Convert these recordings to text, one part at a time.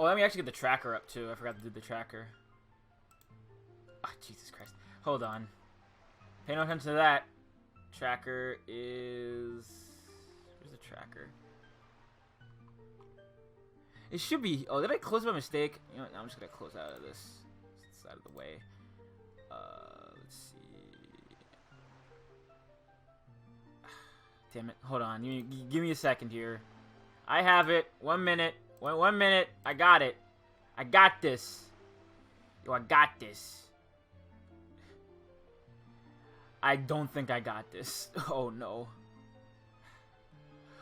Oh, let me actually get the tracker up too. I forgot to do the tracker. Ah, oh, Jesus Christ. Hold on. Pay no attention to that. Tracker is... Where's the tracker? It should be... Oh, did I close by mistake? You know what? I'm just going to close out of this. It's out of the way. Let's see. Damn it. Hold on. Give me a second here. I have it. 1 minute. 1 minute. I got it. I got this. Yo, I got this. I don't think I got this. Oh, no.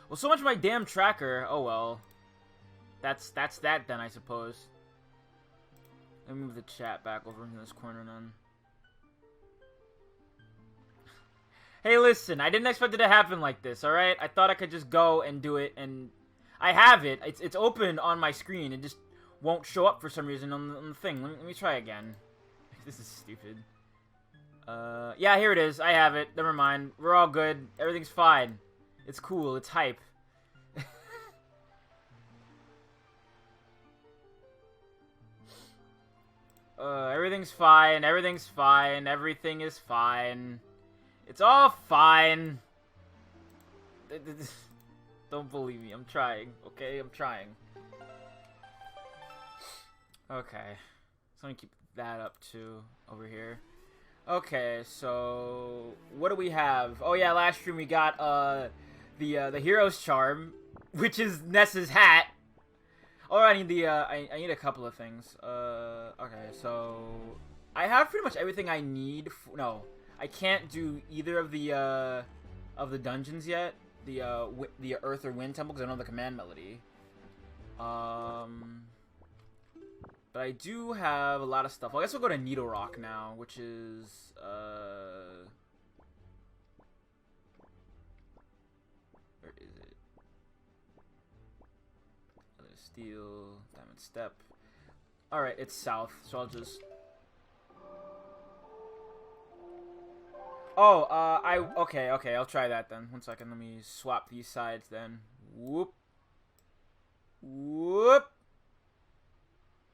Well, so much for my damn tracker. Oh, well. That's that then, I suppose. Let me move the chat back over into this corner then. Hey, listen. I didn't expect it to happen like this, alright? I thought I could just go and do it, and... I have it. It's open on my screen. It just won't show up for some reason on the thing. Let me try again. This is stupid. Yeah, here it is. I have it. Never mind. We're all good. Everything's fine. It's cool. It's hype. Everything's fine. Everything's fine. Everything is fine. It's all fine. Don't believe me. I'm trying. Okay? I'm trying. Okay. So let me keep that up too over here. Okay, so what do we have? Oh yeah, last stream we got the hero's charm, which is Ness's hat. Oh, I need the I need a couple of things. Okay, so I have pretty much everything I need. No, I can't do either of the dungeons yet. The Earth or Wind Temple, because I don't know the command melody. But I do have a lot of stuff. Well, I guess we'll go to Needle Rock now, which is where is it? Steel, Diamond Step. All right, it's south, so I'll just. Oh, okay, I'll try that then. 1 second, let me swap these sides then. Whoop. Whoop.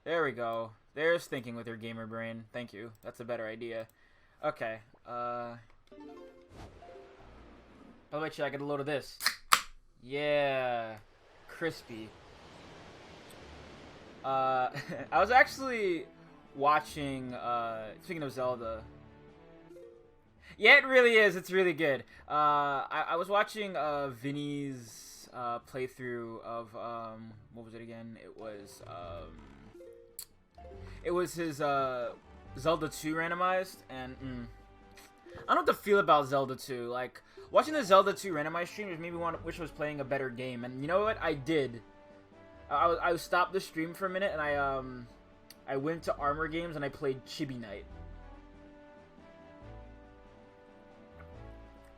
There we go. There's thinking with your gamer brain. Thank you. That's a better idea. Okay, by the way, I get a load of this. Yeah. Crispy. I was actually watching, speaking of Zelda. Yeah, it really is. It's really good. I was watching Vinny's playthrough of what was it again? It was his Zelda 2 randomized, and I don't know what to feel about Zelda 2. Like watching the Zelda 2 randomized stream just made me wish I was playing a better game. And you know what? I did. I stopped the stream for a minute, and I went to Armor Games and I played Chibi Night.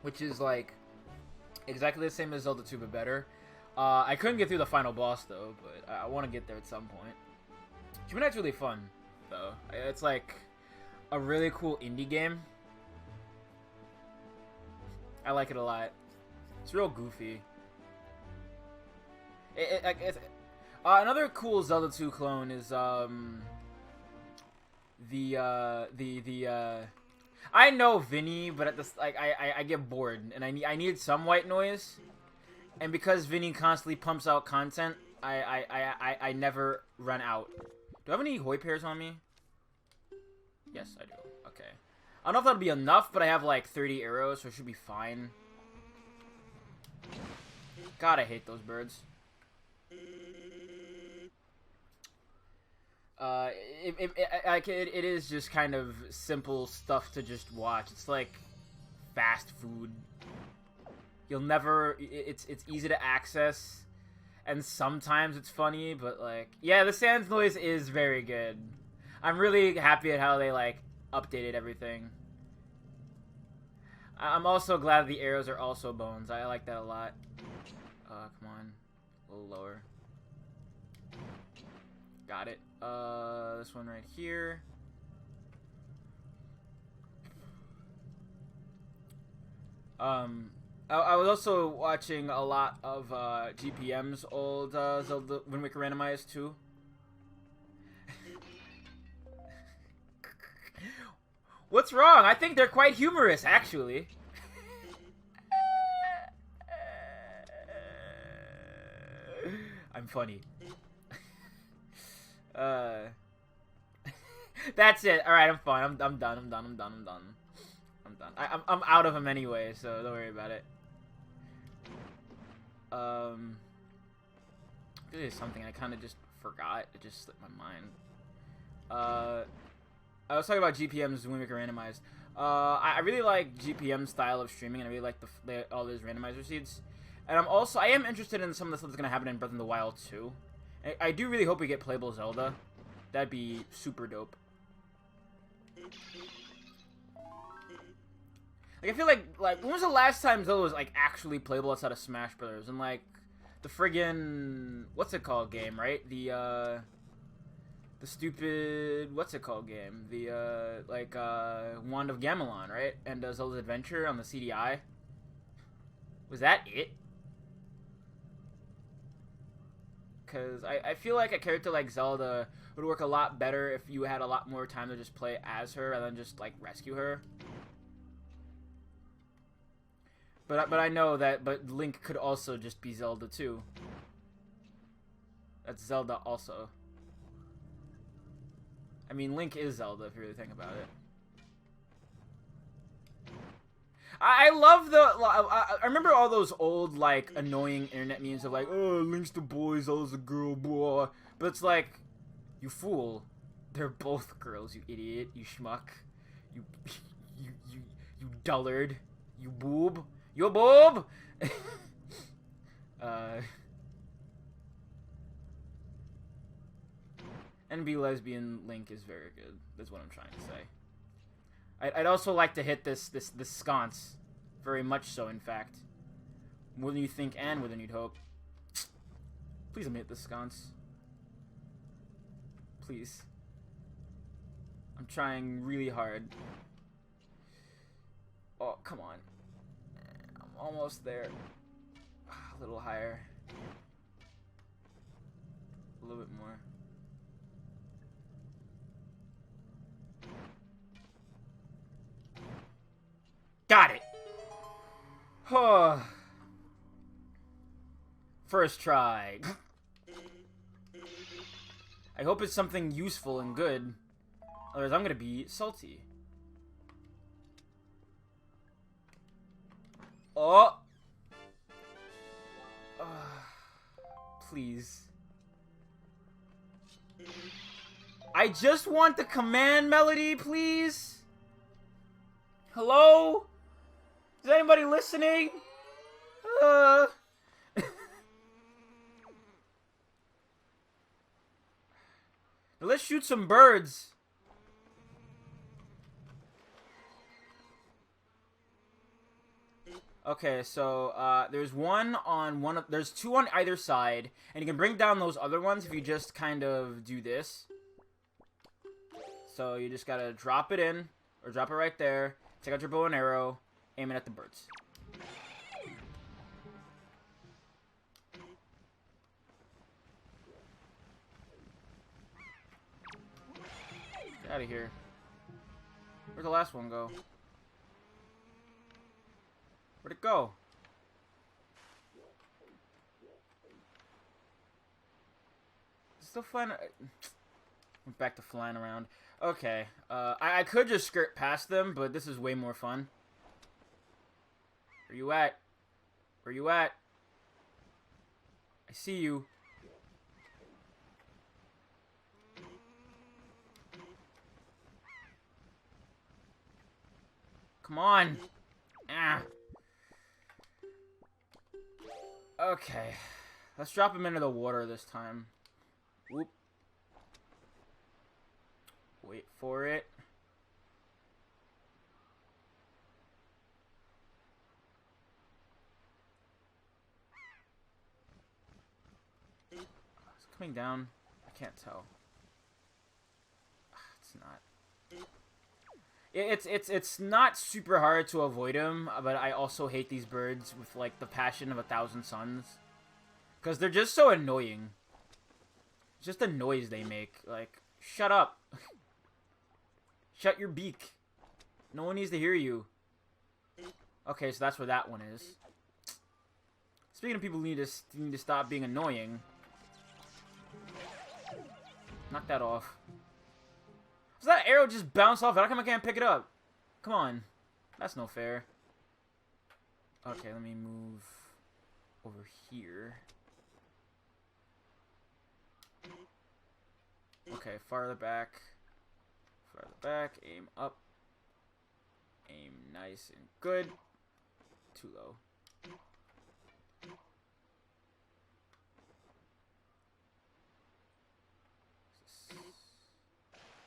Which is like exactly the same as Zelda 2 but better. I couldn't get through the final boss though, but I want to get there at some point. Chibi Night's really fun though. It's like a really cool indie game. I like it a lot. It's real goofy. Another cool Zelda 2 clone is I know Vinny, but at this I get bored and I need some white noise, and because Vinny constantly pumps out content, I never run out. Do I have any Hoi pairs on me? Yes, I do. Okay. I don't know if that'll be enough, but I have like 30 arrows, so it should be fine. God, I hate those birds. It is just kind of simple stuff to just watch. It's like fast food. You'll never. It's easy to access, and sometimes it's funny. But like, yeah, the sans noise is very good. I'm really happy at how they like updated everything. I'm also glad the arrows are also bones. I like that a lot. Come on, a little lower. Got it. This one right here. I was also watching a lot of GPM's old Zelda Wind Waker Randomized too. What's wrong? I think they're quite humorous, actually. I'm funny. That's it. All right, I'm fine. I'm done. I'm done. I'm done. I'm done. I'm done. I'm out of them anyway, so don't worry about it. This is something I kind of just forgot. It just slipped my mind. I was talking about GPM's Wind Waker randomized. I really like GPM's style of streaming, and I really like all those randomizer seeds. And I am interested in some of the stuff that's gonna happen in Breath of the Wild 2. I do really hope we get playable Zelda. That'd be super dope. Like, I feel like when was the last time Zelda was like actually playable outside of Smash Brothers? And like the friggin' what's it called game, right? The stupid what's it called game? The Wand of Gamelon, right? And Zelda's Adventure on the CDI. Was that it? Because I feel like a character like Zelda would work a lot better if you had a lot more time to just play as her rather than just like rescue her. But I know that Link could also just be Zelda too. That's Zelda also. I mean, Link is Zelda if you really think about it. I love I remember all those old, like, annoying internet memes of, like, oh, Link's the boy, Zelda's the girl, blah. But it's like, you fool. They're both girls, you idiot, you schmuck. You dullard. You boob. You a boob! And be lesbian Link is very good. That's what I'm trying to say. I'd also like to hit this sconce. Very much so, in fact. More than you think and more than you'd hope. Please let me hit this sconce. Please. I'm trying really hard. Oh, come on. I'm almost there. A little higher. A little bit more. Got it! Oh. First try. I hope it's something useful and good. Otherwise, I'm gonna be salty. Oh! Please. I just want the command melody, please? Hello? Is anybody listening? Let's shoot some birds. Okay, so there's there's two on either side, and you can bring down those other ones if you just kind of do this. So you just gotta drop it in, or drop it right there. Take out your bow and arrow, aim it at the birds. Get out of here. Where'd the last one go? Where'd it go? Still flying. Went back to flying around. Okay. I could just skirt past them, but this is way more fun. Where you at? Where you at? I see you. Come on. Ah. Okay. Let's drop him into the water this time. Whoop. Wait for it. It's coming down. I can't tell. It's not. It's not super hard to avoid him, but I also hate these birds with like the passion of 1,000 suns, because they're just so annoying. It's just the noise they make. Like, shut up. Shut your beak. No one needs to hear you. Okay, so that's where that one is. Speaking of people who need to stop being annoying. Knock that off. Does that arrow just bounce off? How come I can't pick it up? Come on. That's no fair. Okay, let me move over here. Okay, farther back. Farther back. Aim up. Aim nice and good. Too low.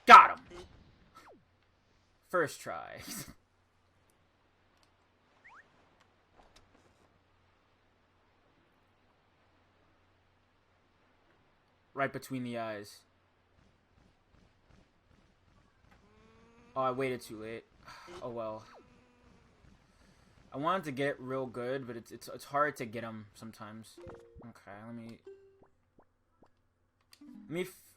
Got him! First try. Right between the eyes. Oh, I waited too late. Oh well. I wanted to get it real good, but it's hard to get them sometimes. Okay,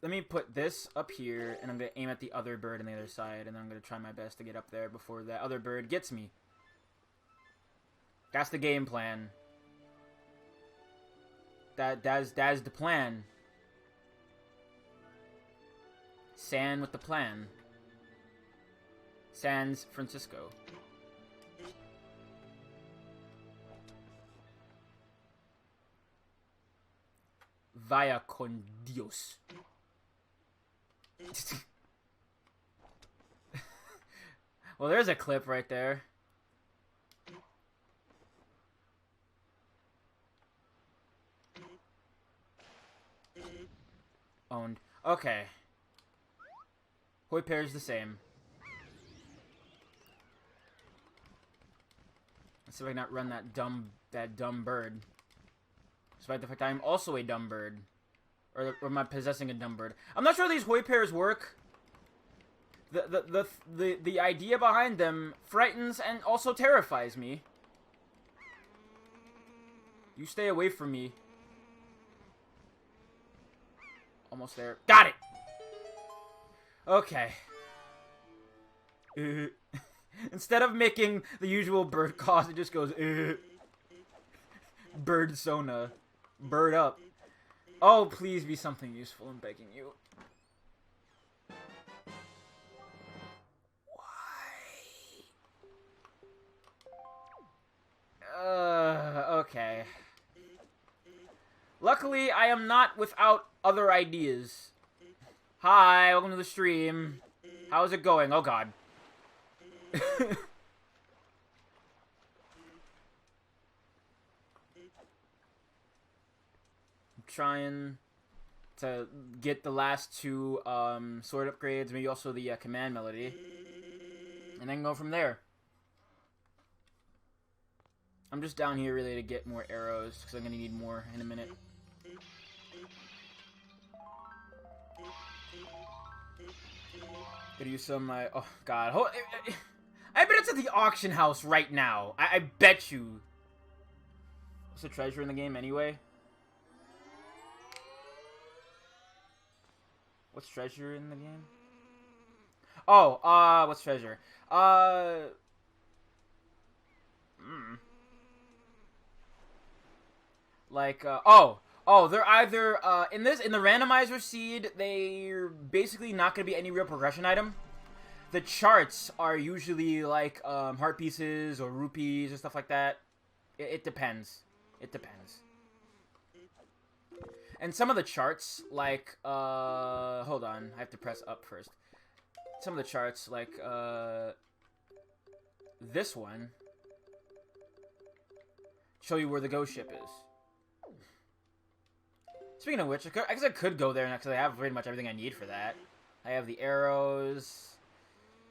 let me put this up here, and I'm gonna aim at the other bird on the other side, and then I'm gonna try my best to get up there before that other bird gets me. That's the game plan. That's the plan. San with the plan. San Francisco. Vaya con Dios. Well, there's a clip right there. Owned. Okay. Hoi pair's the same. Let's see if I can not run that dumb bird. Despite the fact I'm also a dumb bird. Or am I possessing a dumb bird? I'm not sure these hoi pairs work. The idea behind them frightens and also terrifies me. You stay away from me. Almost there. Got it! Okay. Instead of making the usual bird calls, it just goes bird sona. Bird up. Oh, please be something useful, I'm begging you. Why? Okay. Luckily, I am not without other ideas. Hi, welcome to the stream. How's it going? Oh, God. I'm trying to get the last two sword upgrades, maybe also the command melody, and then go from there. I'm just down here really to get more arrows, because I'm going to need more in a minute. Could use some, oh god. I bet it's at the auction house right now. I bet you. What's the treasure in the game anyway? What's treasure in the game? Oh, what's treasure? Like, they're either, in the randomizer seed, they're basically not going to be any real progression item. The charts are usually, like, heart pieces or rupees or stuff like that. It depends. It depends. And some of the charts, like, hold on, I have to press up first. Some of the charts, like, this one, show you where the ghost ship is. Speaking of which, I guess I could go there because I have pretty much everything I need for that. I have the arrows,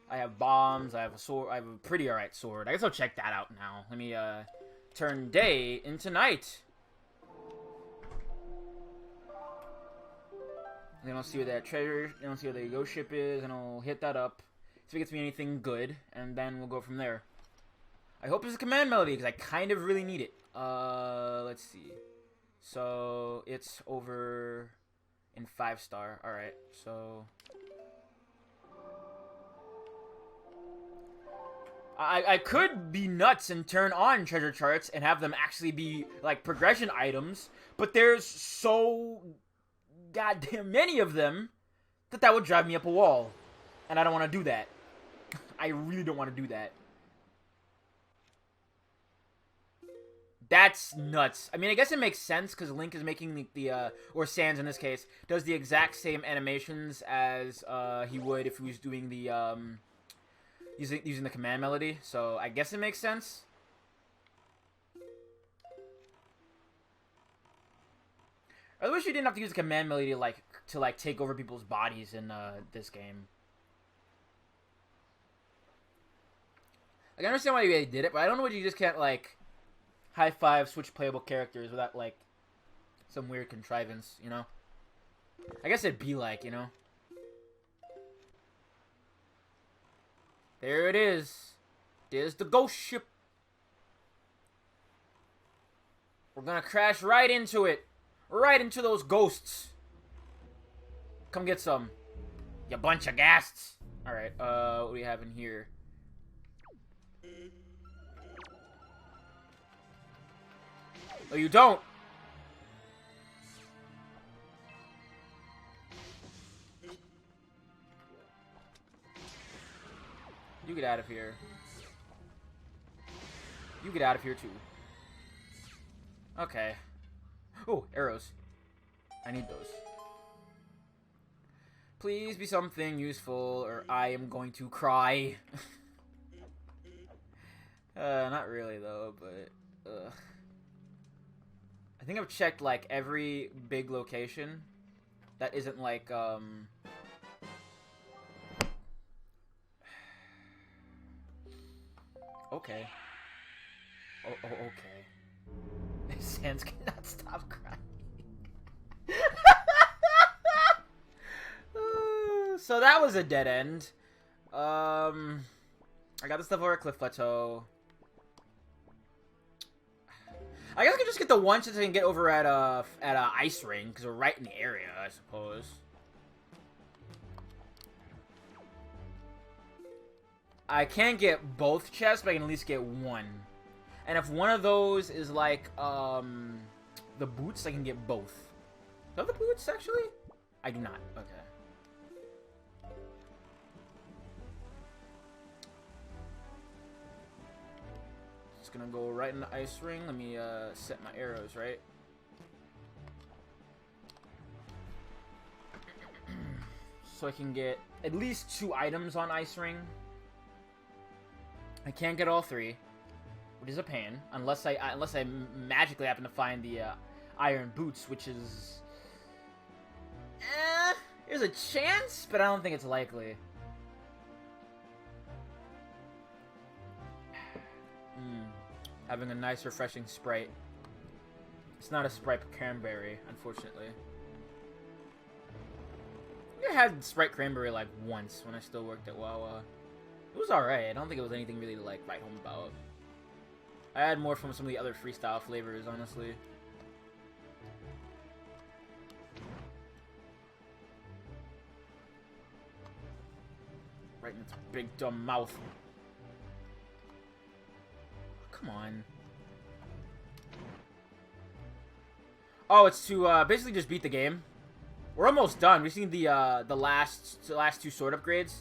I have bombs, I have a sword, I have a pretty alright sword. I guess I'll check that out now. Let me, turn day into night. And then I'll see where that treasure, and I'll see where the ghost ship is, and I'll hit that up. See if it gets me anything good, and then we'll go from there. I hope it's a command melody, because I kind of really need it. Let's see. So, it's over in 5-star. Alright, so... I could be nuts and turn on treasure charts and have them actually be, like, progression items, but there's so goddamn many of them that would drive me up a wall. And I don't want to do that. I really don't want to do that. That's nuts. I mean, I guess it makes sense because Link is making or Sans in this case, does the exact same animations as he would if he was doing the, using the command melody. So I guess it makes sense. I wish you didn't have to use the command melody to take over people's bodies in this game. Like, I understand why they did it, but I don't know why you just can't, like, high five switch playable characters without, like, some weird contrivance, you know? I guess it'd be like, you know? There it is. There's the ghost ship. We're gonna crash right into it. Right into those ghosts. Come get some. You bunch of ghasts. Alright, what do we have in here? Oh, you don't? You get out of here. You get out of here, too. Okay. Oh, arrows. I need those. Please be something useful, or I am going to cry. Not really, though, but... I think I've checked, like, every big location that isn't, like, Okay. Oh, okay. Sans cannot stop crying. So that was a dead end. I got the stuff over at Cliff Plateau. I guess I could just get the one chance I can get over at Ice Ring, because we're right in the area, I suppose. I can't get both chests, but I can at least get one. And if one of those is like, the boots, I can get both. Do I have the boots, actually? I do not. Okay. Just gonna go right in the ice ring. Let me, set my arrows, right? So I can get at least 2 items on ice ring. I can't get all 3, which is a pain, unless I magically happen to find the iron boots, which is there's a chance, but I don't think it's likely. Having a nice refreshing Sprite. It's not a Sprite cranberry, unfortunately. I had Sprite cranberry like once when I still worked at Wawa. It was alright. I don't think it was anything really to, like, write home about. I had more from some of the other freestyle flavors, honestly. Right in its big, dumb mouth. Come on. Oh, it's to, basically just beat the game. We're almost done. We've seen the last 2 sword upgrades.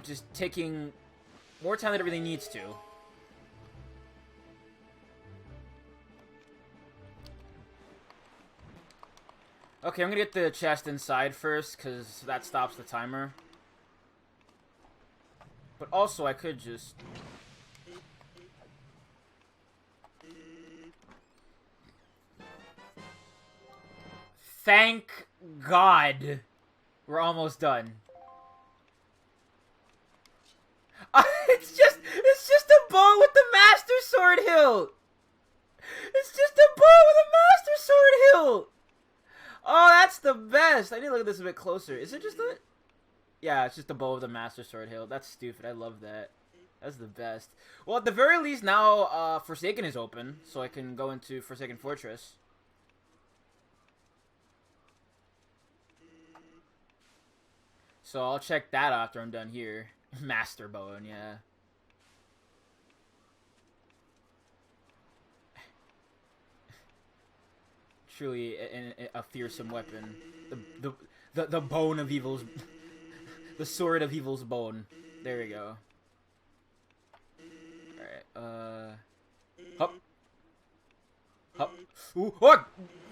Just taking more time than it really needs to. Okay, I'm gonna get the chest inside first, because that stops the timer. But also, I could just... Thank God! We're almost done. It's just a bow with the Master Sword hilt! It's just a bow with a Master Sword hilt! Oh, that's the best! I need to look at this a bit closer. Is it just a... Yeah, it's just a bow with a Master Sword hilt. That's stupid. I love that. That's the best. Well, at the very least, now Forsaken is open, so I can go into Forsaken Fortress. So I'll check that after I'm done here. Master Bone, yeah. Truly a fearsome weapon. The bone of evil's... the sword of evil's bone. There we go. Alright, Hup. Hup. Ooh, oh!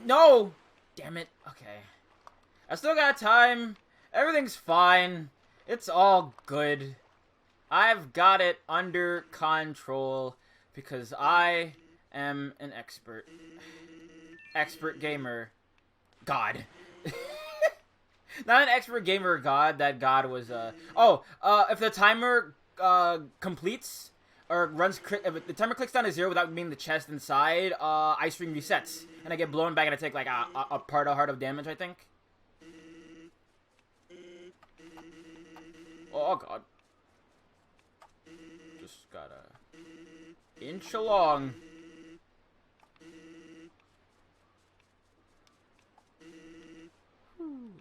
No! Damn it. Okay. I still got time. Everything's fine. It's all good. I've got it under control because I am an expert. Expert gamer. God. Not an expert gamer god. That god was, if the timer, completes, or runs, if the timer clicks down to 0 without being the chest inside, ice stream resets. And I get blown back and I take, like, a part of heart of damage, I think. Oh, God. Just gotta inch along.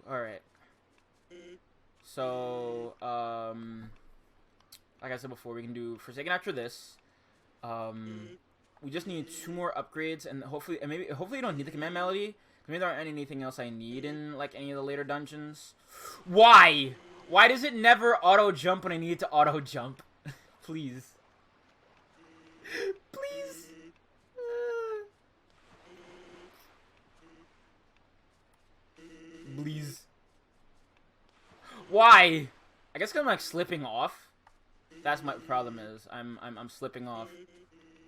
Alright. So, like I said before, we can do Forsaken after this. We just need 2 more upgrades, and hopefully you don't need the command melody. Maybe there aren't anything else I need in, like, any of the later dungeons. Why? Why does it never auto-jump when I need it to auto-jump? Please. Please. Please. Why? I guess 'cause I'm, like, slipping off. That's my problem is. I'm slipping off.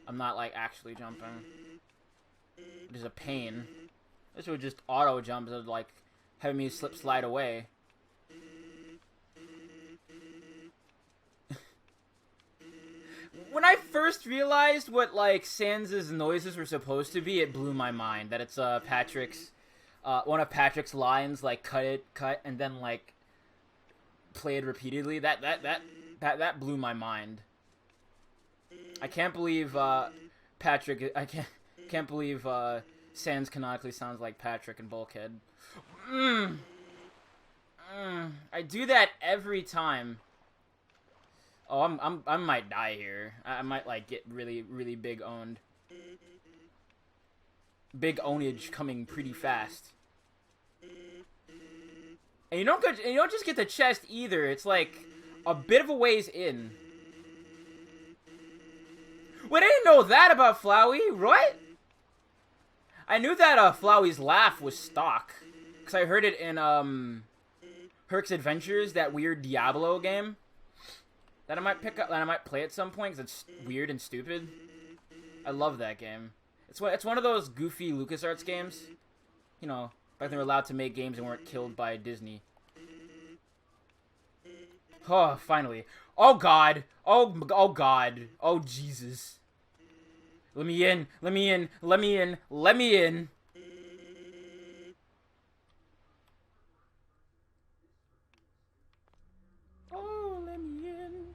I'm not, like, actually jumping. Which is a pain. This would just auto-jump instead of, like, having me slide away. When I first realized what, like, Sans' noises were supposed to be, it blew my mind. That it's, Patrick's, one of Patrick's lines, like, cut, and then, like, played repeatedly. That blew my mind. I can't believe, Patrick, I can't believe, Sans canonically sounds like Patrick in Bulkhead. I do that every time. Oh, I might die here. I might, like, get really, really big owned. Big ownage coming pretty fast. And you don't just get the chest either. It's like a bit of a ways in. Wait, I didn't know that about Flowey, right? I knew that Flowey's laugh was stock, cause I heard it in Herc's Adventures, that weird Diablo game. That I might pick up, that I might play at some point, because it's weird and stupid. I love that game. It's one of those goofy LucasArts games. You know, back when they were allowed to make games and weren't killed by Disney. Oh, finally. Oh, God. Oh, God. Oh, Jesus. Let me in. Let me in. Let me in. Let me in. Oh, let me in.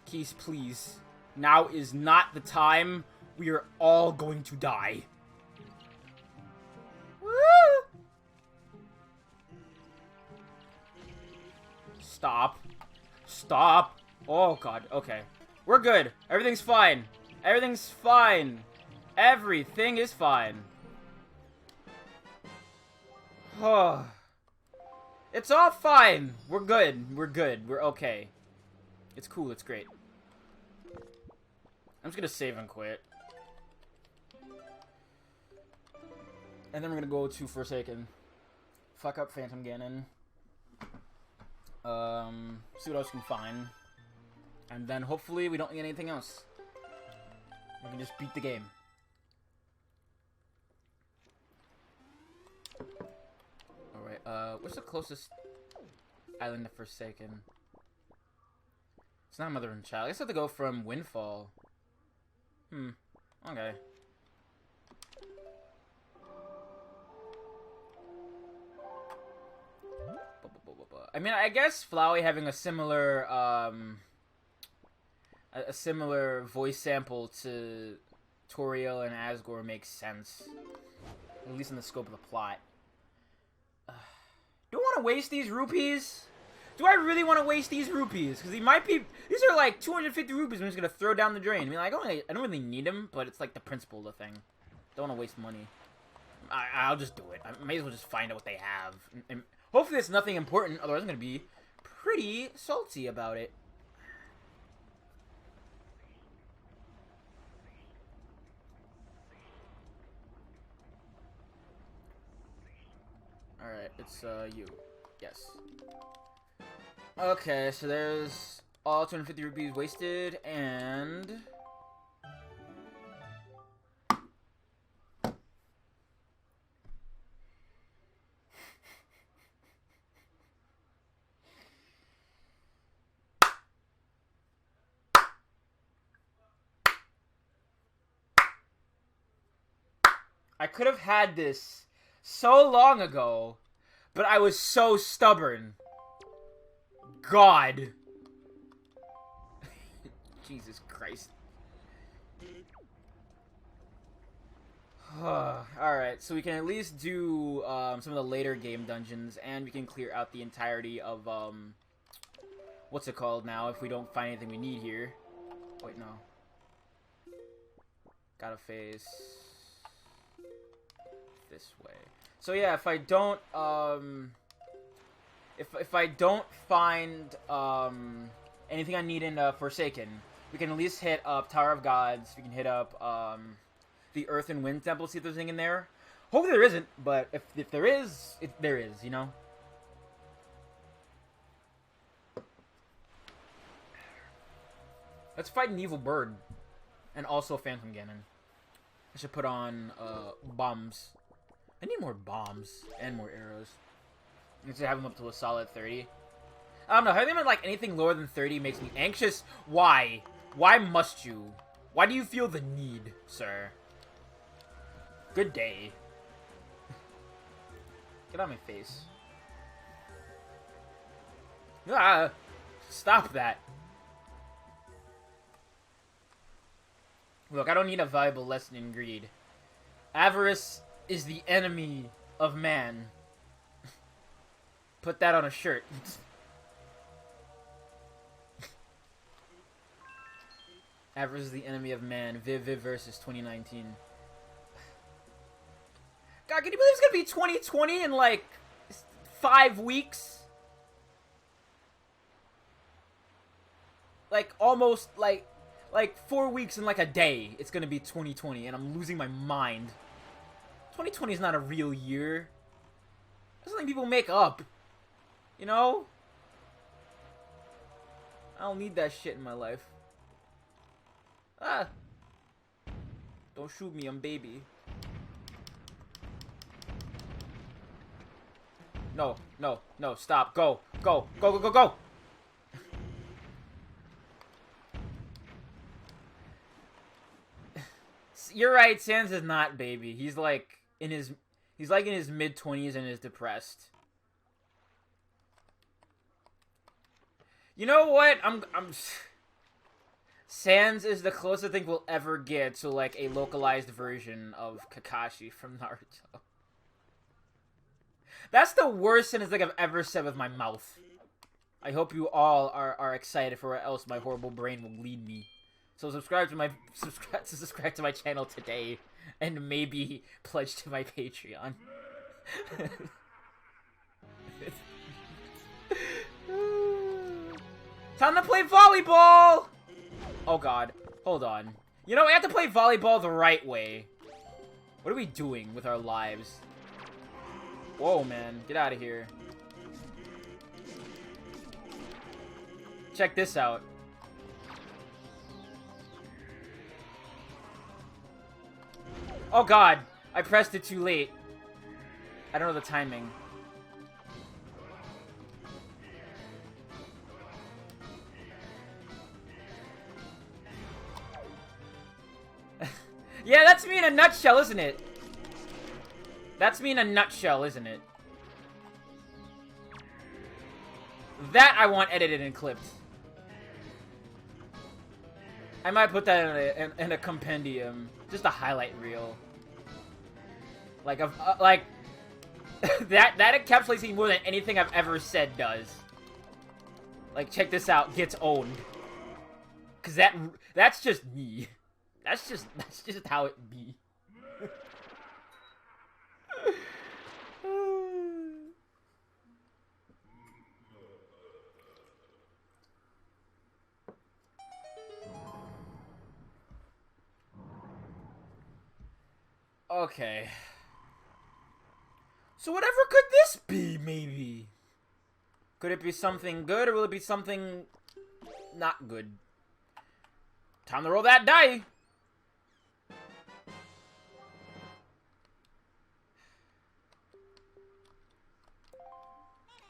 Keys, please. Now is not the time. We are all going to die. Woo! Stop. Stop. Oh, God. Okay. We're good. Everything's fine. Everything's fine. Everything is fine. Oh. It's all fine. We're good. We're good. We're okay. It's cool. It's great. I'm just gonna save and quit. And then we're gonna go to Forsaken. Fuck up Phantom Ganon. See what else we can find. And then hopefully we don't need anything else. We can just beat the game. Alright, what's the closest island to Forsaken? It's not Mother and Child. I guess I have to go from Windfall. Okay. I mean, I guess Flowey having a similar voice sample to Toriel and Asgore makes sense. At least in the scope of the plot. want to waste these rupees? Do I really want to waste these rupees? Because these are like 250 rupees I'm just going to throw down the drain. I mean, I don't really need them, but it's like the principle of the thing. Don't want to waste money. I'll just do it. I may as well just find out what they have. And hopefully it's nothing important, otherwise I'm going to be pretty salty about it. Alright, it's you. Yes. Okay, so there's all 250 rupees wasted, and... I could have had this so long ago, but I was so stubborn. God. Jesus Christ. Alright, so we can at least do some of the later game dungeons, and we can clear out the entirety of, what's it called now, if we don't find anything we need here. Wait, no. Gotta face this way. So yeah, if I don't, if I don't find, anything I need in, Forsaken, we can at least hit up Tower of Gods, we can hit up, the Earth and Wind Temple, see if there's anything in there. Hopefully there isn't, but if there is, there is, you know? Let's fight an evil bird. And also Phantom Ganon. I should put on, bombs. I need more bombs and more arrows. I need to have them up to a solid 30. I don't know, having them at, like, anything lower than 30 makes me anxious. Why? Why must you? Why do you feel the need, sir? Good day. Get out of my face. Ah! Stop that. Look, I don't need a valuable lesson in greed. Avarice is the enemy of man. Put that on a shirt. Avarice is the enemy of man. Viv versus 2019. God, can you believe it's gonna be 2020 in like 5 weeks? Like almost like 4 weeks in like a day. It's gonna be 2020, and I'm losing my mind. 2020 is not a real year. That's something people make up. You know? I don't need that shit in my life. Ah! Don't shoot me, I'm baby. No, no, no, stop. Go, go, go, go, go, go! You're right, Sans is not baby. He's like in his mid-20s and is depressed. You know what? Sans is the closest thing we'll ever get to like a localized version of Kakashi from Naruto. That's the worst sentence like I've ever said with my mouth. I hope you all are excited for where else my horrible brain will lead me. So subscribe to my channel today, and maybe pledge to my Patreon. Time to play volleyball! Oh god, hold on. You know, we have to play volleyball the right way. What are we doing with our lives? Whoa, man, get out of here. Check this out. Oh god, I pressed it too late. I don't know the timing. Yeah, that's me in a nutshell, isn't it? That's me in a nutshell, isn't it? That I want edited and clipped. I might put that in a compendium. Just a highlight reel. Like, that encapsulates me more than anything I've ever said does. Like, check this out, gets owned. Cause that's just me. That's just how it be. Okay. So whatever could this be, maybe? Could it be something good, or will it be something not good? Time to roll that die!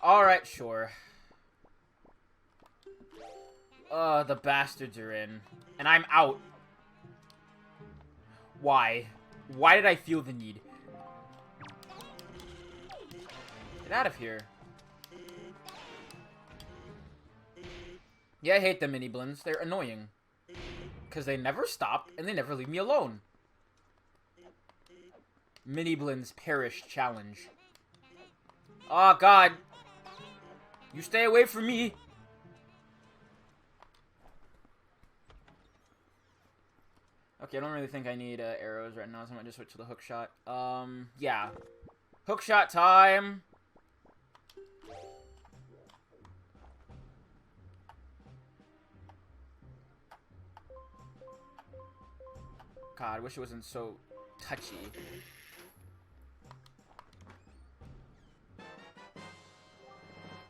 Alright, sure. The bastards are in. And I'm out. Why? Why did I feel the need? Get out of here. Yeah, I hate the mini blends. They're annoying. Because they never stop, and they never leave me alone. Mini blends perish challenge. Oh, God. You stay away from me. Okay, I don't really think I need arrows right now, so I might just switch to the hook shot. Yeah. Hook shot time. God, I wish it wasn't so touchy.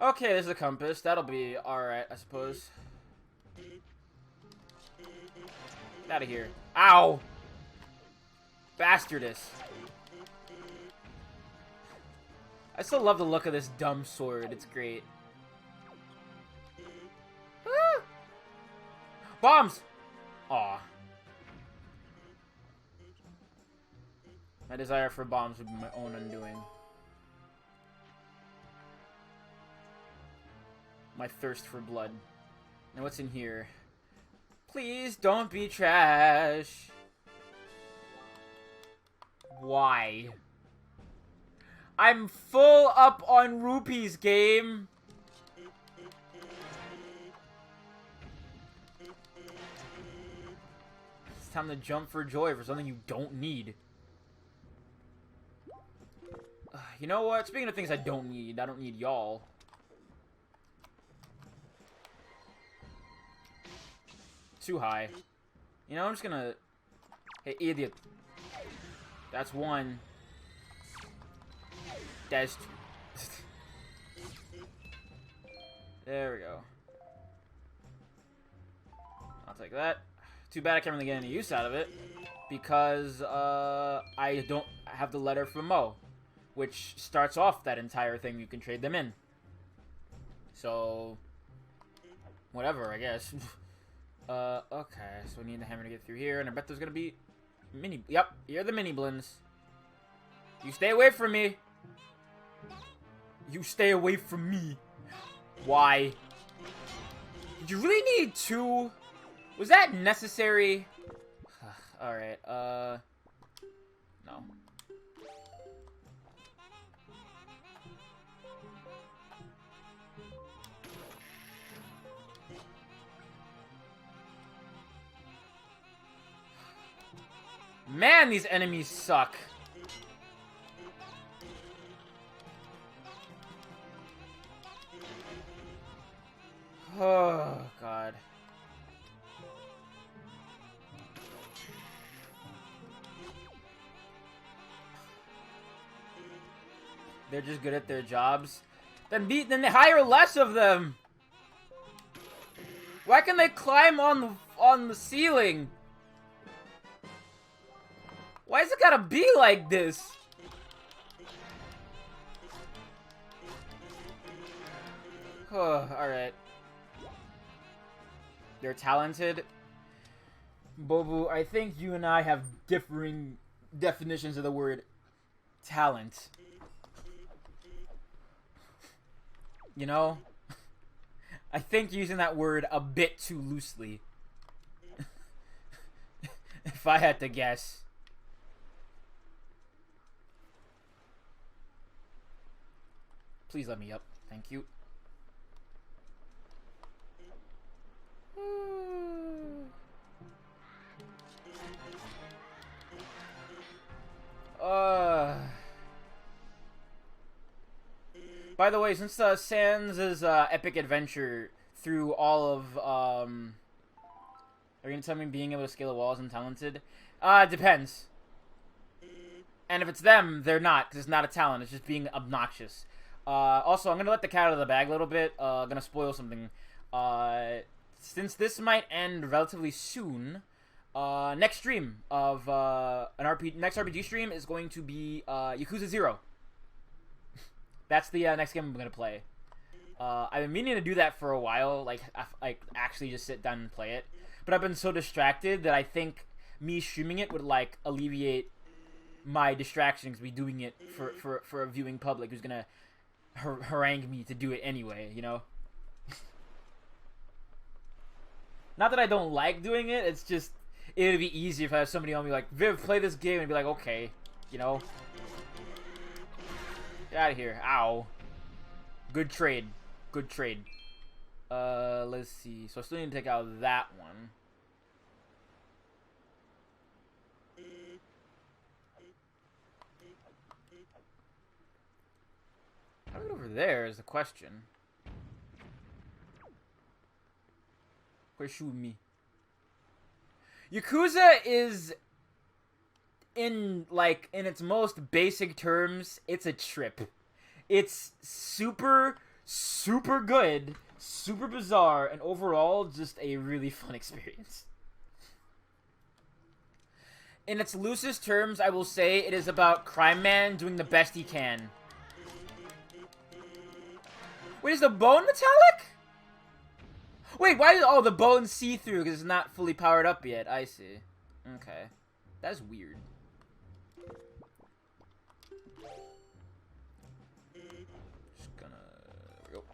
Okay, there's the compass. That'll be alright, I suppose. Get out of here. Ow! Bastardess. I still love the look of this dumb sword. It's great. Ah! Bombs! Aw. My desire for bombs would be my own undoing. My thirst for blood. Now what's in here? Please don't be trash. Why? I'm full up on rupees, game. It's time to jump for joy for something you don't need. You know what? Speaking of things I don't need y'all. Too high. You know, I'm just gonna... Hey, idiot. That's one. That's two. There we go. I'll take that. Too bad I can't really get any use out of it. Because, I don't have the letter from Mo. Which starts off that entire thing you can trade them in. So... Whatever, I guess. Okay, so we need the hammer to get through here, and I bet there's gonna be mini... Yep, you're the mini blends. You stay away from me. You stay away from me. Why? Did you really need two? Was that necessary? Alright, no. Man, these enemies suck. Oh, God. They're just good at their jobs. Then they hire less of them. Why can they climb on the ceiling? Why is it gotta be like this? Oh, alright. They're talented. Bobu, I think you and I have differing definitions of the word talent. You know? I think using that word a bit too loosely. If I had to guess. Please let me up. Thank you. By the way, since Sans' epic adventure through all of, are you gonna tell me being able to scale the walls and talented? Depends. And if it's them, they're not, because it's not a talent, it's just being obnoxious. Also, I'm gonna let the cat out of the bag a little bit, gonna spoil something. Since this might end relatively soon, next stream of, next RPG stream is going to be, Yakuza 0. That's the next game I'm gonna play. I've been meaning to do that for a while, like actually just sit down and play it. But I've been so distracted that I think me streaming it would like alleviate my distractions. Be doing it for a viewing public who's gonna harangue me to do it anyway, you know. Not that I don't like doing it. It's just it'd be easier if I had somebody on me like, Viv, play this game, and be like, okay, you know. Get out of here. Ow. Good trade. Good trade. Let's see. So I still need to take out that one. How do I get over there is the question. Where's shooting me? Yakuza is, in its most basic terms, it's a trip. It's super, super good, super bizarre, and overall just a really fun experience. In its loosest terms, I will say it is about Crime Man doing the best he can. Wait, is the bone metallic? Wait, why is the bone's see-through because it's not fully powered up yet? I see. Okay. That's weird. Just gonna... There we go.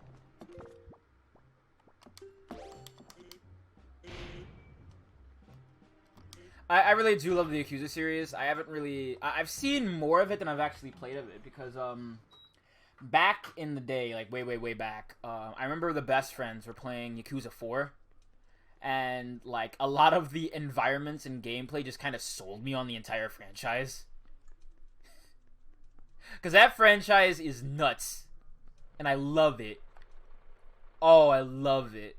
I really do love the Yakuza series. I haven't really... I've seen more of it than I've actually played of it because, back in the day, like way back, I remember the best friends were playing Yakuza 4, and like a lot of the environments and gameplay just kind of sold me on the entire franchise. Because that franchise is nuts, and I love it. Oh, I love it.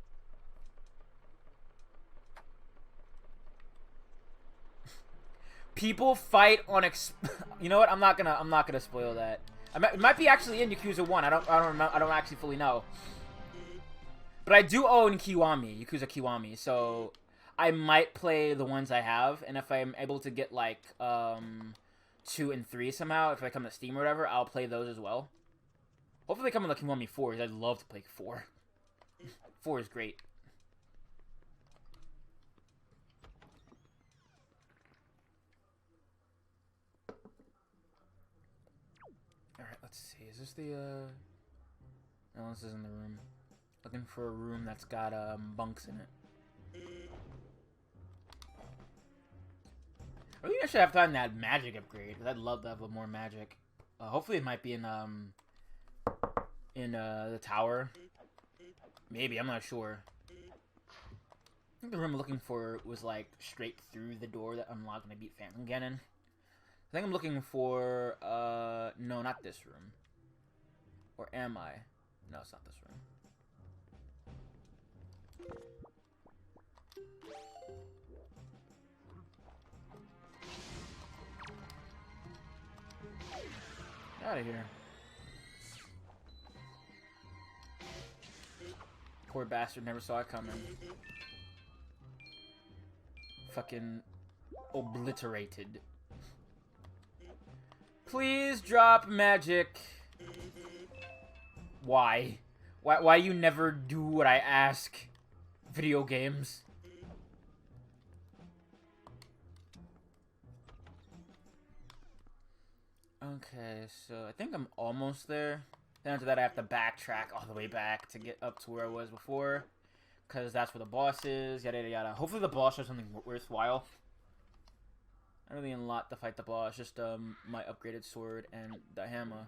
People fight on you know what? I'm not gonna spoil that. It might be actually in Yakuza 1. I don't actually fully know. But I do own Kiwami, Yakuza Kiwami, so I might play the ones I have, and if I'm able to get like 2 and 3 somehow, if I come to Steam or whatever, I'll play those as well. Hopefully they come in the Kiwami 4s. I'd love to play 4. 4 is great. Alright, let's see. Is this the, No, this isn't the room. Looking for a room that's got, bunks in it. I think I should have done that magic upgrade, because I'd love to have a little more magic. Hopefully it might be in the tower. Maybe, I'm not sure. I think the room I'm looking for was, like, straight through the door that unlocked when I beat Phantom Ganon. I think I'm looking for, no, not this room. Or am I? No, it's not this room. Get out of here. Poor bastard never saw it coming. Fucking obliterated. Please drop magic. Why? Why you never do what I ask? Video games. Okay, so I think I'm almost there. Then after that I have to backtrack all the way back to get up to where I was before. Because that's where the boss is, yada yada yada. Hopefully the boss does something worthwhile. I don't really need a lot to fight the boss, just my upgraded sword and the hammer.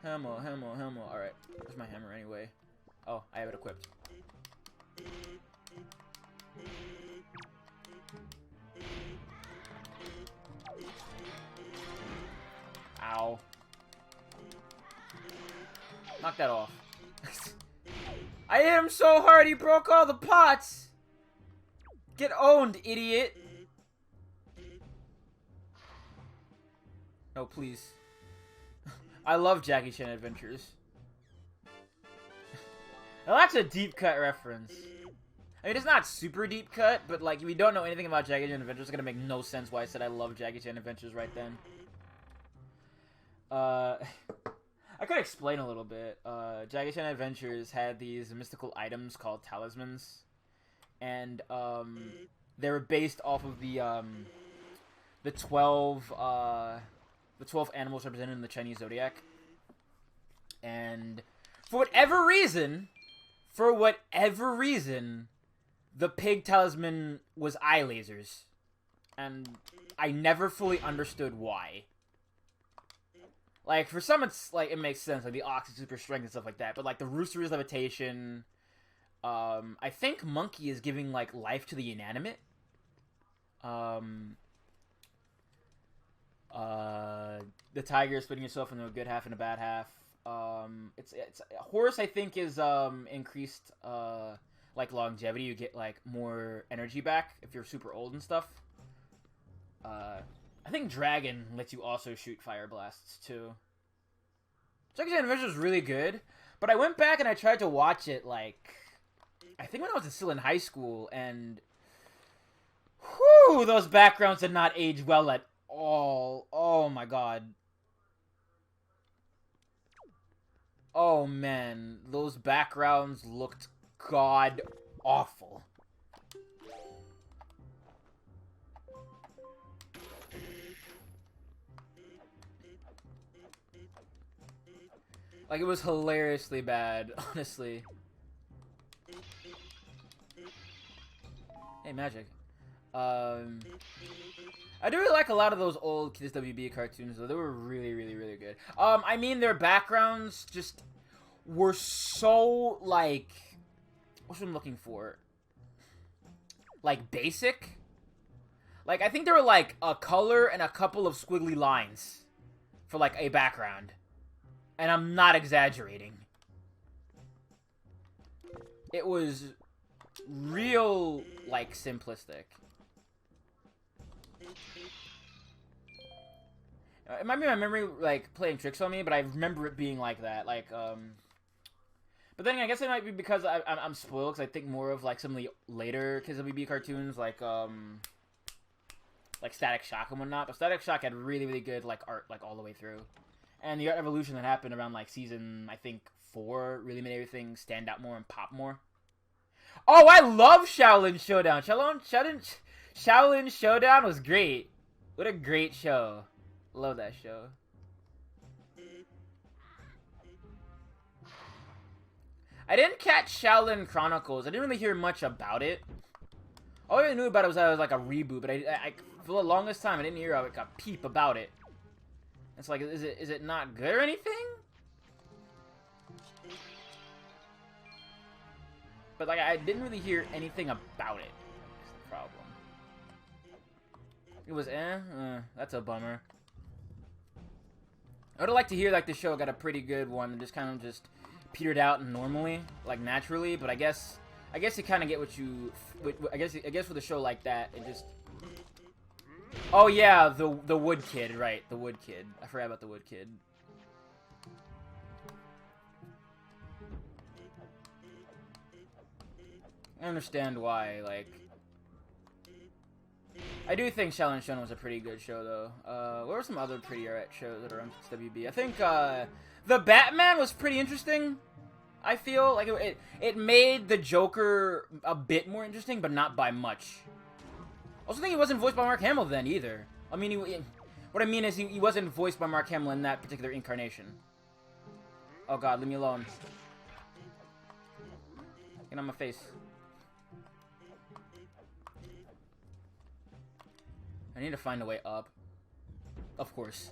Hammer. Alright. Where's my hammer anyway? Oh, I have it equipped. Ow. Knock that off. I hit him so hard he broke all the pots! Get owned, idiot! No, please. I love Jackie Chan Adventures. Now that's a deep cut reference. I mean, it's not super deep cut, but like, if you don't know anything about Jackie Chan Adventures, it's gonna make no sense why I said I love Jackie Chan Adventures right then. I could explain a little bit. Jackie Chan Adventures had these mystical items called talismans, and they were based off of the 12 animals represented in the Chinese zodiac. And for whatever reason, the pig talisman was eye lasers, and I never fully understood why. Like, for some, it's, like, it makes sense, like, the ox is super strength and stuff like that, but, like, the rooster is levitation, I think monkey is giving, like, life to the inanimate, the tiger is splitting yourself into a good half and a bad half, it's horse, I think, is, increased, like, longevity, you get, like, more energy back if you're super old and stuff, I think Dragon lets you also shoot fire blasts, too. Jackie Chan Adventures is really good, but I went back and I tried to watch it, like, I think when I was still in high school, and whew, those backgrounds did not age well at all. Oh my god. Oh man, those backgrounds looked god-awful. Like, it was hilariously bad, honestly. Hey, magic. I do really like a lot of those old Kids WB cartoons, though. They were really, really, really good. I mean, their backgrounds just were so, like... What's what I'm looking for? Like, basic? Like, I think there were, like, a color and a couple of squiggly lines for, like, a background. And I'm not exaggerating. It was real, like, simplistic. It might be my memory, like, playing tricks on me, but I remember it being like that. Like, But then I guess it might be because I'm spoiled, because I think more of, like, some of the later Kids WB cartoons, like Static Shock and whatnot. But Static Shock had really, really good, like, art, like, all the way through. And the art evolution that happened around, like, season, I think, 4 really made everything stand out more and pop more. Oh, I love Shaolin Showdown! Shaolin Showdown was great. What a great show. Love that show. I didn't catch Shaolin Chronicles. I didn't really hear much about it. All I knew about it was that it was, like, a reboot, but I for the longest time, I didn't hear, like, a peep about it. It's like, is it not good or anything? But, like, I didn't really hear anything about it. That's the problem. It was, that's a bummer. I would like to hear, like, the show got a pretty good one and just kind of just petered out normally, like, naturally, but I guess you kind of get what you, I guess with a show like that, it just... Oh yeah, the Wood Kid, right, the Wood Kid. I forgot about the Wood Kid. I understand why, like... I do think Shaolin Showdown was a pretty good show, though. What were some other pretty alright shows that are on WB? I think, The Batman was pretty interesting, I feel. Like, it made the Joker a bit more interesting, but not by much. I also think he wasn't voiced by Mark Hamill then, either. I mean, what I mean is he wasn't voiced by Mark Hamill in that particular incarnation. Oh god, leave me alone. Get on my face. I need to find a way up. Of course.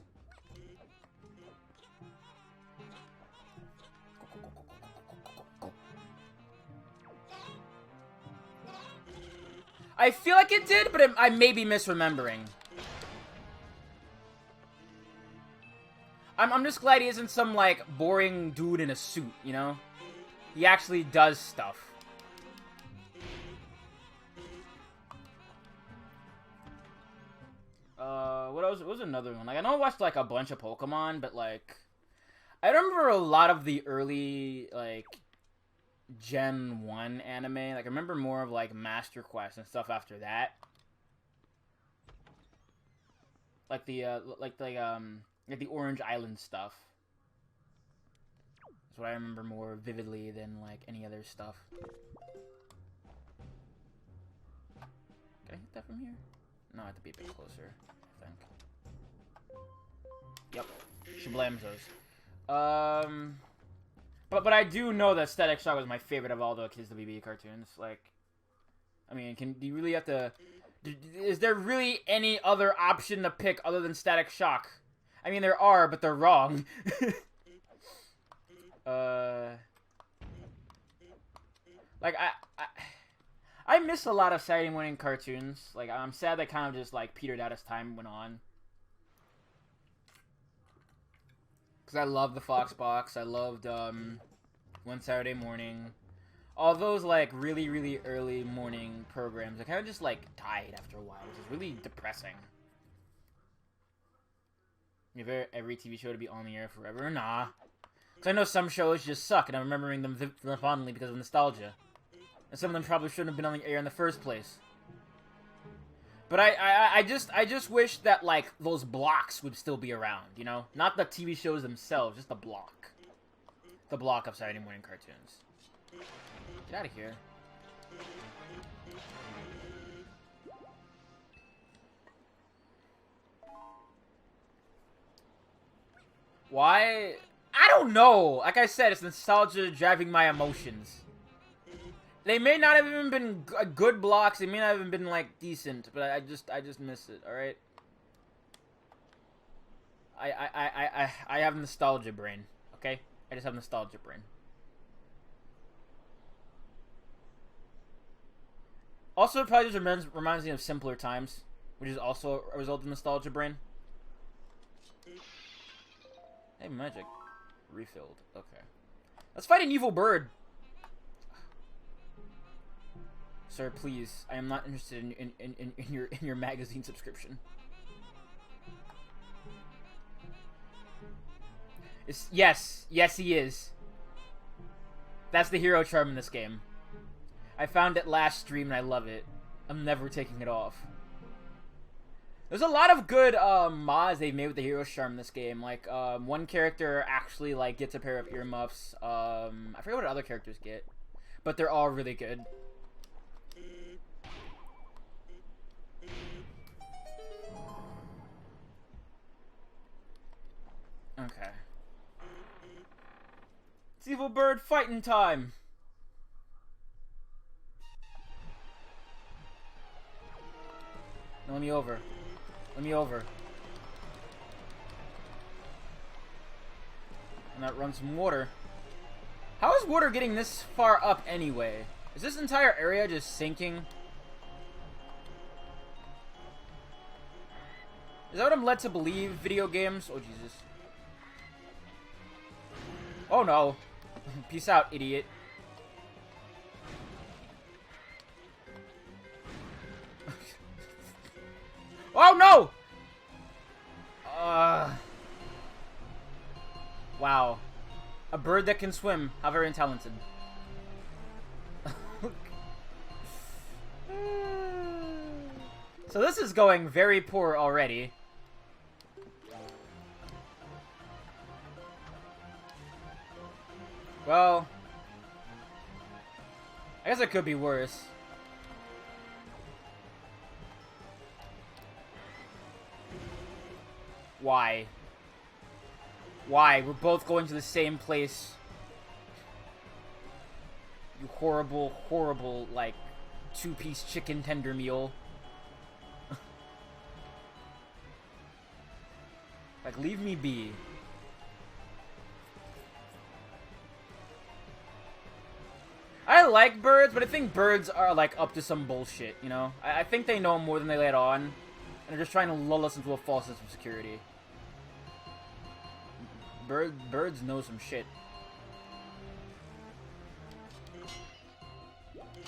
I feel like it did, but I may be misremembering. I'm just glad he isn't some, like, boring dude in a suit, you know? He actually does stuff. What else? What was another one? Like, I know I watched, like, a bunch of Pokemon, but, like... I remember a lot of the early, like, Gen 1 anime. Like, I remember more of, like, Master Quest and stuff after that. Like the Orange Island stuff. That's what I remember more vividly than, like, any other stuff. Can I hit that from here? No, I have to be a bit closer, I think. Yep. Shablamzos. But I do know that Static Shock was my favorite of all the Kids the BB cartoons. Like, I mean, do you really have to... Is there really any other option to pick other than Static Shock? I mean, there are, but they're wrong. Like, I miss a lot of Saturday morning cartoons. Like, I'm sad they kind of just, like, petered out as time went on. Because I loved the Fox Box. I loved, One Saturday Morning. All those, like, really, really early morning programs, they kind of just, like, died after a while, which is really depressing. If every TV show to be on the air forever? Nah. Because I know some shows just suck, and I'm remembering them fondly because of nostalgia. And some of them probably shouldn't have been on the air in the first place. But I just wish that, like, those blocks would still be around, you know? Not the TV shows themselves, just the block. The block of Saturday morning cartoons. Get out of here. Why? I don't know. Like I said, it's nostalgia driving my emotions. They may not have even been good blocks. They may not have even been, like, decent. But I just miss it. All right. I have nostalgia brain. Okay. I just have nostalgia brain. Also, it probably just reminds me of simpler times, which is also a result of nostalgia brain. Hey, magic. Refilled. Okay. Let's fight an evil bird. Sir, please. I am not interested in your magazine subscription. Yes, he is. That's the hero charm in this game. I found it last stream and I love it. I'm never taking it off. There's a lot of good mods they've made with the hero charm in this game. Like, one character actually, like, gets a pair of earmuffs. I forget what other characters get. But they're all really good. Okay. It's evil bird fighting time! No, let me over. Let me over. And that runs some water. How is water getting this far up anyway? Is this entire area just sinking? Is that what I'm led to believe, video games? Oh, Jesus. Oh, no. Peace out, idiot. Oh, no! Wow. A bird that can swim. How very talented. So this is going very poor already. Well, I guess it could be worse. Why? Why? We're both going to the same place. You horrible, horrible, like, two-piece chicken tender meal. Like, leave me be. I I like birds, but I think birds are, like, up to some bullshit, you know? I think they know more than they let on, and they're just trying to lull us into a false sense of security. Birds know some shit.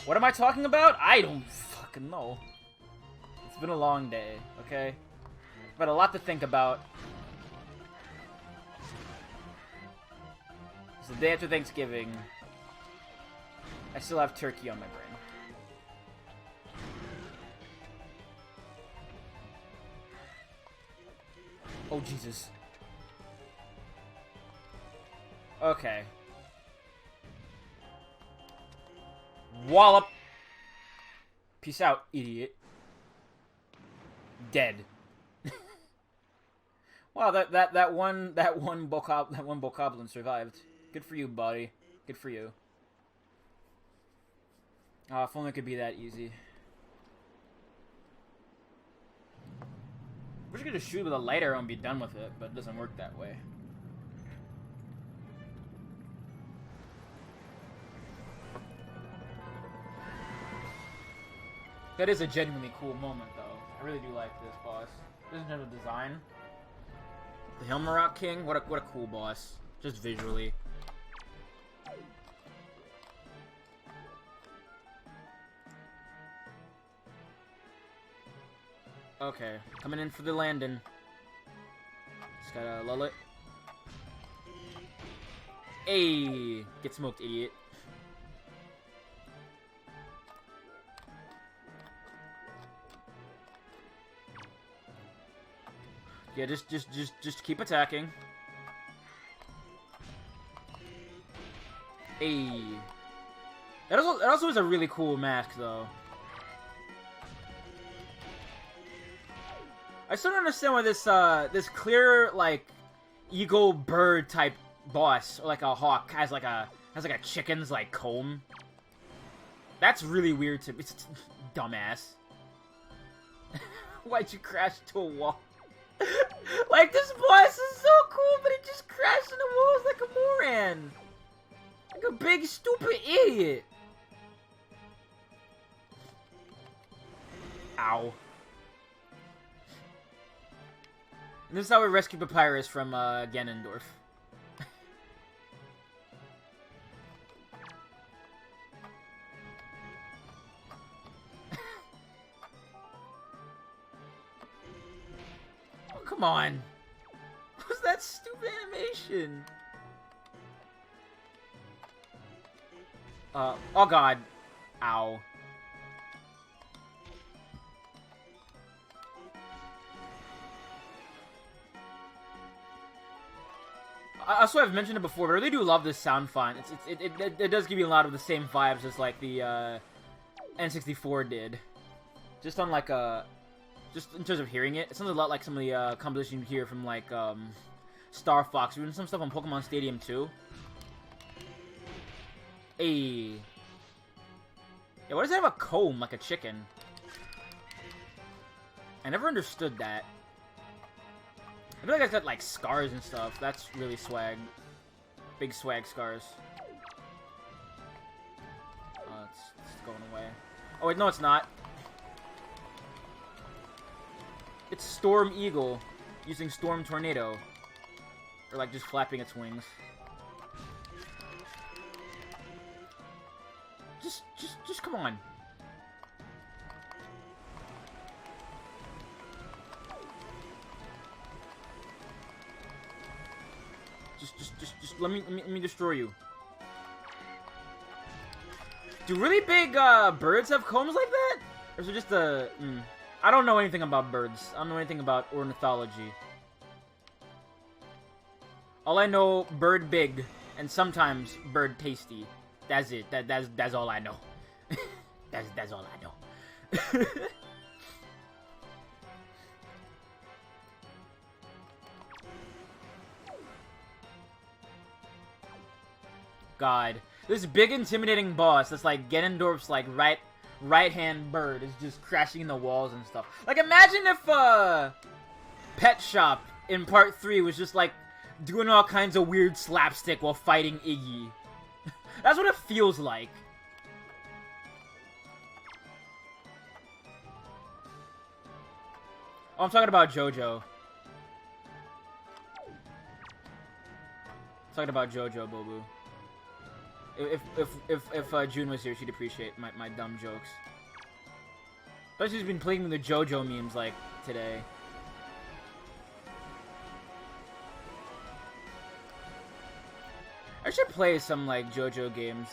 What am I talking about? I don't fucking know. It's been a long day, okay? I've got a lot to think about. It's the day after Thanksgiving. I still have turkey on my brain. Oh, Jesus. Okay. Wallop. Peace out, idiot. Dead. Wow, that one bokoblin survived. Good for you, buddy. Good for you. Oh, if only it could be that easy. Wish I could just shoot with a light arrow and be done with it, but it doesn't work that way. That is a genuinely cool moment, though. I really do like this boss. Just in terms of design. The Hilmarok King, what a cool boss. Just visually. Okay, coming in for the landing. Just gotta lull it. Hey, get smoked, idiot. Yeah, just keep attacking. Hey. That also is a really cool mask, though. I still don't understand why this clear, like, eagle bird type boss, or like a hawk, has like a chicken's like comb. That's really weird to me. It's dumbass. Why'd you crash into a wall? Like, this boss is so cool, but it just crashed into walls like a moron. Like a big, stupid idiot. Ow. And this is how we rescue Papyrus from, Ganondorf. Come on. What was that stupid animation? Oh god. Ow. Also, I've mentioned it before, but I really do love this sound font. It does give you a lot of the same vibes as, like, the, N64 did. Just on, like, just in terms of hearing it, it sounds a lot like some of the compositions you hear from, like, Star Fox, even some stuff on Pokemon Stadium 2. Hey. Yeah, why does it have a comb like a chicken? I never understood that. I feel like it's got, like, scars and stuff. That's really swag. Big swag scars. Oh, it's going away. Oh, wait, no, it's not. It's Storm Eagle using Storm Tornado. Or, like, just flapping its wings. Just come on. Just let me destroy you. Do really big birds have combs like that? Or is it just a... I don't know anything about birds. I don't know anything about ornithology. All I know, bird big, and sometimes bird tasty. That's it. That's all I know. that's all I know. God, this big intimidating boss that's like Ganondorf's like right-hand bird is just crashing in the walls and stuff. Like, imagine if Pet Shop in Part 3 was just like doing all kinds of weird slapstick while fighting Iggy. That's what it feels like. Oh, I'm talking about JoJo. Talking about JoJo, Bobu. If June was here, she'd appreciate my dumb jokes. But she's been playing the JoJo memes like today. I should play some like JoJo games,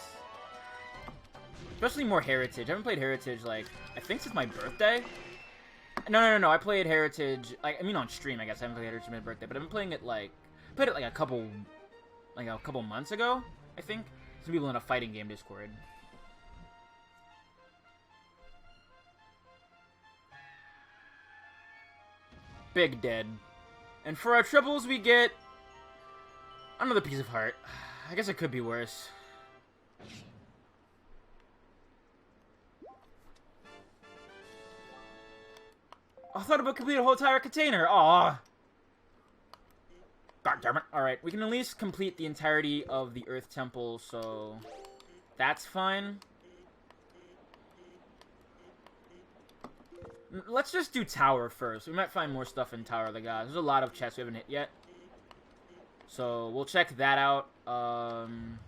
especially more Heritage. I haven't played Heritage like I think since my birthday. No. I played Heritage I mean on stream. I guess I haven't played Heritage since my birthday, but I've been playing it like a couple months ago. I think some people in a fighting game Discord. Big dead. And for our triples, we get another piece of heart. I guess it could be worse. I thought about completing a whole entire container. Aw. God damn it. Alright, we can at least complete the entirety of the Earth Temple, so that's fine. Let's just do Tower first. We might find more stuff in Tower of the Gods. There's a lot of chests we haven't hit yet. So we'll check that out. Then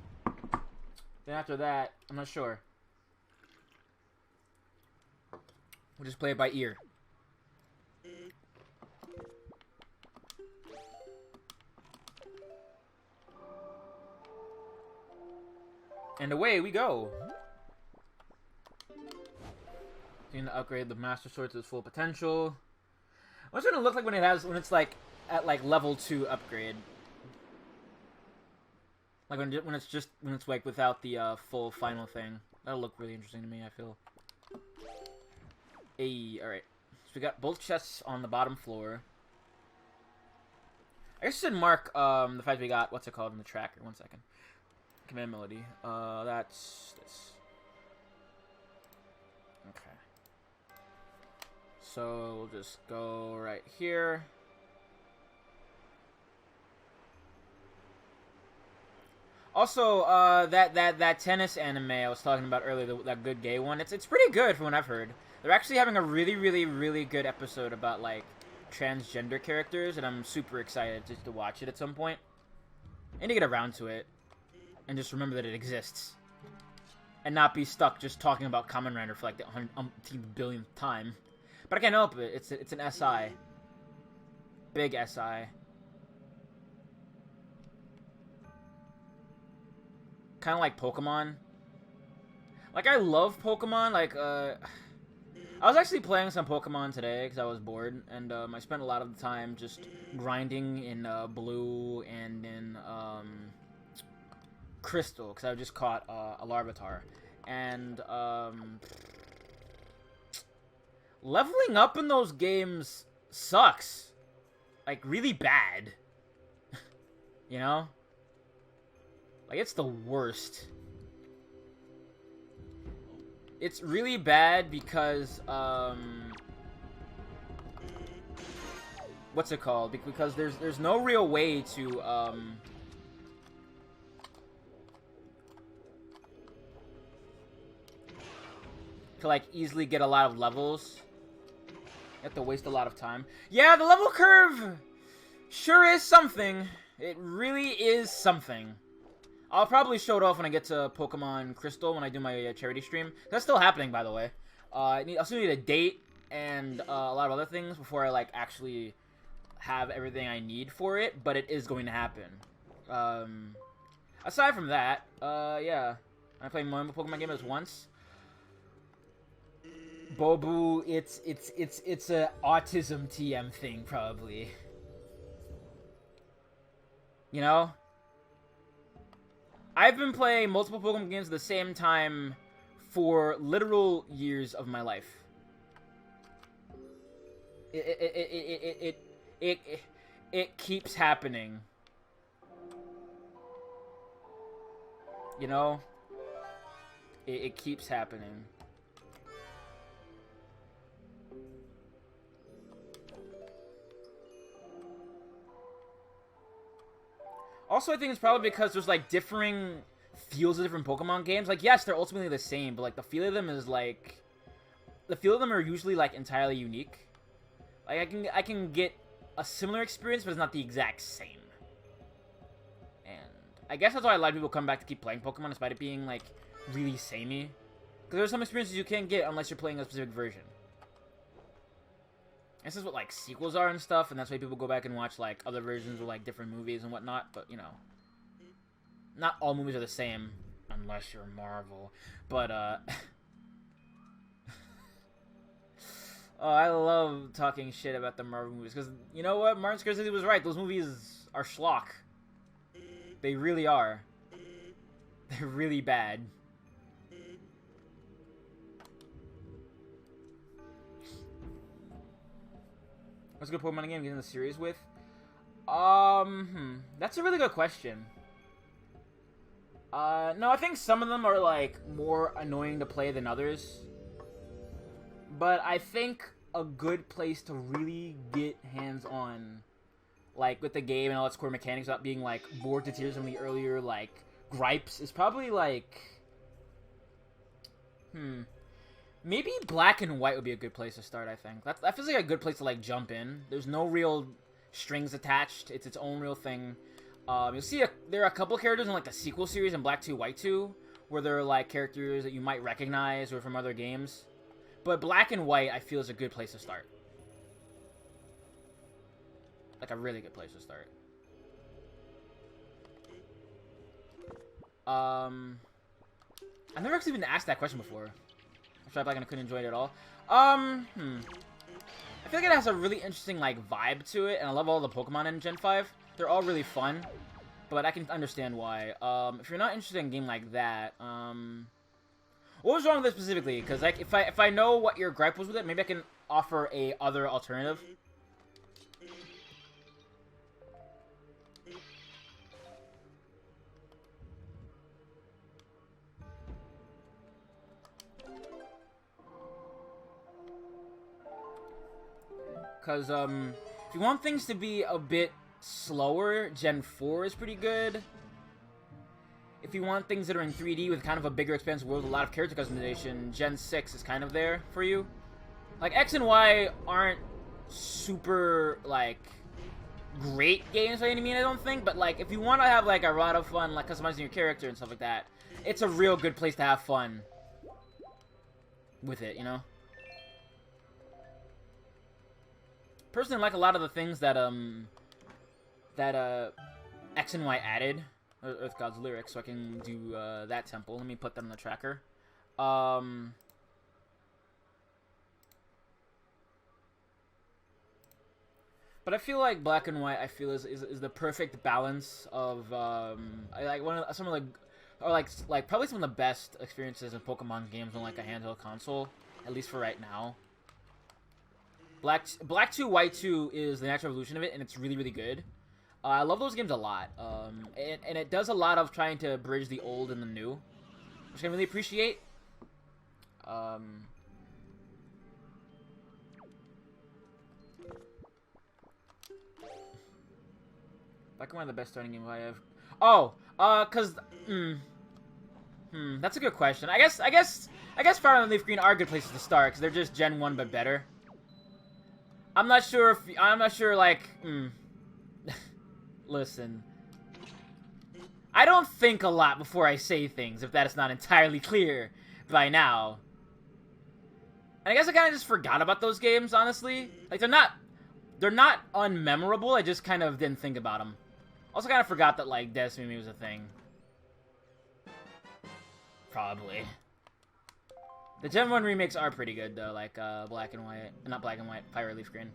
after that, I'm not sure. We'll just play it by ear. And away we go. Going to upgrade the Master Sword to its full potential. What's it gonna look like when it's like at like level 2 upgrade? Like when it's like without the full final thing. That'll look really interesting to me, I feel. Hey, alright. So we got both chests on the bottom floor. I guess I should mark the fact we got what's it called in the tracker. 1 second. Command melody. That's this. Okay. So we'll just go right here. Also, that tennis anime I was talking about earlier, that good gay one, it's pretty good from what I've heard. They're actually having a really good episode about like transgender characters, and I'm super excited just to watch it at some point. And to get around to it. And just remember that it exists. And not be stuck just talking about Kamen Rider for like the 100th billionth time. But I can't help it. It's an SI. Big SI. Kind of like Pokemon. Like, I love Pokemon. Like, I was actually playing some Pokemon today because I was bored. And I spent a lot of the time just grinding in Blue and in Crystal, because I just caught a Larvitar. And leveling up in those games sucks. Like, really bad. You know? Like, it's the worst. It's really bad because, what's it called? Because there's no real way to, like easily get a lot of levels. You have to waste a lot of time. Yeah, the level curve sure is something. It really is something. I'll probably show it off when I get to Pokemon Crystal when I do my charity stream. That's still happening, by the way. I still need a date and a lot of other things before I like actually have everything I need for it, but it is going to happen. Aside from that, yeah, I played one Pokemon game once. Bobu, it's a autism TM thing, probably. You know? I've been playing multiple Pokemon games at the same time for literal years of my life. It keeps happening. You know? It keeps happening. Also, I think it's probably because there's, like, differing feels of different Pokemon games. Like, yes, they're ultimately the same, but, like, the feel of them is, like... The feel of them are usually, like, entirely unique. Like, I can get a similar experience, but it's not the exact same. And I guess that's why a lot of people come back to keep playing Pokemon, despite it being, like, really samey. Because there's some experiences you can't get unless you're playing a specific version. This is what, like, sequels are and stuff, and that's why people go back and watch, like, other versions of, like, different movies and whatnot, but, you know. Not all movies are the same, unless you're Marvel. But, oh, I love talking shit about the Marvel movies, because, you know what? Martin Scorsese was right. Those movies are schlock. They really are. They're really bad. What's a good Pokemon game to get in the series with? That's a really good question. No, I think some of them are, like, more annoying to play than others. But I think a good place to really get hands-on, like, with the game and all its core mechanics without being, like, bored to tears from the earlier, like, gripes is probably, like... Maybe Black and White would be a good place to start, I think. That feels like a good place to, like, jump in. There's no real strings attached. It's its own real thing. You'll see there are a couple characters in, like, the sequel series in Black 2, White 2, where they're, like, characters that you might recognize or from other games. But Black and White, I feel, is a good place to start. Like, a really good place to start. I've never actually been asked that question before. I feel like I couldn't enjoy it at all. I feel like it has a really interesting, like, vibe to it, and I love all the Pokemon in Gen 5. They're all really fun, but I can understand why. If you're not interested in a game like that, what was wrong with it specifically? Because, like, if I know what your gripe was with it, maybe I can offer a other alternative. Because, if you want things to be a bit slower, Gen 4 is pretty good. If you want things that are in 3D with kind of a bigger expansive world, a lot of character customization, Gen 6 is kind of there for you. Like, X and Y aren't super, like, great games by any means, I don't think. But, like, if you want to have, like, a lot of fun, like, customizing your character and stuff like that, it's a real good place to have fun with it, you know? Personally, I like a lot of the things that, X and Y added. Earth God's Lyrics, so I can do, that temple. Let me put that on the tracker. But I feel like Black and White, I feel, is the perfect balance of, I like some of the, or like probably some of the best experiences in Pokemon games on, like, a handheld console, at least for right now. Black 2, White 2 is the natural evolution of it, and it's really, really good. I love those games a lot. And it does a lot of trying to bridge the old and the new, which I can really appreciate. Black and White, the best starting game I have. Oh, cause that's a good question. I guess Fire and Leaf Green are good places to start because they're just Gen 1 but better. I'm not sure, like, listen. I don't think a lot before I say things, if that is not entirely clear by now. And I guess I kind of just forgot about those games, honestly. Like, they're not unmemorable, I just kind of didn't think about them. Also kind of forgot that, like, Destiny was a thing. Probably. The Gen 1 remakes are pretty good, though, like, Black and White. Not Black and White, Fire Leaf Green.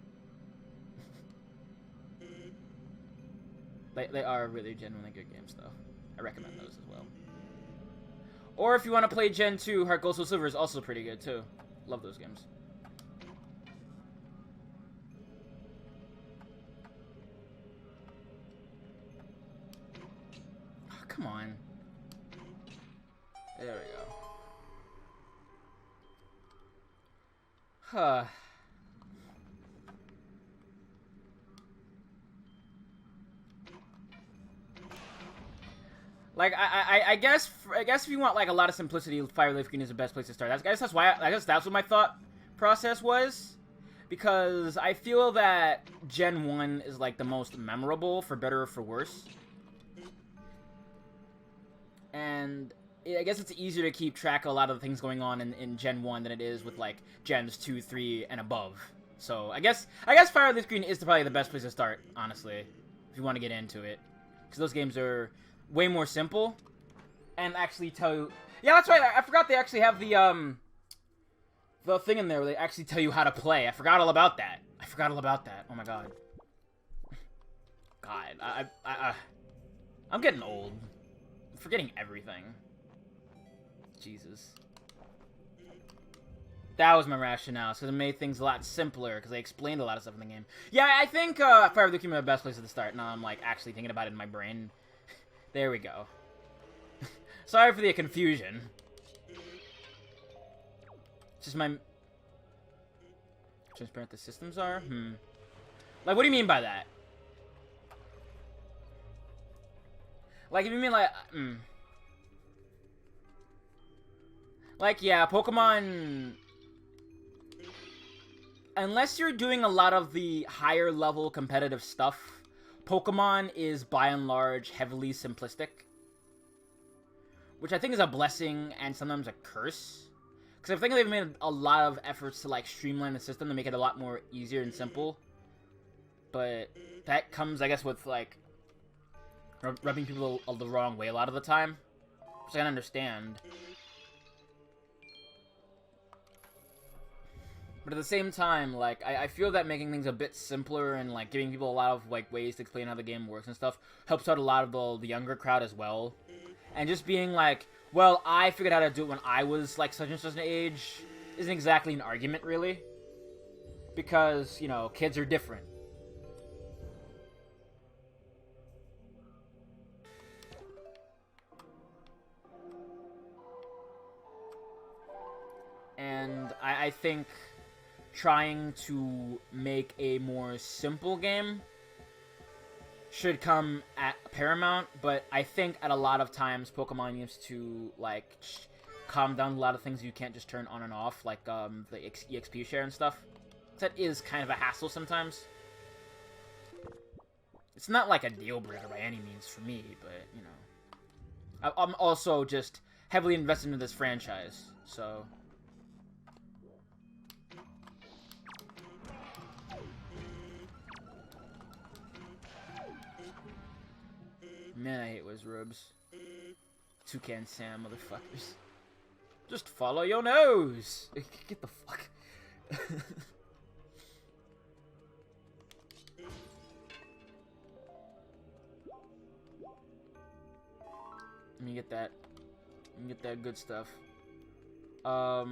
They are really genuinely good games, though. I recommend those as well. Or if you want to play Gen 2, Heart Gold Soul Silver is also pretty good, too. Love those games. Oh, come on. There we go. Huh. Like, I guess if you want, like, a lot of simplicity, Fire Leaf Green is the best place to start. I guess that's what my thought process was. because I feel that Gen 1 is like the most memorable, for better or for worse. And I guess it's easier to keep track of a lot of the things going on in Gen 1 than it is with like Gens 2, 3, and above. So I guess Fire the Screen is probably the best place to start, honestly, if you want to get into it. Because those games are way more simple and actually tell you... Yeah, that's right, I forgot they actually have the thing in there where they actually tell you how to play. I forgot all about that. Oh my god. God, I'm getting old. I'm forgetting everything. Jesus. That was my rationale, because it made things a lot simpler, because they explained a lot of stuff in the game. Yeah, I think Fire the King was the best place to start. Now I'm like actually thinking about it in my brain. There we go. Sorry for the confusion. It's just my... Transparent the systems are? Like, what do you mean by that? Like, if you mean like... Like, yeah, Pokemon... Unless you're doing a lot of the higher level competitive stuff, Pokemon is, by and large, heavily simplistic. Which I think is a blessing and sometimes a curse. Because I think they've made a lot of efforts to, like, streamline the system to make it a lot more easier and simple. But that comes, I guess, with, like, rubbing people the wrong way a lot of the time. Which I can understand. But at the same time, like, I feel that making things a bit simpler and, like, giving people a lot of, like, ways to explain how the game works and stuff helps out a lot of the younger crowd as well. And just being like, well, I figured out how to do it when I was, like, such and such an age isn't exactly an argument, really. Because, you know, kids are different. And I think trying to make a more simple game should come at paramount, but I think at a lot of times Pokemon used to, like, calm down a lot of things you can't just turn on and off, like the EXP share and stuff. That is kind of a hassle sometimes. It's not like a deal breaker by any means for me, but, you know. I'm also just heavily invested in this franchise, so... Man, I hate Wizrobes. Toucan Sam, motherfuckers. Just follow your nose! Get the fuck... Let me get that. Let me get that good stuff. But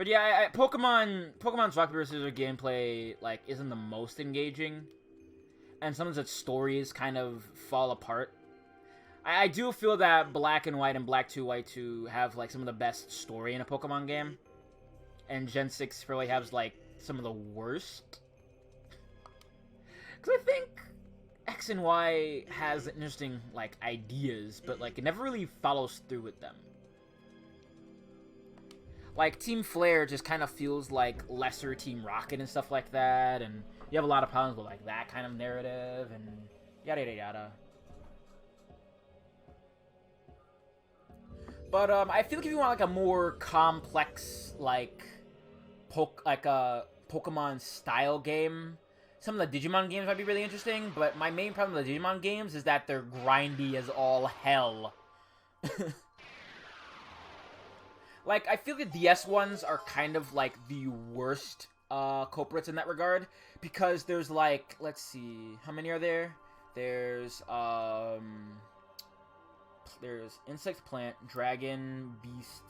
yeah, Pokemon's Rock Paper Scissors gameplay, like, isn't the most engaging. And sometimes its stories kind of fall apart. I do feel that Black and White and Black 2, White 2 have, like, some of the best story in a Pokemon game. And Gen 6 probably has, like, some of the worst. Because I think X and Y has interesting, like, ideas, but, like, it never really follows through with them. Like, Team Flare just kind of feels like lesser Team Rocket and stuff like that, and you have a lot of problems with, like, that kind of narrative, and yada yada yada. But, I feel like if you want, like, a more complex, like, a Pokemon-style game, some of the Digimon games might be really interesting, but my main problem with the Digimon games is that they're grindy as all hell. Like, I feel the DS ones are kind of, like, the worst culprits in that regard, because there's, like, let's see, how many are there? There's Insect, Plant, Dragon, Beast.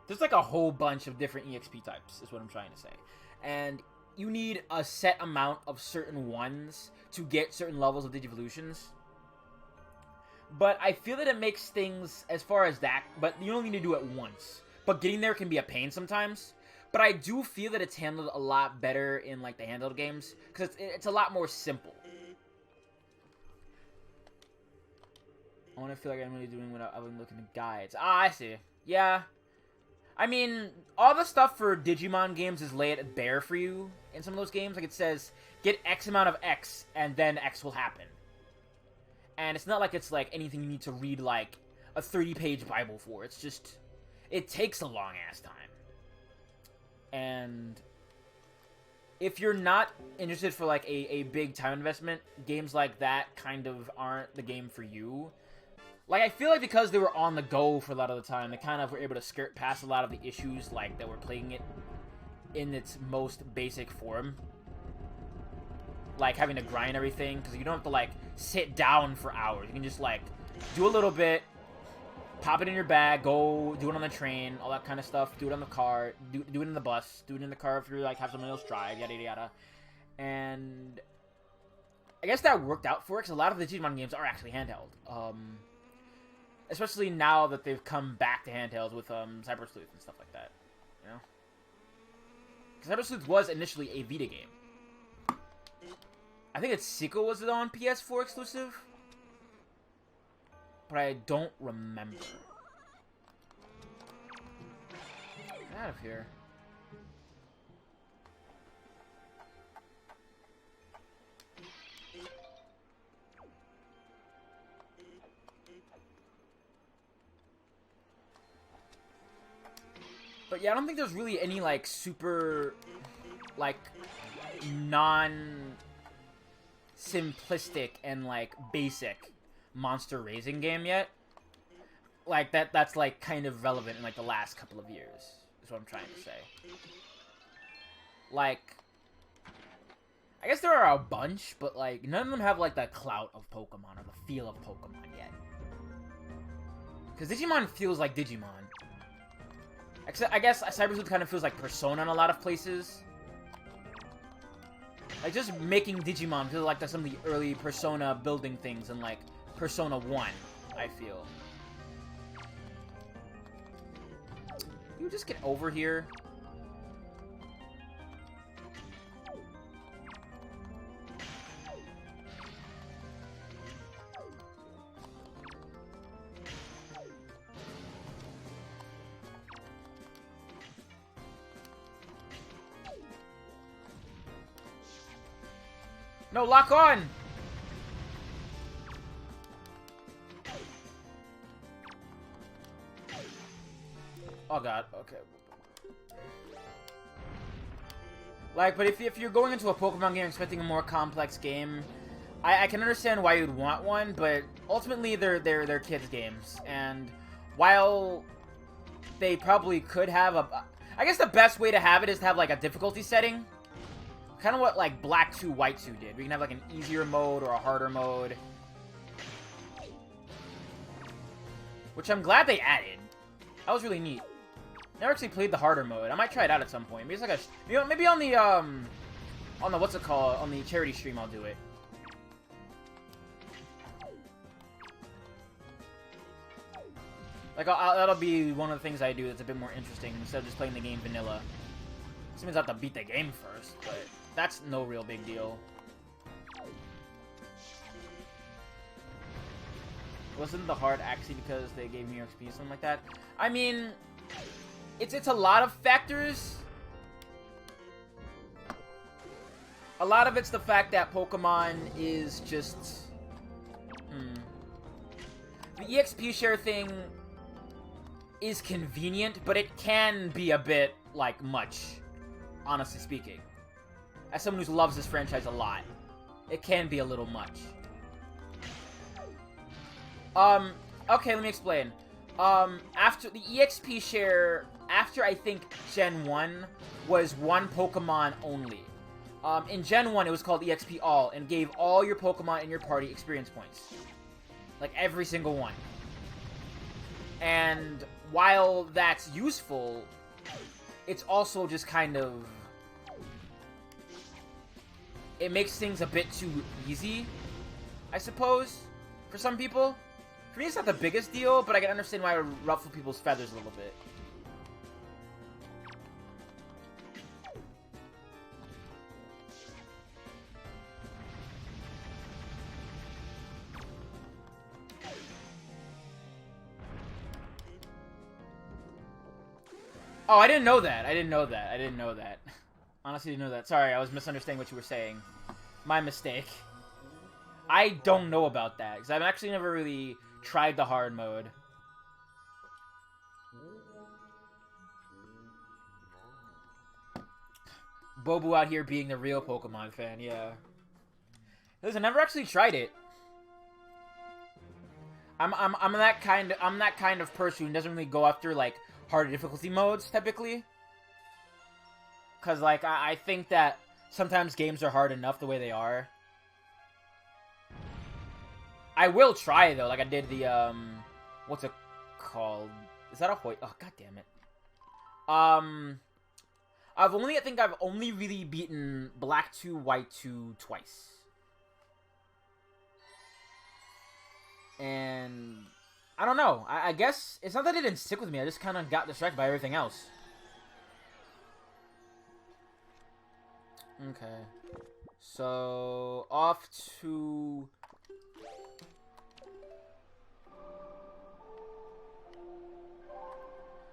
There's, like, a whole bunch of different EXP types, is what I'm trying to say. And you need a set amount of certain ones to get certain levels of Digivolutions. But I feel that it makes things, as far as that, but you only need to do it once. But getting there can be a pain sometimes. But I do feel that it's handled a lot better in, like, the handheld games, because it's a lot more simple. I want to feel like I'm really doing what I've been looking at guides. Ah, I see. Yeah. I mean, all the stuff for Digimon games is laid bare for you in some of those games. Like, it says, get X amount of X, and then X will happen. And it's not like it's, like, anything you need to read, like, a 30-page Bible for. It's just, it takes a long-ass time. And if you're not interested for, like, a big time investment, games like that kind of aren't the game for you. Like, I feel like because they were on the go for a lot of the time, they kind of were able to skirt past a lot of the issues, like, that were playing it in its most basic form. Like, having to grind everything, because you don't have to, like, sit down for hours. You can just, like, do a little bit, pop it in your bag, go do it on the train, all that kind of stuff. Do it on the car, do it in the bus, do it in the car if you, like, have someone else drive, yada, yada, yada. And I guess that worked out for it, because a lot of the Digimon games are actually handheld. Especially now that they've come back to handhelds with Cyber Sleuth and stuff like that, you know? Because Cyber Sleuth was initially a Vita game. I think its sequel was on PS4 exclusive, but I don't remember. Get out of here. But yeah, I don't think there's really any, like, super, like, non-simplistic and, like, basic monster raising game yet. Like, that's, like, kind of relevant in, like, the last couple of years, is what I'm trying to say. Like, I guess there are a bunch, but, like, none of them have, like, the clout of Pokemon or the feel of Pokemon yet. Because Digimon feels like Digimon. Except, I guess Cyber Sleuth kind of feels like Persona in a lot of places. Like, just making Digimon feel like some of the early Persona building things in, like, Persona 1, I feel. You just get over here. No, lock on! Oh god, okay. Like, but if you're going into a Pokemon game expecting a more complex game, I can understand why you'd want one, but ultimately they're kids' games. And while they probably could have a... I guess the best way to have it is to have, like, a difficulty setting. Kind of what, like, Black 2, White 2 did. We can have, like, an easier mode or a harder mode. Which I'm glad they added. That was really neat. Never actually played the harder mode. I might try it out at some point. Maybe it's like a... Maybe on the, what's it called? On the charity stream, I'll do it. Like, that'll be one of the things I do that's a bit more interesting instead of just playing the game vanilla. This means I have to beat the game first, but... That's no real big deal. Wasn't the hard actually because they gave me XP or something like that? I mean, it's a lot of factors. A lot of it's the fact that Pokemon is just... The EXP share thing is convenient, but it can be a bit, like, much, honestly speaking. As someone who loves this franchise a lot, it can be a little much. Okay, let me explain. After the EXP share, after I think Gen 1, was one Pokemon only. In Gen 1, it was called EXP All, and gave all your Pokemon in your party experience points. Like, every single one. And while that's useful, it's also just kind of... It makes things a bit too easy, I suppose, for some people. For me, it's not the biggest deal, but I can understand why it would ruffle people's feathers a little bit. Oh, I didn't know that. I didn't know that. I didn't know that. Honestly, didn't know that. Sorry, I was misunderstanding what you were saying. My mistake. I don't know about that, because I've actually never really tried the hard mode. Bobu out here being the real Pokemon fan, yeah. Listen, I never actually tried it. I'm that kind of person who doesn't really go after like harder difficulty modes typically. Cause like I think that sometimes games are hard enough the way they are. I will try though, like I did the what's it called? Is that a Hoy? Oh god damn it. I think I've only really beaten Black 2, White 2 twice. And I don't know. I guess it's not that it didn't stick with me. I just kind of got distracted by everything else. Okay. So, off to...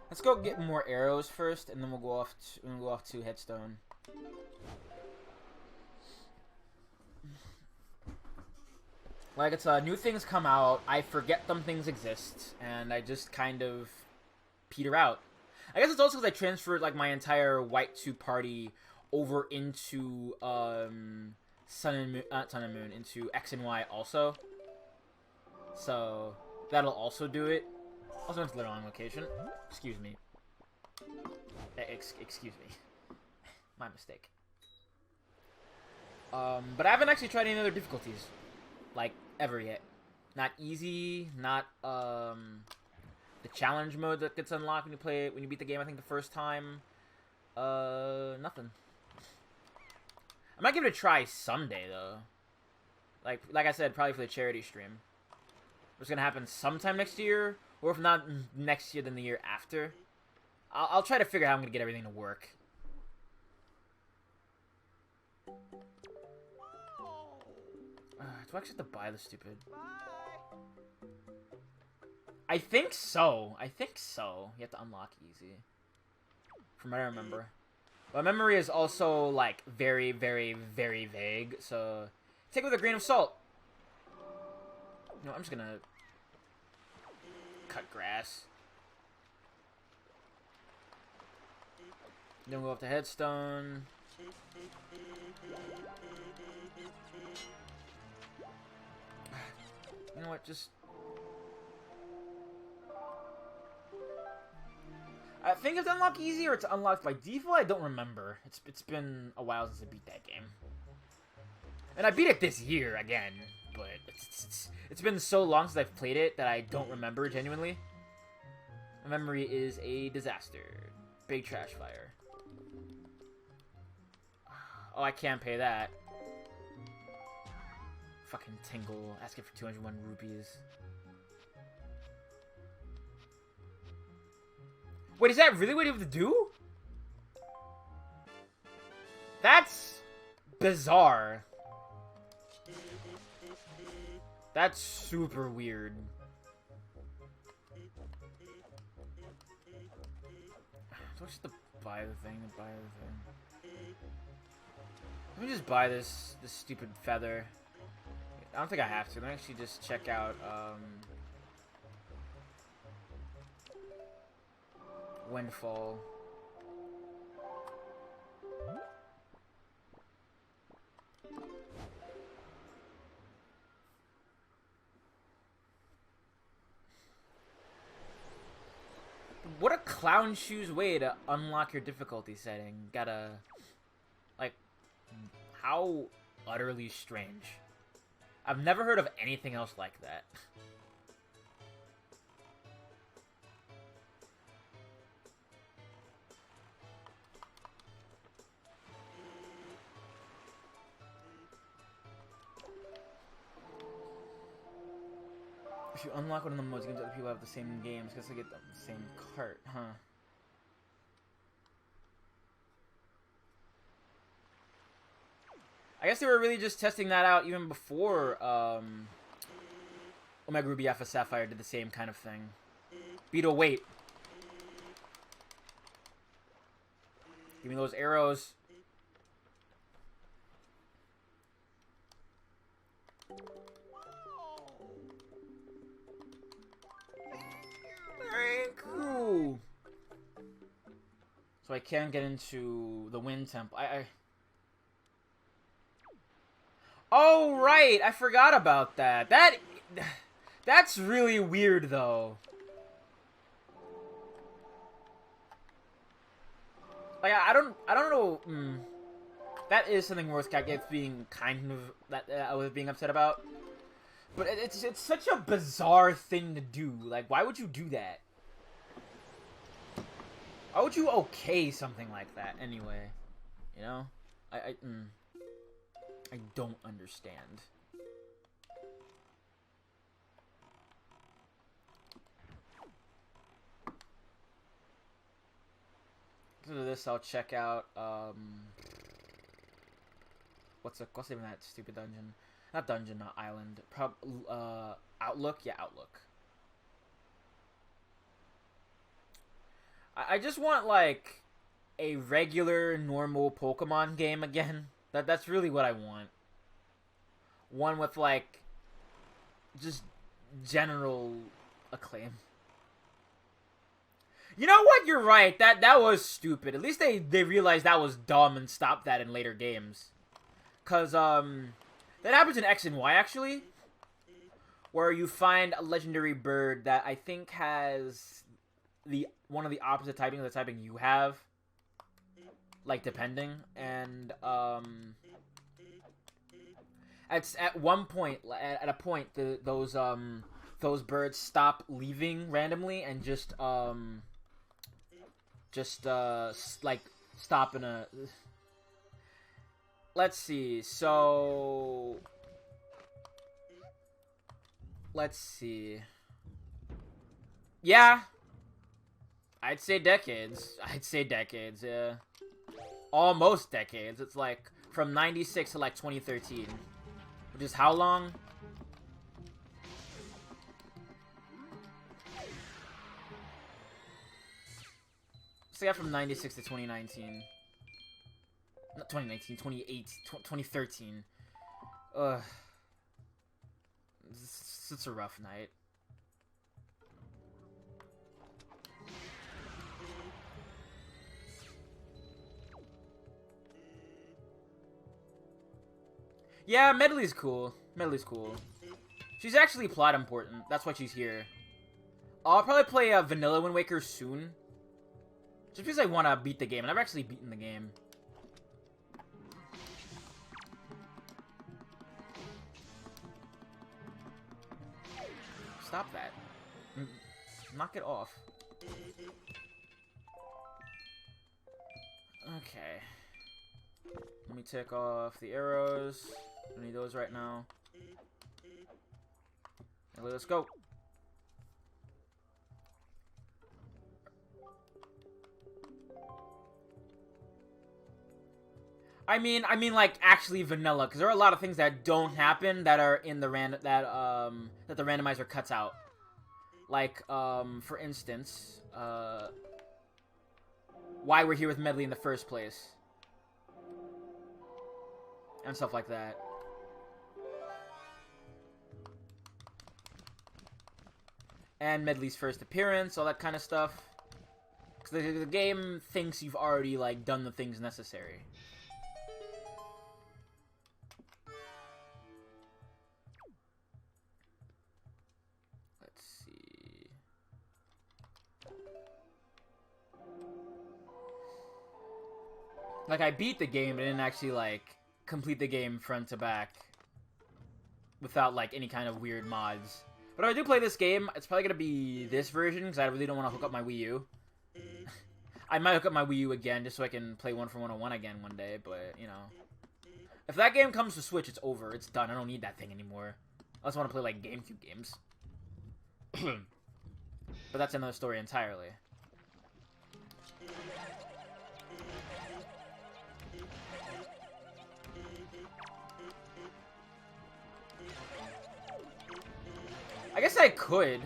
Let's go get more arrows first, and then we'll go off to Headstone. Like, it's new things come out, I forget them things exist, and I just kind of peter out. I guess it's also because I transferred, like, my entire White 2 party over into, Sun and Moon, not Sun and Moon, into X and Y also. So, that'll also do it. Also went to the wrong location. Excuse me. Excuse me. My mistake. But I haven't actually tried any other difficulties. Like, ever yet. Not easy, not, the challenge mode that gets unlocked when you beat the game, I think, the first time. Nothing. I might give it a try someday, though. Like I said, probably for the charity stream. It's gonna happen sometime next year, or if not next year, then the year after. I'll try to figure out how I'm gonna get everything to work. Do I actually have to buy the stupid? I think so. I think so. You have to unlock easy. From what I remember. But memory is also, like, very, very, very vague. So, take it with a grain of salt. No, I'm just gonna cut grass. Then we'll go up to Headstone. You know what, just... I think it's unlocked easy or it's unlocked by default. I don't remember. It's been a while since I beat that game. And I beat it this year again, but it's been so long since I've played it that I don't remember genuinely. My memory is a disaster. Big trash fire. Oh, I can't pay that. Fucking Tingle, asking for 201 rupees. Wait, is that really what you have to do? That's bizarre. That's super weird. Do I just have to buy the thing Let me just buy this stupid feather. I don't think I have to. Let me actually just check out, Windfall. What a clown shoes way to unlock your difficulty setting. Gotta... Like, how utterly strange. I've never heard of anything else like that. If you unlock one of the modes, you can other people have the same games because they get the same cart, huh? I guess they were really just testing that out even before Omega Ruby Alpha Sapphire did the same kind of thing. Beetle, wait. Give me those arrows. Thank you. So I can get into the wind temple. Oh, right! I forgot about that. That's really weird, though. Like, I don't know. That is something worth being kind of I was being upset about. But it's such a bizarre thing to do. Like, why would you do that? Why would you okay something like that anyway? You know, I don't understand. After this, I'll check out what's even that stupid dungeon? Not dungeon, not island. Outlook? Yeah, Outlook. I just want, like, a regular, normal Pokemon game again. That's really what I want. One with, like, just general acclaim. You know what? You're right. That was stupid. At least they realized that was dumb and stopped that in later games. Because, that happens in X and Y, actually. Where you find a legendary bird that I think has one of the opposite typing of the typing you have. Like, depending. And, at one point, at a point, those birds stop leaving randomly and just like, stop in a... Let's see, so... Let's see. Yeah. I'd say decades. Yeah. Almost decades. It's like from 96 to like 2013. Which is how long? So yeah, from 96 to 2019. Not 2019, 2018, 2013. Ugh. It's a rough night. Yeah, Medley's cool. She's actually plot important. That's why she's here. I'll probably play Vanilla Wind Waker soon. Just because I want to beat the game. I've never actually beaten the game. Stop that. Knock it off. Okay. Let me take off the arrows. I don't need those right now. And let's go. I mean, like actually vanilla, because there are a lot of things that don't happen that are in the that the randomizer cuts out. Like, for instance, why we're here with Medley in the first place, and stuff like that. And Medley's first appearance, all that kind of stuff. Because the game thinks you've already like done the things necessary. Like, I beat the game, but didn't actually, like, complete the game front to back without, like, any kind of weird mods. But if I do play this game, it's probably going to be this version, because I really don't want to hook up my Wii U. I might hook up my Wii U again, just so I can play 1 for 101 again one day, but, you know. If that game comes to Switch, it's over. It's done. I don't need that thing anymore. I just want to play, like, GameCube games. But that's another story entirely. I guess I could.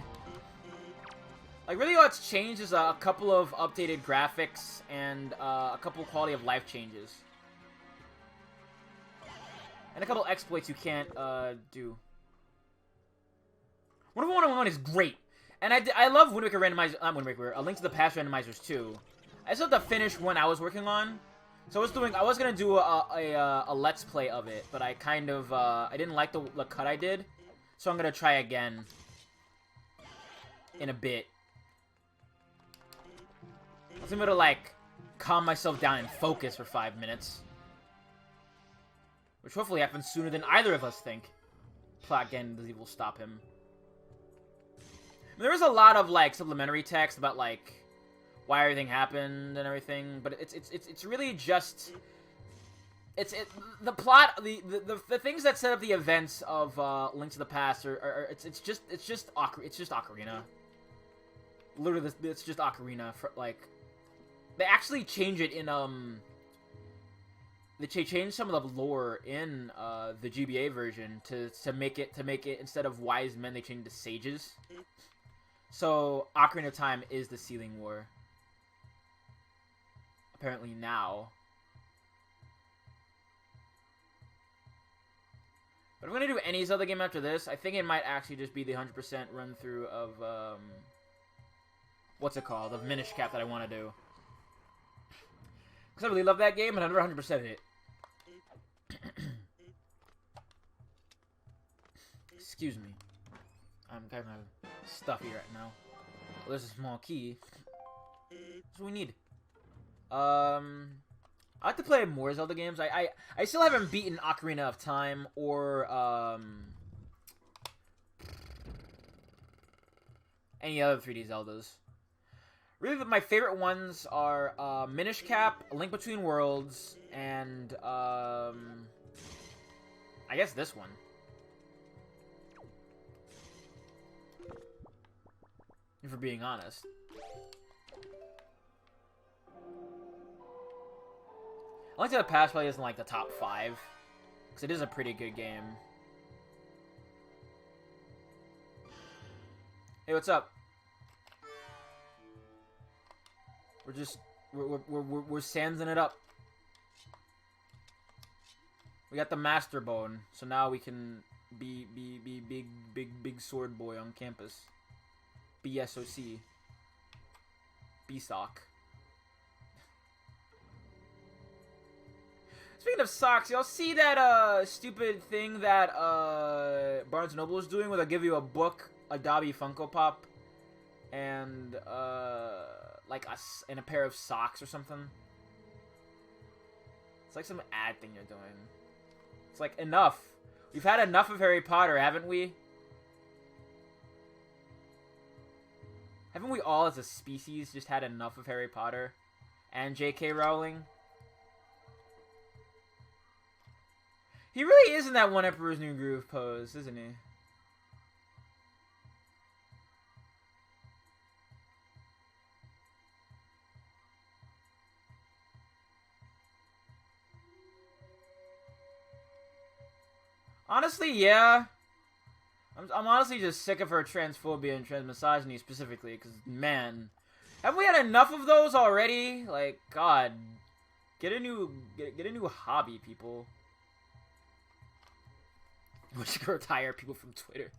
Like, really all it's changed is a couple of updated graphics and a couple quality of life changes. And a couple exploits you can't do. Wonder Woman 101 is great. And I love Wind Waker randomizers, not Wind Waker, A Link to the Past randomizers too. I still have to finish one I was working on. So I was gonna do a let's play of it, but I kind of, I didn't like the cut I did. So I'm gonna try again. In a bit. I was able to, like, calm myself down and focus for 5 minutes. Which hopefully happens sooner than either of us think. Plot Ganondorf will stop him. There was a lot of, like, supplementary text about, like, why everything happened and everything, but it's really just the plot, the things that set up the events of Link to the Past are it's just Ocarina. Literally, it's just Ocarina for, like, they actually change it in they change some of the lore in the GBA version to make it instead of wise men, they changed to sages. So Ocarina of Time is the Sealing War. Apparently now. But if I'm gonna do any Zelda game after this, I think it might actually just be the 100% run through of what's it called? Of Minish Cap that I want to do. Because I really love that game, and I never 100%ed it. Excuse me. I'm kind of stuffy right now. Well, there's a small key. That's what we need. I like to play more Zelda games. I still haven't beaten Ocarina of Time or any other 3D Zeldas. Really, my favorite ones are Minish Cap, A Link Between Worlds, and I guess this one. If we're being honest. A Link to the Past probably isn't like the top 5, because it is a pretty good game. Hey, what's up? We're sandsing it up. We got the Master Bone, so now we can be big sword boy on campus. BSOC. BSOC. Speaking of socks, y'all see that stupid thing that Barnes & Noble is doing, where they'll give you a book, a Dobby Funko Pop, and like and a pair of socks or something? It's like some ad thing you're doing. It's like, enough. We've had enough of Harry Potter, haven't we? Haven't we all as a species just had enough of Harry Potter and J.K. Rowling? He really is in that One Emperor's New Groove pose, isn't he? Honestly, yeah. I'm honestly just sick of her transphobia and transmisogyny specifically, because, man, have we had enough of those already? Like, God, get a new hobby, people. We should retire people from Twitter.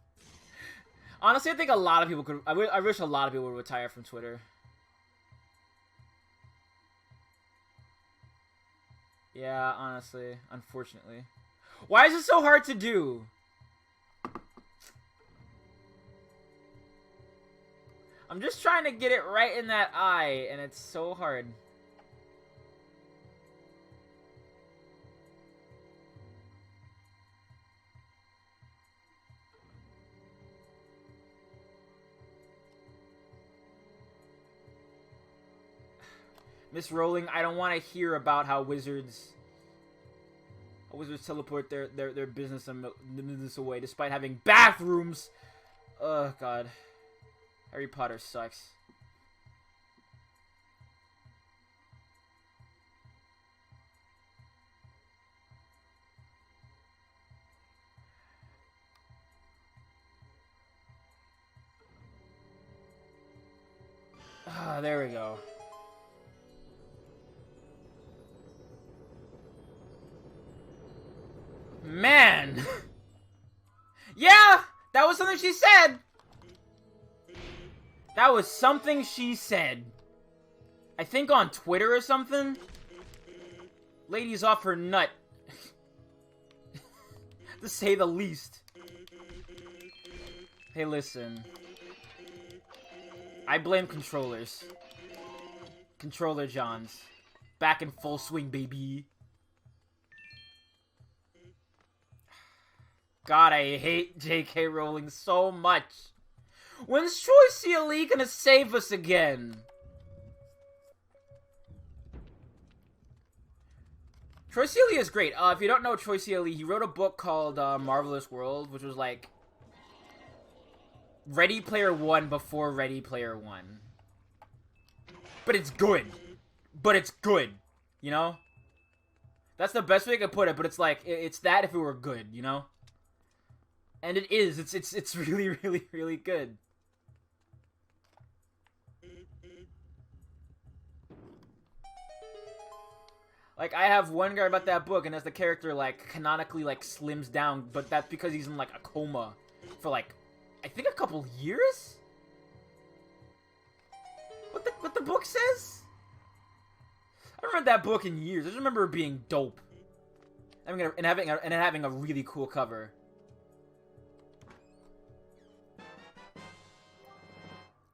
Honestly, I think a lot of people could. I wish a lot of people would retire from Twitter. Yeah, honestly, unfortunately. Why is it so hard to do? I'm just trying to get it right in that eye, and it's so hard. Miss Rowling, I don't want to hear about how wizards teleport their business away despite having bathrooms. Oh, God. Harry Potter sucks. There we go. Man! Yeah! That was something she said! That was something she said. I think on Twitter or something? Lady's off her nut. To say the least. Hey, listen. I blame controllers. Controller Johns. Back in full swing, baby. God, I hate J.K. Rowling so much. When's Troy CLE gonna save us again? Troy CLE is great. If you don't know Troy CLE, he wrote a book called Marvelous World, which was like Ready Player One before Ready Player One. But it's good. But it's good. You know? That's the best way I could put it, but it's like, it's that if it were good, you know? And it is. It's really, really, really good. Like, I have one guy about that book, and as the character, like, canonically, like, slims down, but that's because he's in, like, a coma for, like, I think a couple years? What the book says? I haven't read that book in years. I just remember it being dope. And having a really cool cover.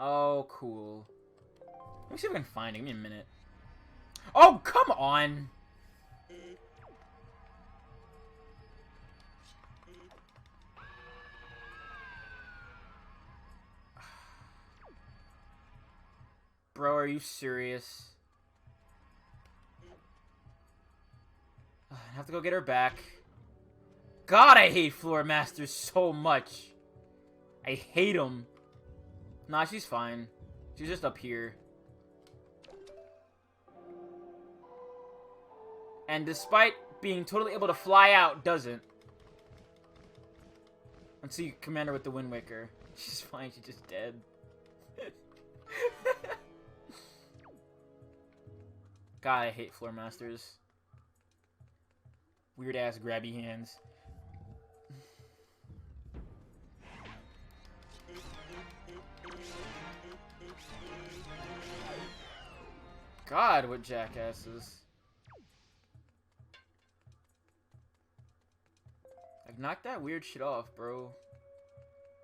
Oh, cool. Let me see if I can find it. Give me a minute. Oh, come on! Bro, are you serious? I have to go get her back. God, I hate Floor Masters so much. I hate them. Nah, she's fine. She's just up here. And despite being totally able to fly out, doesn't. Let's see Commander with the Wind Waker. She's fine, she's just dead. God, I hate Floor Masters. Weird ass grabby hands. God, what jackasses. Like, knock that weird shit off, bro.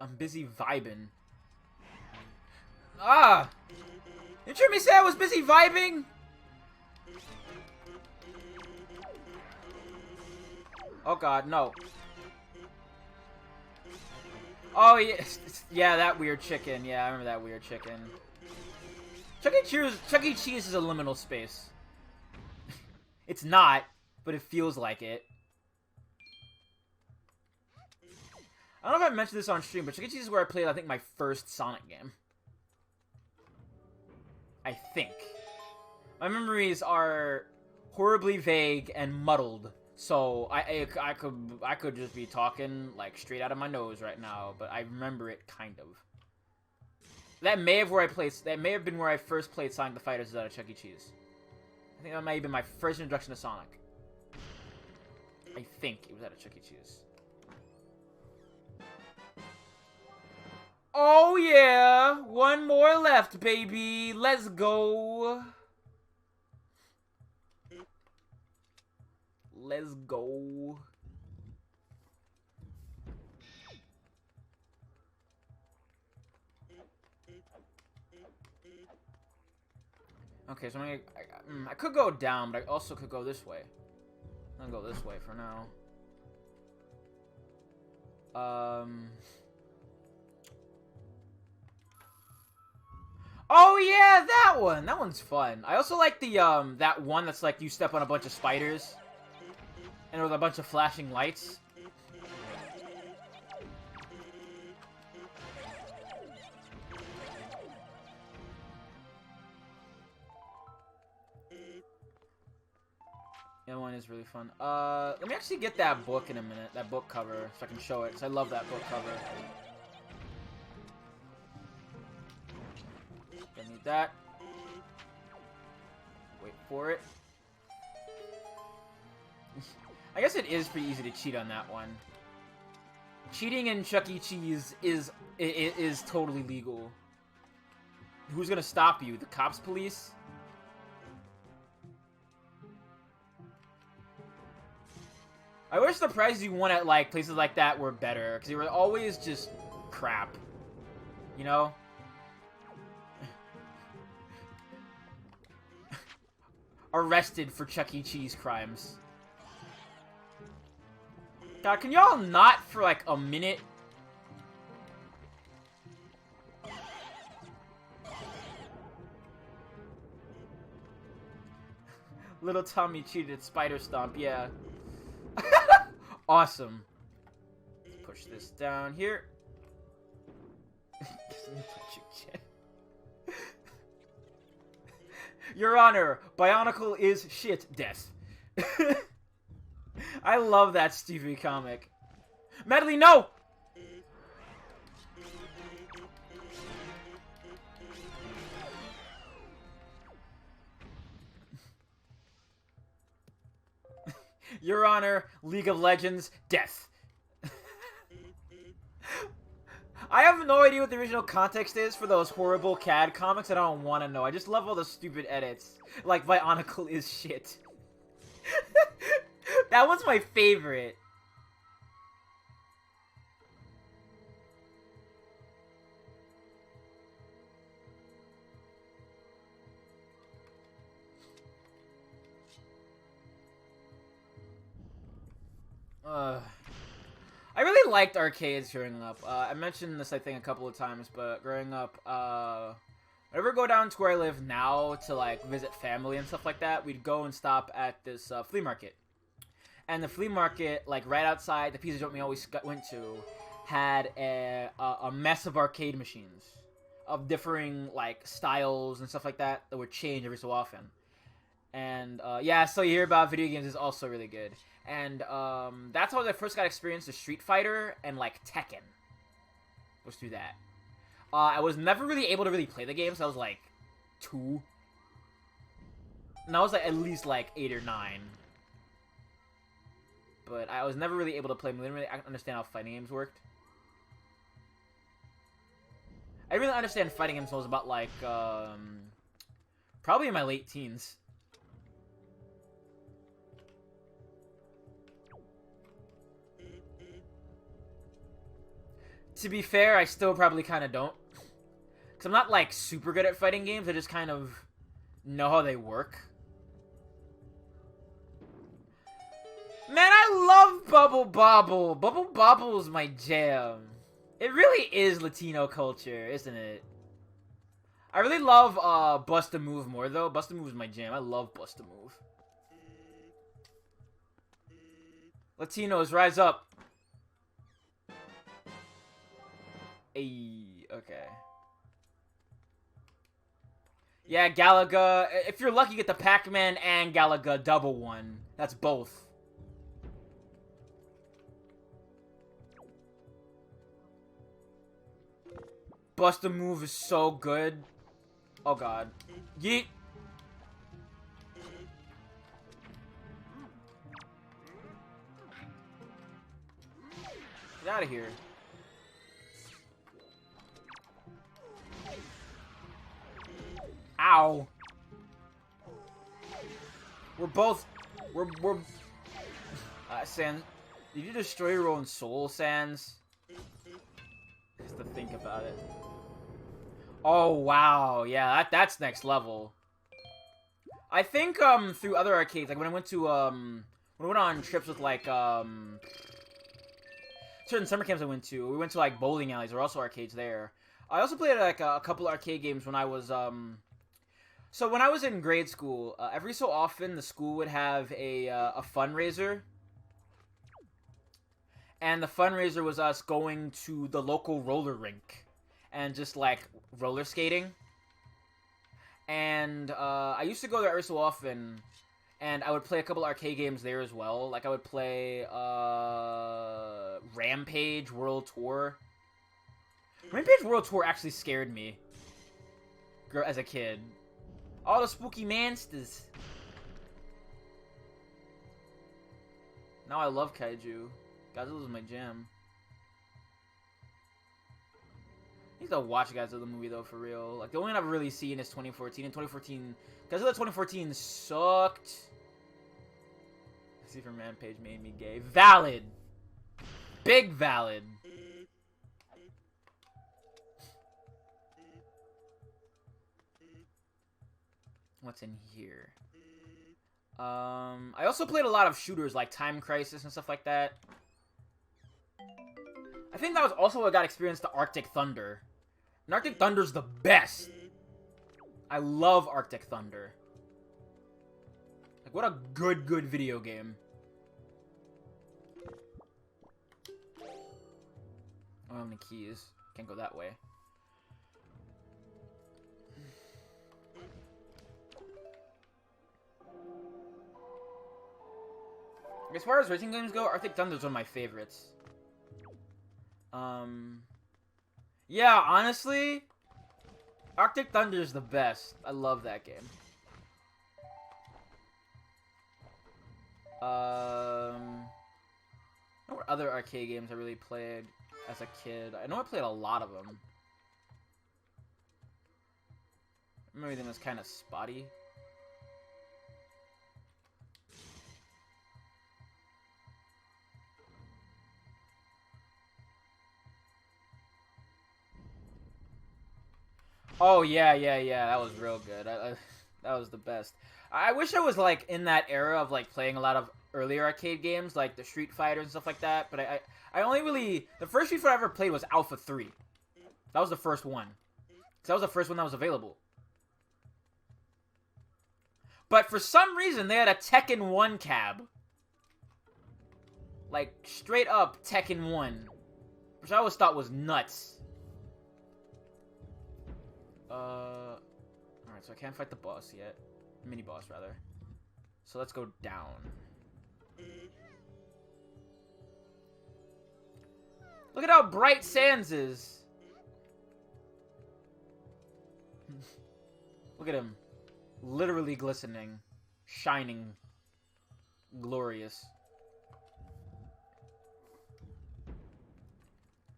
I'm busy vibing. Ah! Didn't you hear me say I was busy vibing? Oh god, no. Oh, yeah, yeah, that weird chicken. Yeah, I remember that weird chicken. Chuck E. Cheese is a liminal space. It's not, but it feels like it. I don't know if I mentioned this on stream, but Chuck E. Cheese is where I played, I think, my first Sonic game. I think. My memories are horribly vague and muddled. So I could just be talking like straight out of my nose right now, but I remember it kind of. That may have been where I first played Sonic the Fighters out of Chuck E. Cheese. I think that might have been my first introduction to Sonic. I think it was out of Chuck E. Cheese. Oh yeah, one more left, baby. Let's go. Let's go. Okay, so I could go down, but I also could go this way. I'm gonna go this way for now. Oh yeah, that one! That one's fun. I also like the, that one that's like you step on a bunch of spiders. And with a bunch of flashing lights. The other one is really fun. Let me actually get that book in a minute. That book cover, so I can show it. Because I love that book cover. Don't need that. for it. I guess it is pretty easy to cheat on that one. Cheating in Chuck E. Cheese is totally legal. Who's gonna stop you? The cops, police? I wish the prizes you won at like places like that were better, because they were always just crap. You know? Arrested for Chuck E. Cheese crimes. God, can y'all not for like a minute? Little Tommy cheated at Spider Stomp, yeah. Awesome. Let's push this down here. Your Honor, Bionicle is shit. Death. I love that stupid comic. Medley, no! Your Honor, League of Legends, death. I have no idea what the original context is for those horrible CAD comics. I don't want to know. I just love all the stupid edits. Like, Bionicle is shit. That one's my favorite. I really liked arcades growing up. I mentioned this, I think, a couple of times, but growing up, whenever I go down to where I live now to, like, visit family and stuff like that, we'd go and stop at this flea market. And the flea market, like, right outside the pizza joint we always went to, had a mess of arcade machines of differing, like, styles and stuff like that that would change every so often. And, yeah, so you hear about video games is also really good. And, that's how I first got experience to Street Fighter and, like, Tekken. Was through that. I was never really able to really play the games. I was, like, 2. And I was, like, at least, like, 8 or 9. But I was never really able to play them. I didn't really understand how fighting games worked. I didn't really understand fighting games until I was about, like, probably in my late teens. To be fair, I still probably kind of don't. Because I'm not, like, super good at fighting games. I just kind of know how they work. Man, I love Bubble Bobble. Bubble Bobble is my jam. It really is Latino culture, isn't it? I really love Bust a Move more, though. Bust a Move is my jam. I love Bust a Move. Latinos, rise up. Ayy, okay. Yeah, Galaga. If you're lucky, get the Pac-Man and Galaga double one. That's both. Bust a Move is so good. Oh god. Yeet. Get out of here. Ow. We're Sans, did you destroy your own soul, Sans? Just to think about it. Oh, wow. Yeah, that's next level. I think, through other arcades, like when I went to, when I went on trips with, like, certain summer camps I went to, we went to, like, bowling alleys. There were also arcades there. I also played, like, a couple arcade games when I was, so when I was in grade school, every so often the school would have a fundraiser. And the fundraiser was us going to the local roller rink and just, like, roller skating. And I used to go there every so often, and I would play a couple arcade games there as well. Like, I would play Rampage World Tour. Rampage World Tour actually scared me as a kid. All the spooky monsters. Now I love kaiju. Godzilla's my jam. I need to watch Godzilla movie though, for real. Like, the only one I've really seen is 2014. And 2014, Godzilla 2014 sucked. Superman page made me gay. Valid. Big valid. What's in here? I also played a lot of shooters like Time Crisis and stuff like that. I think that was also what got experienced to Arctic Thunder. And Arctic Thunder's the best. I love Arctic Thunder. Like, what a good video game. I don't have any keys. Can't go that way. As far as racing games go, Arctic Thunder is one of my favorites. Yeah, honestly, Arctic Thunder is the best. I love that game. What other arcade games I really played as a kid? I know I played a lot of them. Everything was kind of spotty. Oh, yeah, that was real good. That was the best. I wish I was, like, in that era of, like, playing a lot of earlier arcade games, like the Street Fighter and stuff like that, but I only really... The first Street Fighter I ever played was Alpha 3. That was the first one. 'Cause that was the first one that was available. But for some reason, they had a Tekken 1 cab. Like, straight up Tekken 1. Which I always thought was nuts. Alright, so I can't fight the boss yet. Mini-boss, rather. So let's go down. Look at how bright Sans is! Look at him. Literally glistening. Shining. Glorious.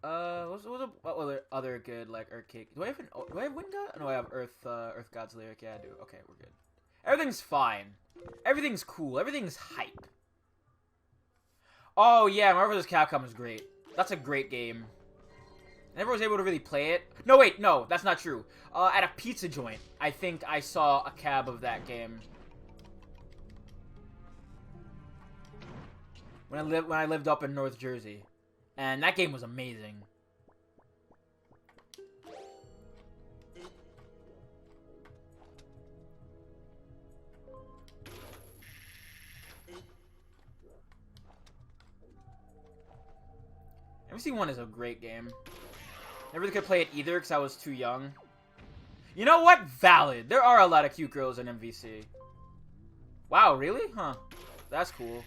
What other good, like, arcade... Do I have Wind God? No, I have Earth God's Lyric. Yeah, I do. Okay, we're good. Everything's fine. Everything's cool. Everything's hype. Oh, yeah, Marvel vs. Capcom is great. That's a great game. I never was able to really play it. No, wait, no, that's not true. At a pizza joint, I think I saw a cab of that game. When I lived up in North Jersey. And that game was amazing. MC1 is a great game. Never really could play it either because I was too young. You know what? Valid. There are a lot of cute girls in MVC. Wow, really? Huh. That's cool.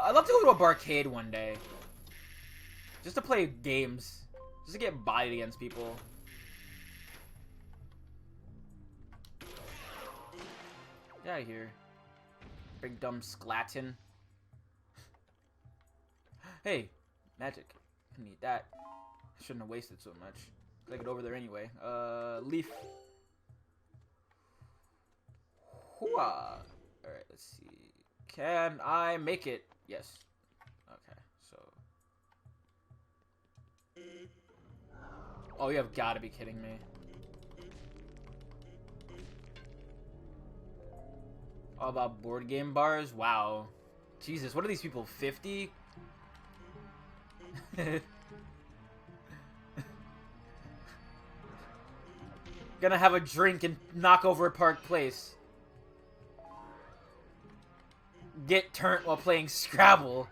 I'd love to go to a barcade one day. Just to play games. Just to get bodied against people. Get out of here. Big dumb Sklatin. Hey, magic. I need that. I shouldn't have wasted so much. I get over there anyway. Leaf. Hooah. Alright, let's see. Can I make it? Yes. Okay, so... Oh, you have got to be kidding me. All about board game bars? Wow. Jesus, what are these people, 50? Gonna have a drink and knock over a Park Place. Get turnt while playing Scrabble.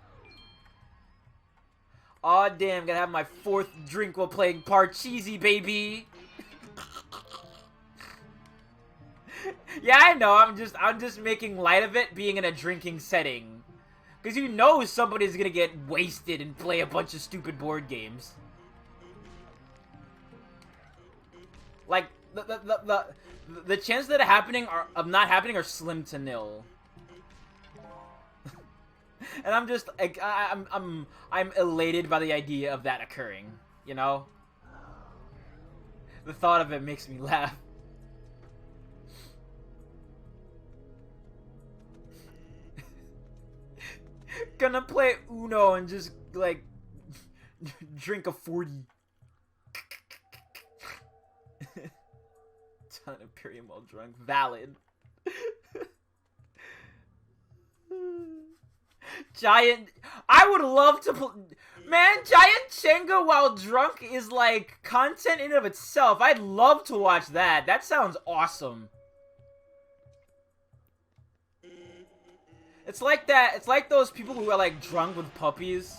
Aw, damn, gonna have my 4th drink while playing Parcheesi, baby. Yeah, I know, I'm just making light of it being in a drinking setting. Because you know somebody's gonna get wasted and play a bunch of stupid board games. Like, the chances that of not happening are slim to nil. And I'm just like I'm elated by the idea of that occurring, you know? The thought of it makes me laugh. Gonna play Uno and just like drink a 40. Ton Imperium while drunk. Valid. Giant. I would love to play. Man, Giant Chenga while drunk is like content in and of itself. I'd love to watch that. That sounds awesome. It's like that. It's like those people who are like drunk with puppies.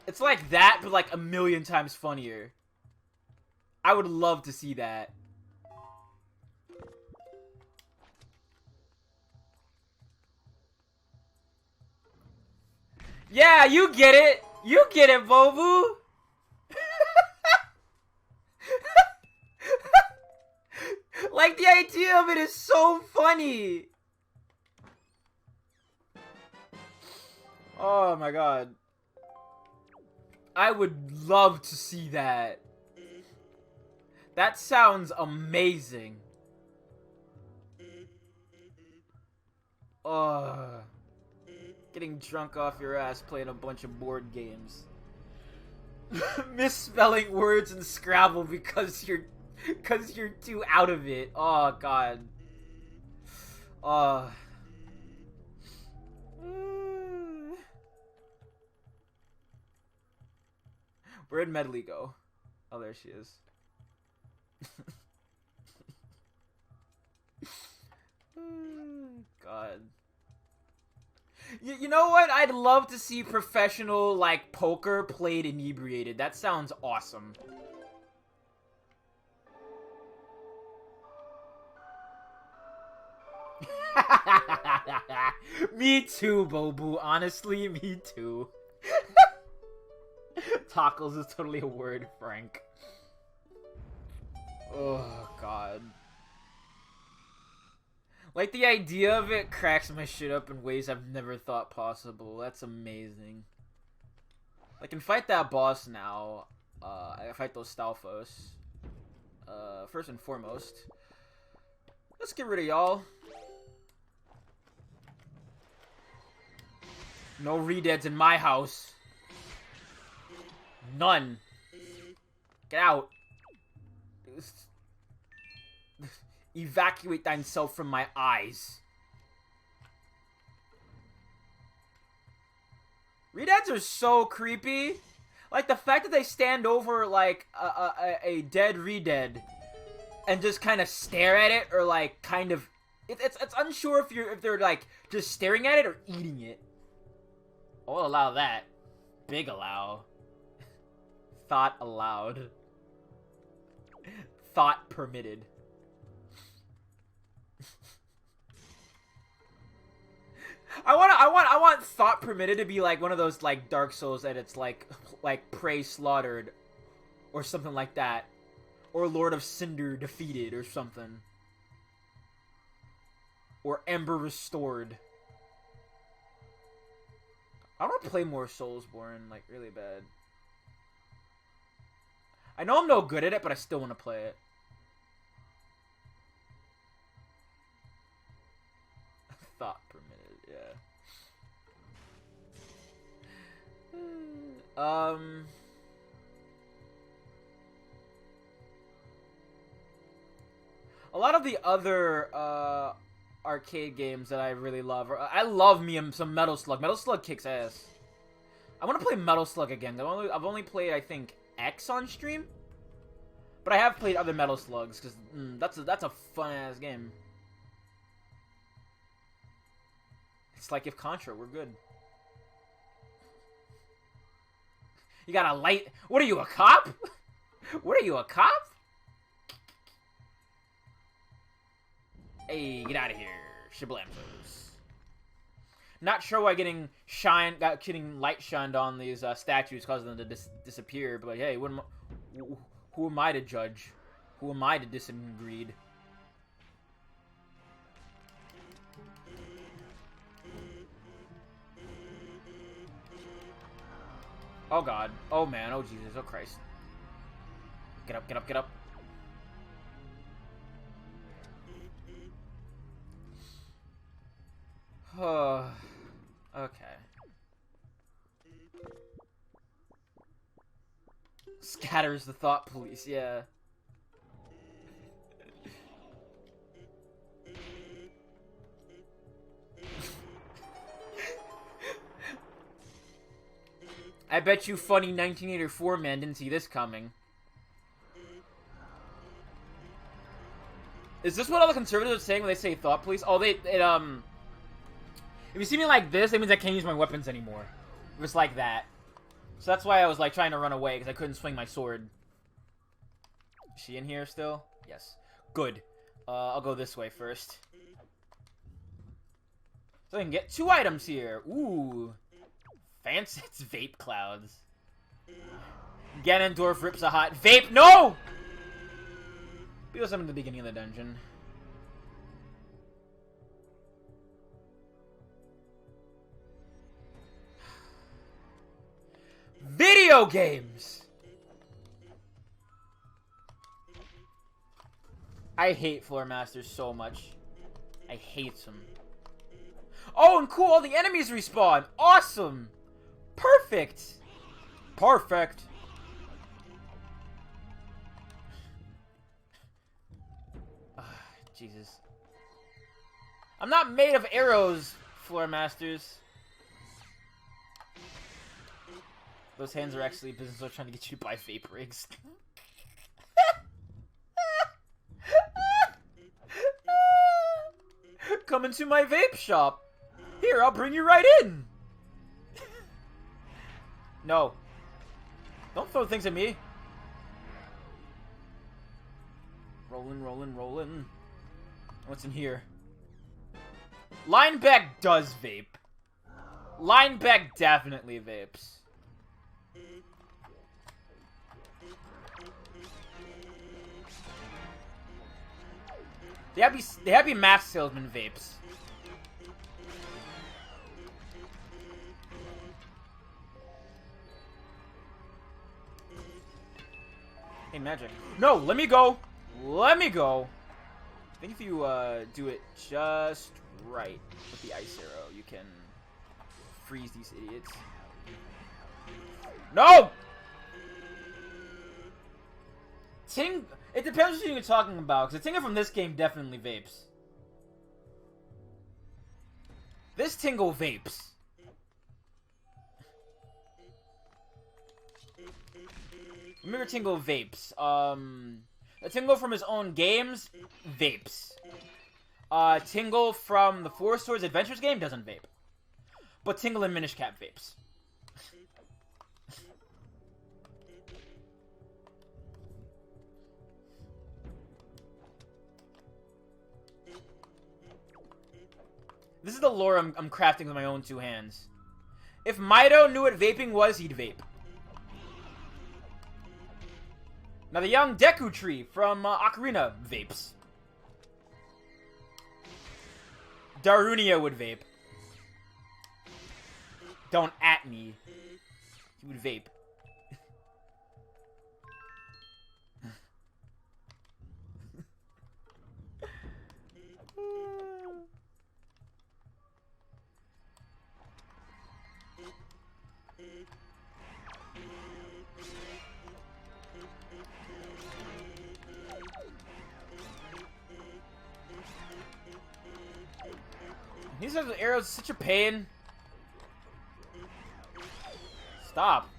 It's like that, but like a million times funnier. I would love to see that. Yeah, you get it. You get it, Bobu. Like, the idea of it is so funny. Oh my god. I would love to see that. That sounds amazing. Getting drunk off your ass playing a bunch of board games. Misspelling words in Scrabble because you're too out of it. Oh god. Where'd Medley go? Oh, there she is. God. You know what? I'd love to see professional, like, poker played inebriated. That sounds awesome. Me too, Bobu. Honestly, me too. Tacos is totally a word, Frank. Oh, God. Like, the idea of it cracks my shit up in ways I've never thought possible. That's amazing. I can fight that boss now. I can fight those Stalfos. First and foremost, let's get rid of y'all. No redeads in my house. None. Get out. Evacuate thyself from my eyes. Redeads are so creepy. Like, the fact that they stand over, like, a dead redead and just kind of stare at it, or, like, kind of... It's unsure if they're, like, just staring at it or eating it. I'll allow that. Big allow. Thought allowed. Thought permitted. I want thought permitted to be like one of those like Dark Souls that it's like prey slaughtered or something like that, or Lord of Cinder defeated or something, or Ember restored. I want to play more Soulsborne like really bad. I know I'm no good at it, but I still want to play it. Thought permitted. Yeah. A lot of the other arcade games that I really love. I love me some Metal Slug. Metal Slug kicks ass. I want to play Metal Slug again. I've only played, I think, X on stream, but I have played other Metal Slugs because that's a fun ass game. It's like if Contra were good. You got a light. What are you, a cop? What are you, a cop? Hey, get out of here, Shablambos. Not sure why getting light shined on these statues causing them to disappear, but hey, who am I to judge? Who am I to disagree? Oh god. Oh man. Oh Jesus. Oh Christ. Get up, get up, get up. Oh. Okay. Scatters the thought police, yeah. I bet you funny 1984 man didn't see this coming. Is this what all the conservatives are saying when they say thought police? Oh, if you see me like this, that means I can't use my weapons anymore. If it's like that. So that's why I was like trying to run away, because I couldn't swing my sword. Is she in here still? Yes. Good. I'll go this way first. So I can get 2 items here. Ooh. Fancy. It's vape clouds. Ganondorf rips a hot vape. No! Because I'm in the beginning of the dungeon. Video games! I hate Floor Masters so much. I hate them. Oh, and cool, all the enemies respawn! Awesome! Perfect! Perfect! Jesus. I'm not made of arrows, Floor Masters. Those hands are actually business are trying to get you to buy vape rigs. Come into my vape shop. Here, I'll bring you right in. No. Don't throw things at me. Rolling, rolling, rolling. What's in here? Lineback does vape. Lineback definitely vapes. The happy mask salesman vapes. Hey, magic. No, let me go. Let me go. I think if you do it just right with the ice arrow, you can freeze these idiots. No! It depends what you're talking about, because the Tingle from this game definitely vapes. This Tingle vapes. Remember Tingle vapes. The Tingle from his own games vapes. Tingle from the Four Swords Adventures game doesn't vape. But Tingle and Minish Cap vapes. This is the lore I'm crafting with my own 2 hands. If Mido knew what vaping was, he'd vape. Now the young Deku Tree from Ocarina vapes. Darunia would vape. Don't at me. He would vape. These are the arrows, such a pain. Stop.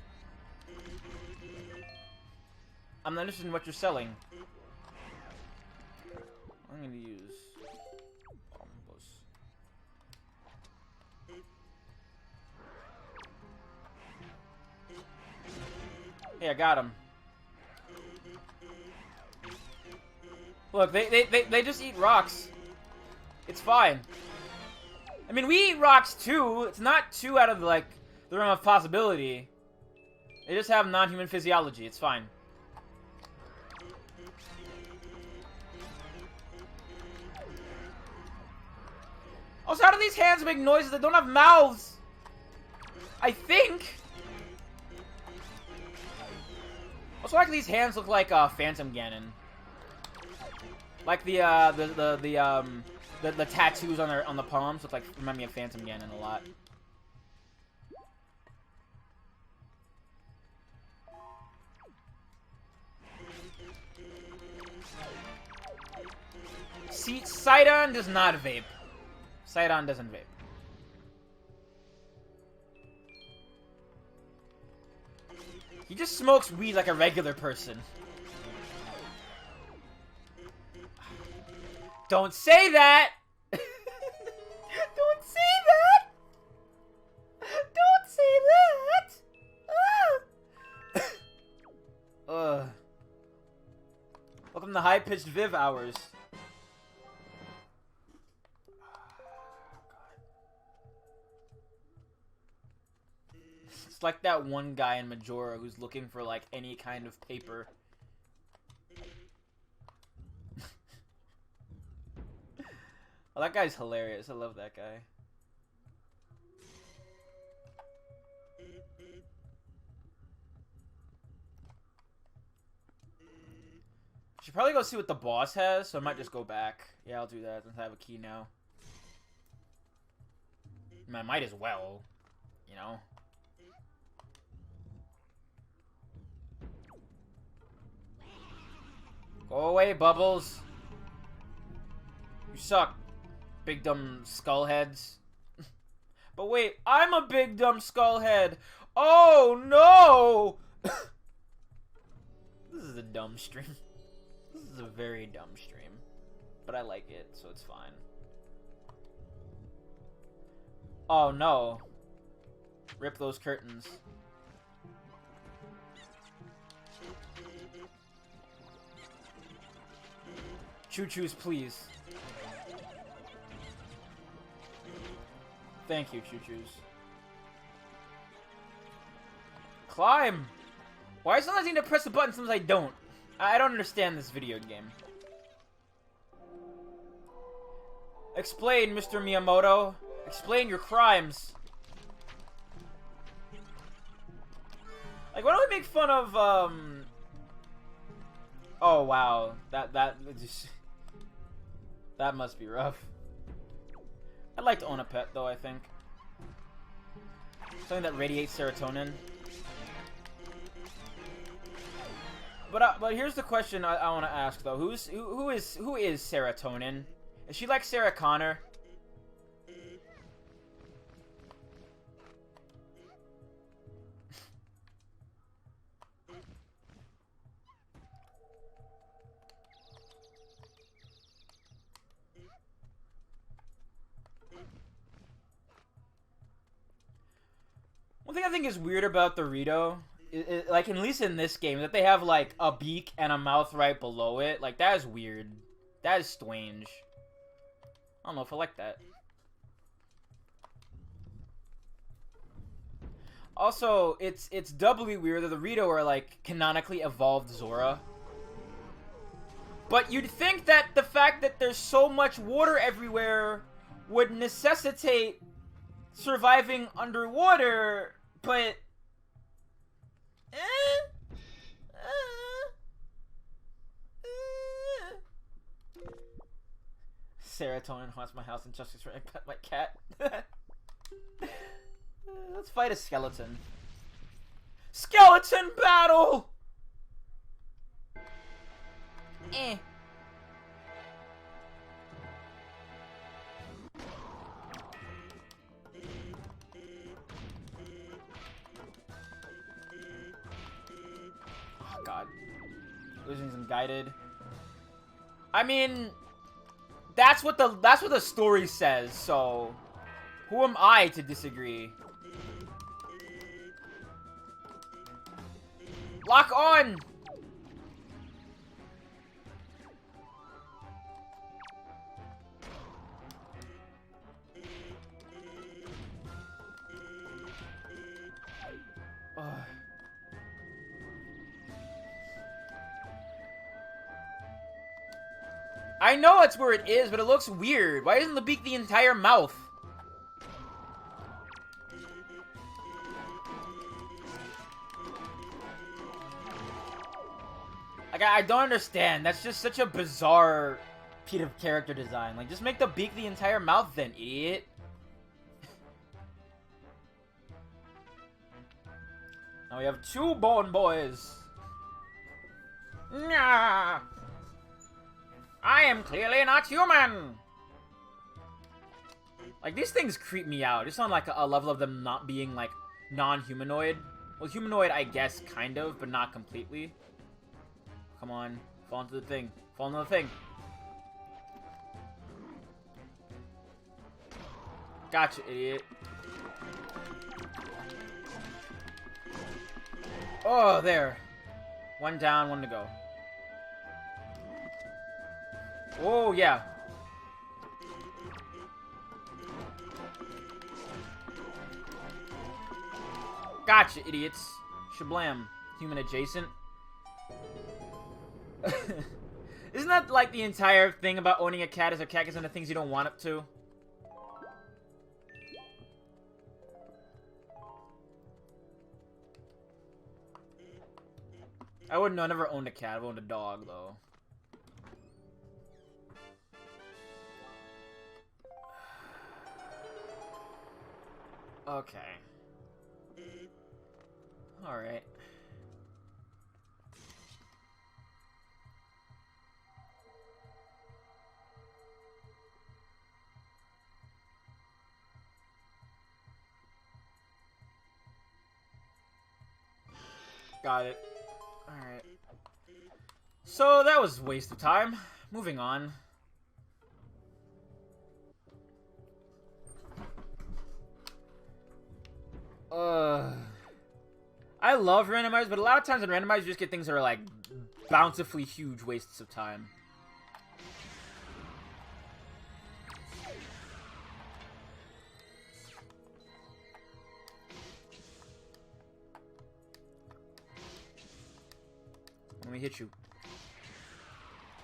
I'm not interested in what you're selling. I'm gonna use bombos. Hey, I got him. Look, they just eat rocks. It's fine. I mean, we eat rocks too. It's not too out of like the realm of possibility. They just have non-human physiology. It's fine. Also, how do these hands make noises that don't have mouths? I think. Also, like these hands look like Phantom Ganon. Like the tattoos on the palms look like remind me of Phantom Ganon a lot. See, Sidon does not vape. Sidon doesn't vape. He just smokes weed like a regular person. Don't say that! Don't say that! Don't say that! Ugh. Welcome to high-pitched Viv hours. It's like that one guy in Majora who's looking for, like, any kind of paper. Oh, that guy's hilarious. I love that guy. Should probably go see what the boss has, so I might just go back. Yeah, I'll do that since I have a key now. I mean, I might as well, you know? Go away, Bubbles. You suck, big dumb skullheads. But wait, I'm a big dumb skullhead. Oh no! This is a dumb stream. This is a very dumb stream. But I like it, so it's fine. Oh no. Rip those curtains. Choo-choos, please. Thank you, choo-choos. Climb! Why sometimes I need to press the button, sometimes I don't? I don't understand this video game. Explain, Mr. Miyamoto. Explain your crimes. Like, why don't we make fun of, Oh, wow. That must be rough. I'd like to own a pet, though, I think. Something that radiates serotonin. But here's the question I want to ask, though. Who is Serotonin? Is she like Sarah Connor? One thing I think is weird about Dorito, like at least in this game, that they have like a beak and a mouth right below it. Like that is weird. That is strange. I don't know if I like that. Also, it's doubly weird that the Rito are like canonically evolved Zora. But you'd think that the fact that there's so much water everywhere would necessitate surviving underwater, but Serotonin haunts my house and justice for I pet my cat. Let's fight a skeleton. Skeleton battle! Eh. Oh god. Losing some guided. I mean, that's what the story says, so who am I to disagree? Lock on! I know it's where it is, but it looks weird. Why isn't the beak the entire mouth? Like, I don't understand. That's just such a bizarre piece of character design. Like, just make the beak the entire mouth then, idiot. Now we have 2 bone boys. Nah. I am clearly not human. Like, these things creep me out. Just on, like, a level of them not being, like, non-humanoid. Well, humanoid, I guess, kind of, but not completely. Come on. Fall into the thing. Fall into the thing. Gotcha, idiot. Oh, there. 1 down, 1 to go. Oh, yeah. Gotcha, idiots. Shablam. Human adjacent. Isn't that like the entire thing about owning a cat is a cat gets into things you don't want it to? I wouldn't know, I never owned a cat. I've owned a dog, though. Okay. Alright. Got it. Alright. So, that was a waste of time. Moving on. I love randomized, but a lot of times in randomized, you just get things that are, like, bountifully huge wastes of time. Let me hit you.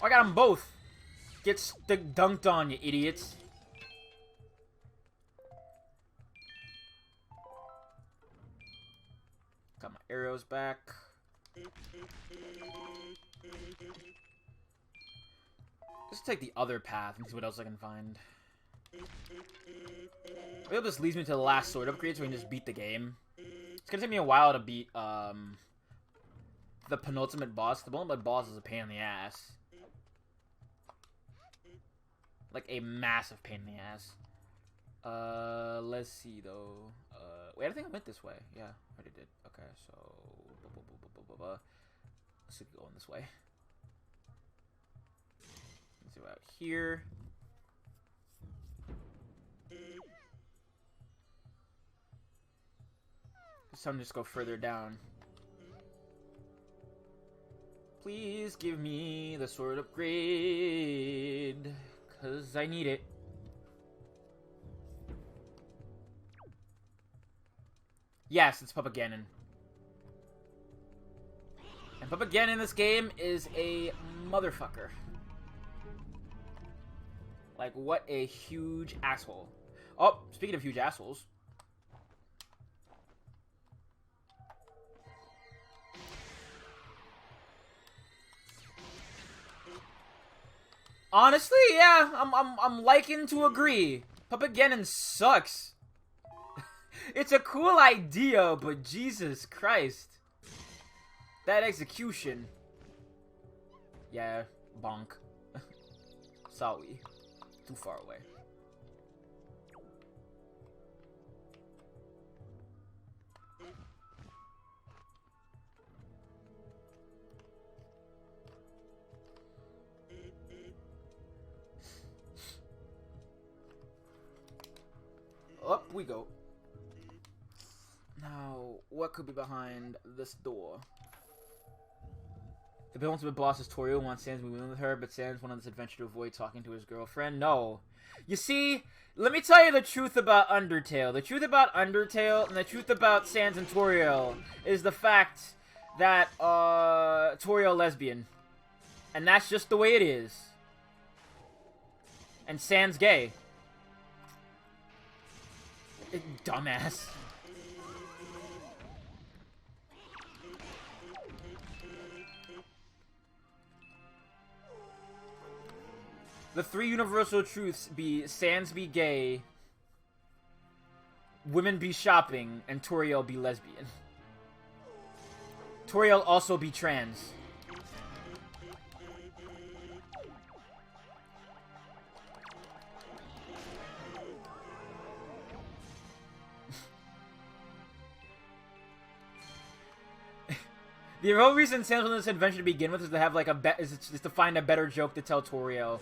Oh, I got them both. Get dunked on, you idiots. Got my arrows back. Let's take the other path and see what else I can find. Maybe this leads me to the last sword upgrade so we can just beat the game. It's gonna take me a while to beat the penultimate boss. The penultimate boss is a pain in the ass. Like a massive pain in the ass. Let's see though. Wait, I think I went this way. Yeah, I already did. Okay, so let's keep going this way. Let's go out here. Some just go further down. Please give me the sword upgrade, 'cause I need it. Yes, it's Papa Ganon. And Papa Ganon in this game is a motherfucker. Like, what a huge asshole. Oh, speaking of huge assholes. Honestly, yeah, I'm liking to agree. Papa Ganon sucks. It's a cool idea, but Jesus Christ. That execution. Yeah, bonk. Sorry. Too far away. Up we go. Now, what could be behind this door? The penultimate boss is Toriel wants Sans to move in with her, but Sans went on this adventure to avoid talking to his girlfriend. No. You see, let me tell you the truth about Undertale. The truth about Undertale and the truth about Sans and Toriel is the fact that, Toriel lesbian. And that's just the way it is. And Sans gay. Dumbass. The 3 universal truths be Sans be gay, women be shopping, and Toriel be lesbian. Toriel also be trans. The real reason Sans wanted this adventure to begin with is to have like is to find a better joke to tell Toriel.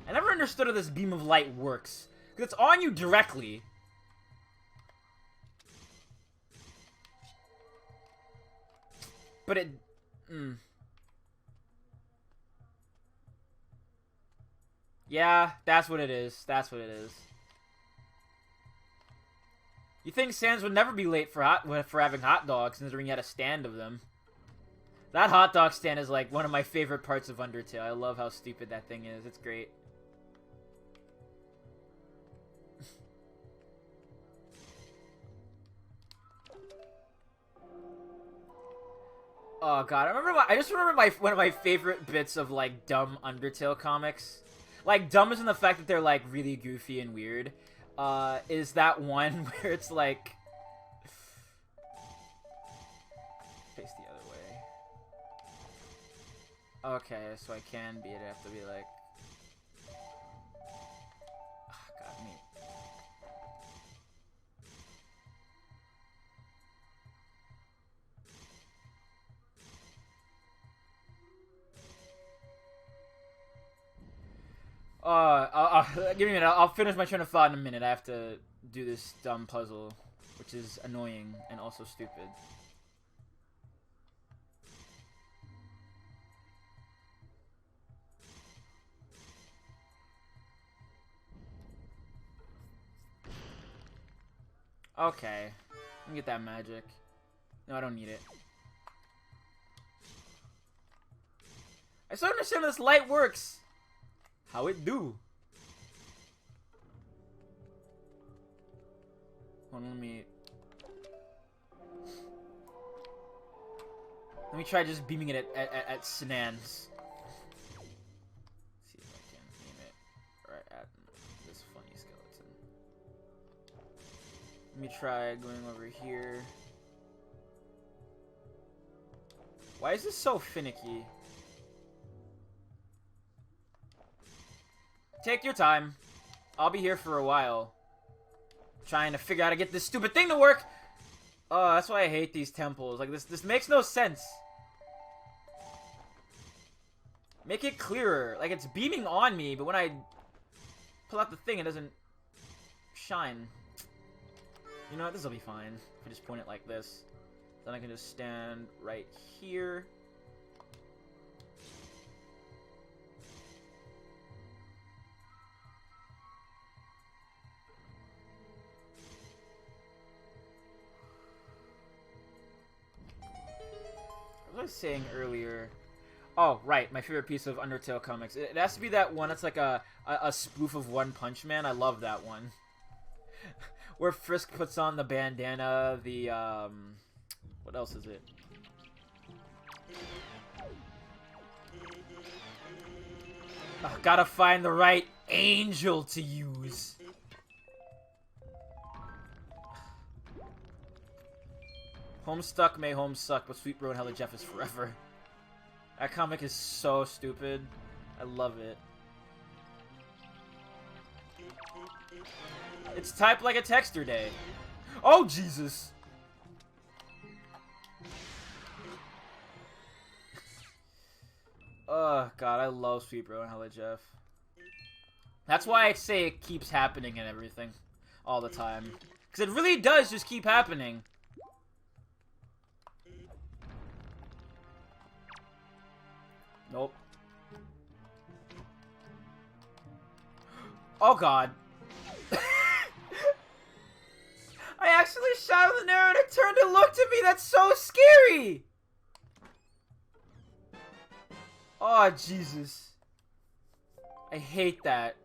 I never understood how this beam of light works. Because it's on you directly. But it... Yeah, that's what it is. That's what it is. You think Sans would never be late for having hot dogs, considering he had a stand of them. That hot dog stand is like one of my favorite parts of Undertale. I love how stupid that thing is. It's great. Oh god, I just remember one of my favorite bits of like dumb Undertale comics. Like dumb is in the fact that they're like really goofy and weird. Is that one where it's like face the other way. Okay, so I can beat it. I have to be like god, me. Give me a minute. I'll finish my train of thought in a minute. I have to do this dumb puzzle, which is annoying and also stupid. Okay. Let me get that magic. No, I don't need it. I still don't understand how this light works. How it do? Hold on, let me try just beaming it at Sinan's. See if I can aim it right at this funny skeleton. Let me try going over here. Why is this so finicky? Take your time. I'll be here for a while. Trying to figure out how to get this stupid thing to work. Oh, that's why I hate these temples. Like, this makes no sense. Make it clearer. Like, it's beaming on me, but when I pull out the thing, it doesn't shine. You know what? This will be fine. If I just point it like this. Then I can just stand right here. What was I saying earlier? Oh, right. My favorite piece of Undertale comics. It has to be that one that's like a spoof of One Punch Man. I love that one. Where Frisk puts on the bandana, the, what else is it? Oh, gotta find the right angel to use. Homestuck may home suck, but Sweet Bro and Hella Jeff is forever. That comic is so stupid. I love it. It's typed like a texter day. Oh, Jesus! Oh, God, I love Sweet Bro and Hella Jeff. That's why I say it keeps happening and everything. All the time. Because it really does just keep happening. Nope. Oh god. I I accidentally shot with an arrow and it turned and looked at me. That's so scary. Oh, Jesus. I hate that.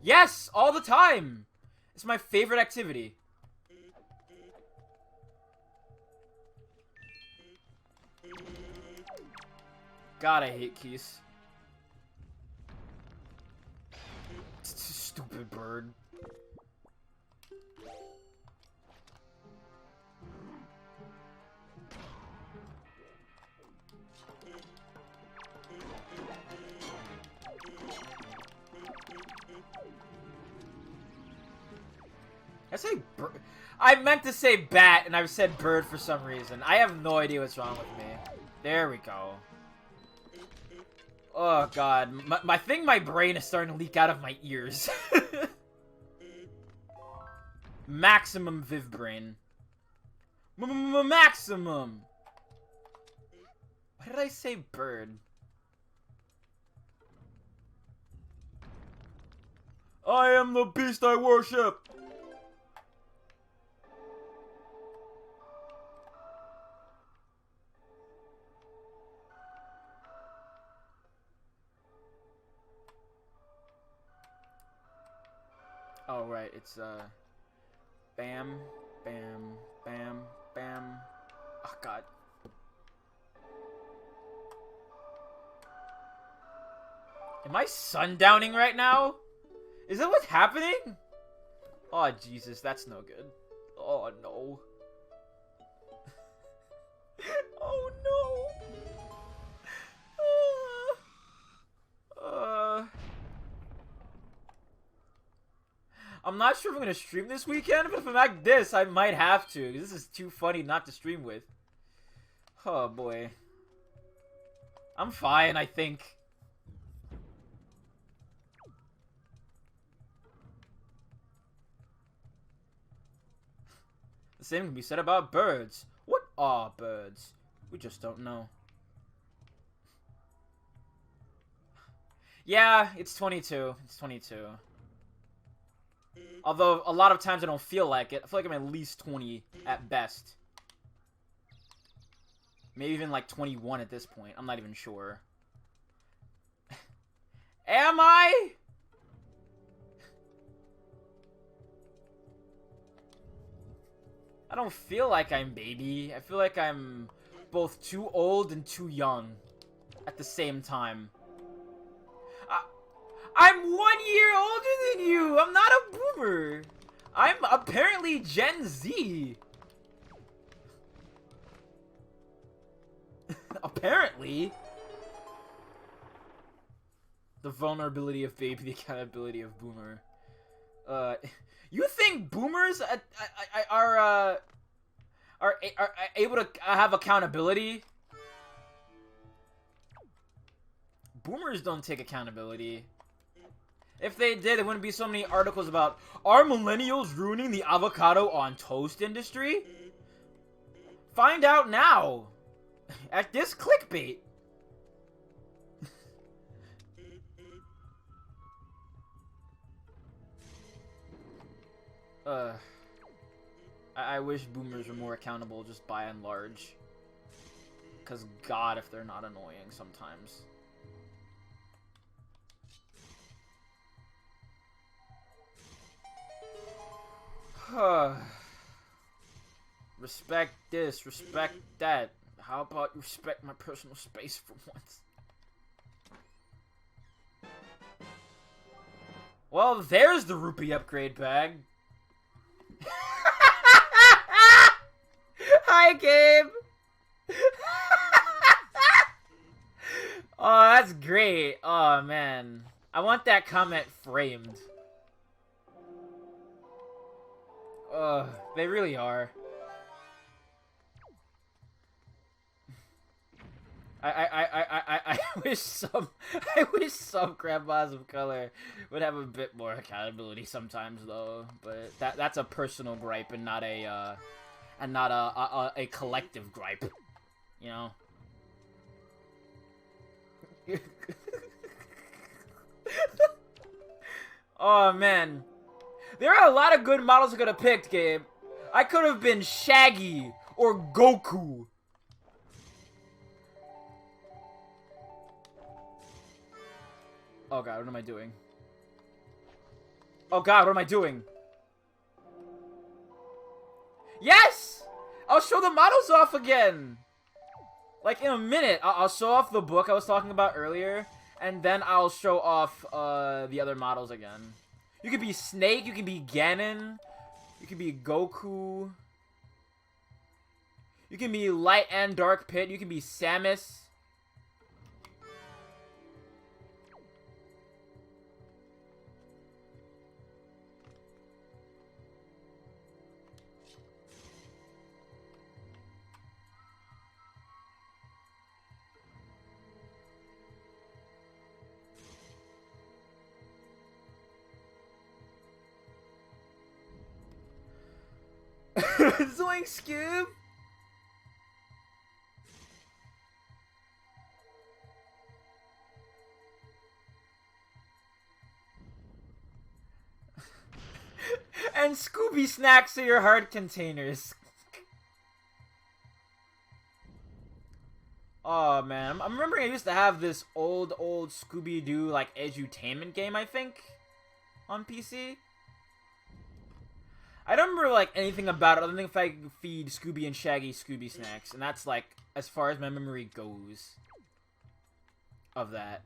Yes, all the time. It's my favorite activity. God, I hate keys. Stupid bird. I say bird. I meant to say bat, and I've said bird for some reason. I have no idea what's wrong with me. There we go. Oh god, my brain is starting to leak out of my ears. Maximum Viv brain. Maximum. Why did I say bird? I am the beast I worship. Oh, right, it's, bam, bam, bam, bam. Oh, God. Am I sundowning right now? Is that what's happening? Oh, Jesus, that's no good. Oh, no. Oh, no. I'm not sure if I'm gonna stream this weekend, but if I'm like this, I might have to. This is too funny not to stream with. Oh boy. I'm fine, I think. The same can be said about birds. What are birds? We just don't know. Yeah, it's 22. It's 22. Although, a lot of times I don't feel like it. I feel like I'm at least 20 at best. Maybe even like 21 at this point. I'm not even sure. Am I? I don't feel like I'm baby. I feel like I'm both too old and too young at the same time. I'm 1 year older than you! I'm not a boomer! I'm apparently Gen Z! Apparently! The vulnerability of baby, the accountability of boomer. You think boomers are able to have accountability? Boomers don't take accountability. If they did, there wouldn't be so many articles about, are millennials ruining the avocado on toast industry? Find out now! At this clickbait! I wish boomers were more accountable just by and large. Because god, if they're not annoying sometimes. Respect this, respect that. How about you respect my personal space for once? Well, there's the rupee upgrade bag. Hi, Gabe! Oh, that's great. Oh, man. I want that comment framed. They really are. I wish some grandmas of color would have a bit more accountability sometimes, though. But that's a personal gripe and not a collective gripe, you know. Oh, man. There are a lot of good models I could have picked, Gabe. I could have been Shaggy or Goku. Oh, God, what am I doing? Oh, God, what am I doing? Yes! I'll show the models off again. Like, in a minute, I'll show off the book I was talking about earlier, and then I'll show off the other models again. You could be Snake, you can be Ganon, you can be Goku, you can be Light and Dark Pit, you can be Samus. Zoink, Scoob! And Scooby snacks are your heart containers. Oh man, I'm remembering I used to have this old Scooby-Doo like edutainment game, I think, on PC. I don't remember like anything about it other than if I could feed Scooby and Shaggy Scooby snacks, and that's like as far as my memory goes of that.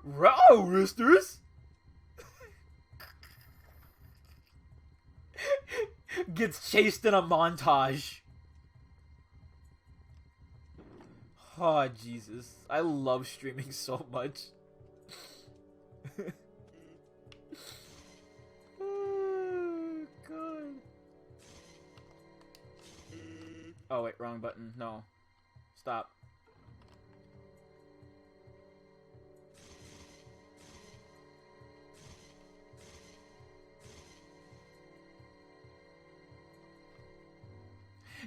Row, roosters! Gets chased in a montage. Oh, Jesus. I love streaming so much. Oh, God. Oh, wait, wrong button. No. Stop.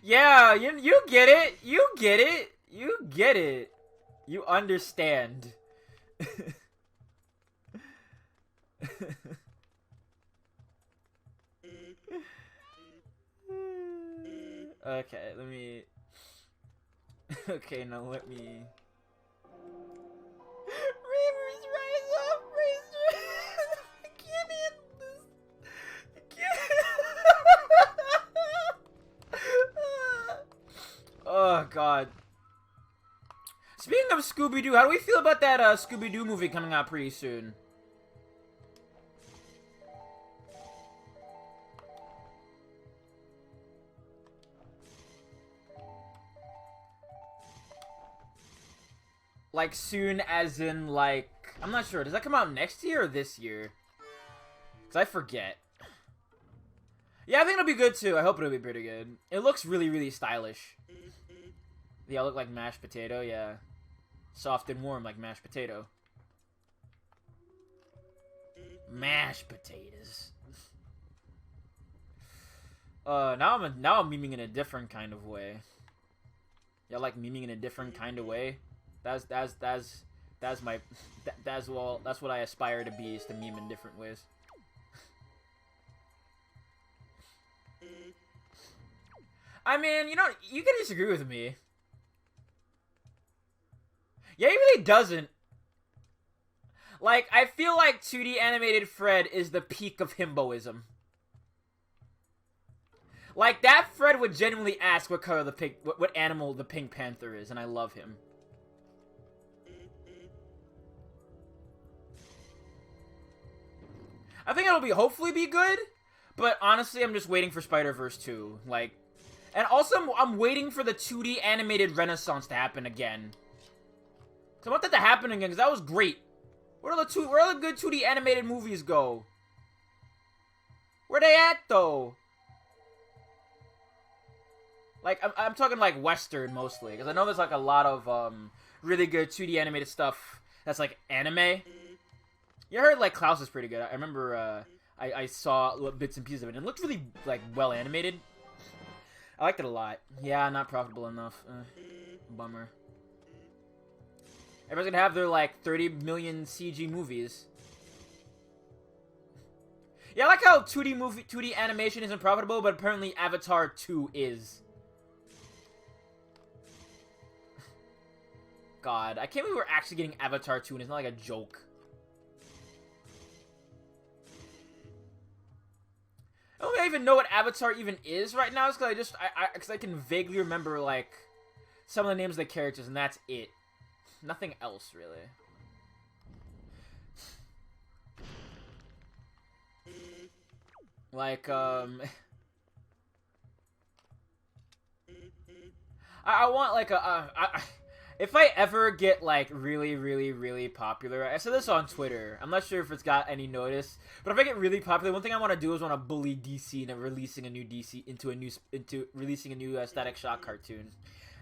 Yeah, you get it. You get it. You get it. You understand. Okay, let me... Okay, now let me... Reavers, rise up, Razor! I can't handle this. I can't... Oh, God. Speaking of Scooby-Doo, how do we feel about that Scooby-Doo movie coming out pretty soon? Like, soon as in, like... I'm not sure. Does that come out next year or this year? Because I forget. Yeah, I think it'll be good, too. I hope it'll be pretty good. It looks really, really stylish. They all look like mashed potato, yeah. Soft and warm like mashed potato. Mashed potatoes. Now I'm memeing in a different kind of way. Y'all like memeing in a different kind of way? That's what I aspire to be, is to meme in different ways. I mean, you know, you can disagree with me. Yeah, he really doesn't. Like, I feel like 2D animated Fred is the peak of himboism. Like, that Fred would genuinely ask what color the pink, what animal the Pink Panther is, and I love him. I think it'll hopefully be good, but honestly, I'm just waiting for Spider-Verse 2. Like, and also, I'm waiting for the 2D animated renaissance to happen again. So I want that to happen again, because that was great. Where are the good 2D animated movies go? Where they at, though? Like, I'm talking, like, Western, mostly. Because I know there's, like, a lot of, really good 2D animated stuff that's, like, anime. You heard, like, Klaus is pretty good. I remember, I saw bits and pieces of it. And it looked really, like, well animated. I liked it a lot. Yeah, not profitable enough. Bummer. Everyone's gonna have their, like, 30 million CG movies. Yeah, I like how 2D animation isn't profitable, but apparently Avatar 2 is. God, I can't believe we're actually getting Avatar 2 and it's not like a joke. I don't even know what Avatar even is right now, because I can vaguely remember, like, some of the names of the characters, and that's it. Nothing else, really. Like, I want, like, if I ever get, like, really, really, really popular, I said this on Twitter, I'm not sure if it's got any notice, but if I get really popular, one thing I want to do is want to bully DC into releasing a new releasing a new Static Shock cartoon.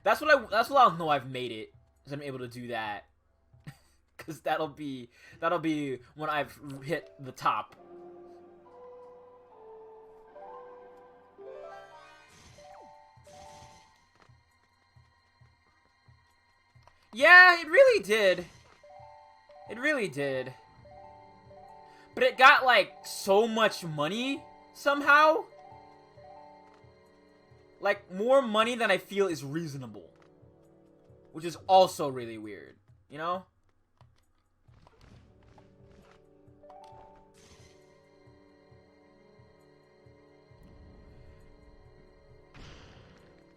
That's what I'll know I've made it, is I'm able to do that. Cause that'll be when I've hit the top. Yeah, it really did. It really did. But it got, like, so much money, somehow. Like, more money than I feel is reasonable. Which is also really weird, you know?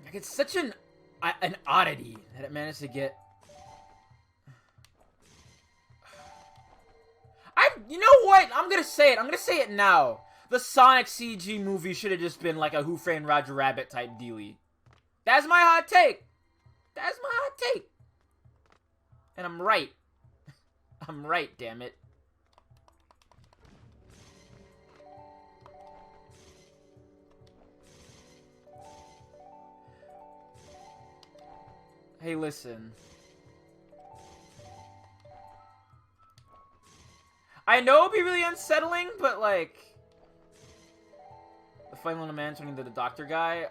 Like, it's such an oddity that it managed to get... You know what? I'm gonna say it. I'm gonna say it now. The Sonic CG movie should have just been like a Who Framed Roger Rabbit type dealie. That's my hot take. That's my hot take. And I'm right. I'm right, damn it. Hey, listen. I know it'd be really unsettling, but, like... The final man turning into the doctor guy,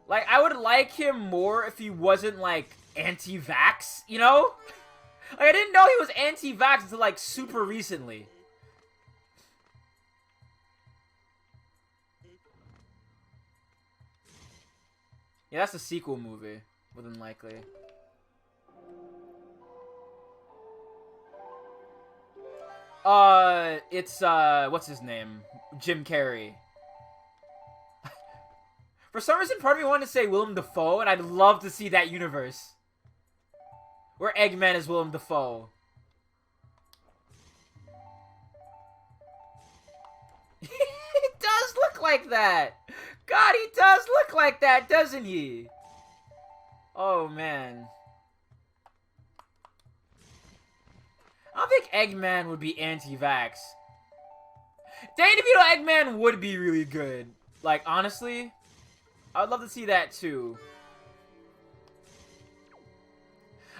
Like, I would like him more if he wasn't, like, anti-vax, you know? Like, I didn't know he was anti-vax until, like, super recently. Yeah, that's a sequel movie, more than likely. It's, what's his name? Jim Carrey. For some reason, part of me wanted to say Willem Dafoe, and I'd love to see that universe. Where Eggman is Willem Dafoe. He does look like that! God, he does look like that, doesn't he? Oh, man. I don't think Eggman would be anti-vax. Danny DeVito Eggman would be really good. Like, honestly, I would love to see that too.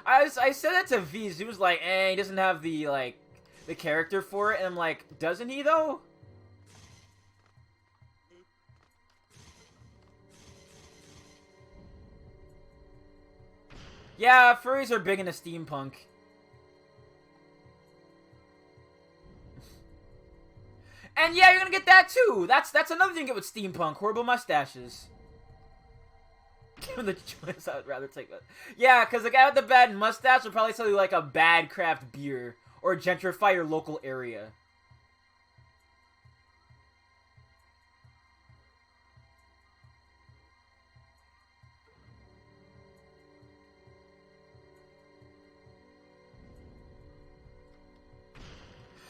I said that to V's. He was like, he doesn't have the, like, the character for it. And I'm like, doesn't he though? Yeah, furries are big into steampunk. And yeah, you're gonna get that too. That's another thing you get with steampunk. Horrible mustaches. Given the choice, I would rather take that. Yeah, because the guy with the bad mustache would probably sell you like a bad craft beer or gentrify your local area.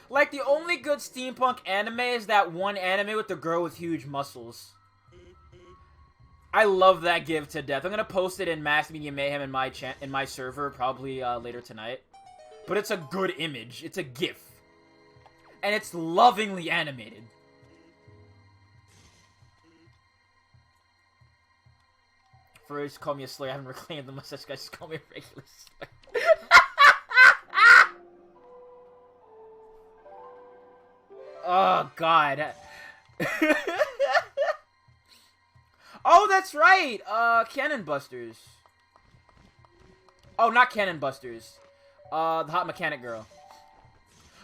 Like, the only good steampunk anime is that one anime with the girl with huge muscles. I love that GIF to death. I'm gonna post it in Mass Media Mayhem in my server probably later tonight. But it's a good image. It's a GIF. And it's lovingly animated. First, call me a slur. I haven't reclaimed the mustache guy. Just call me a regular slur. Oh, God. Oh, that's right! Cannon Busters. Oh, not Cannon Busters. The hot mechanic girl.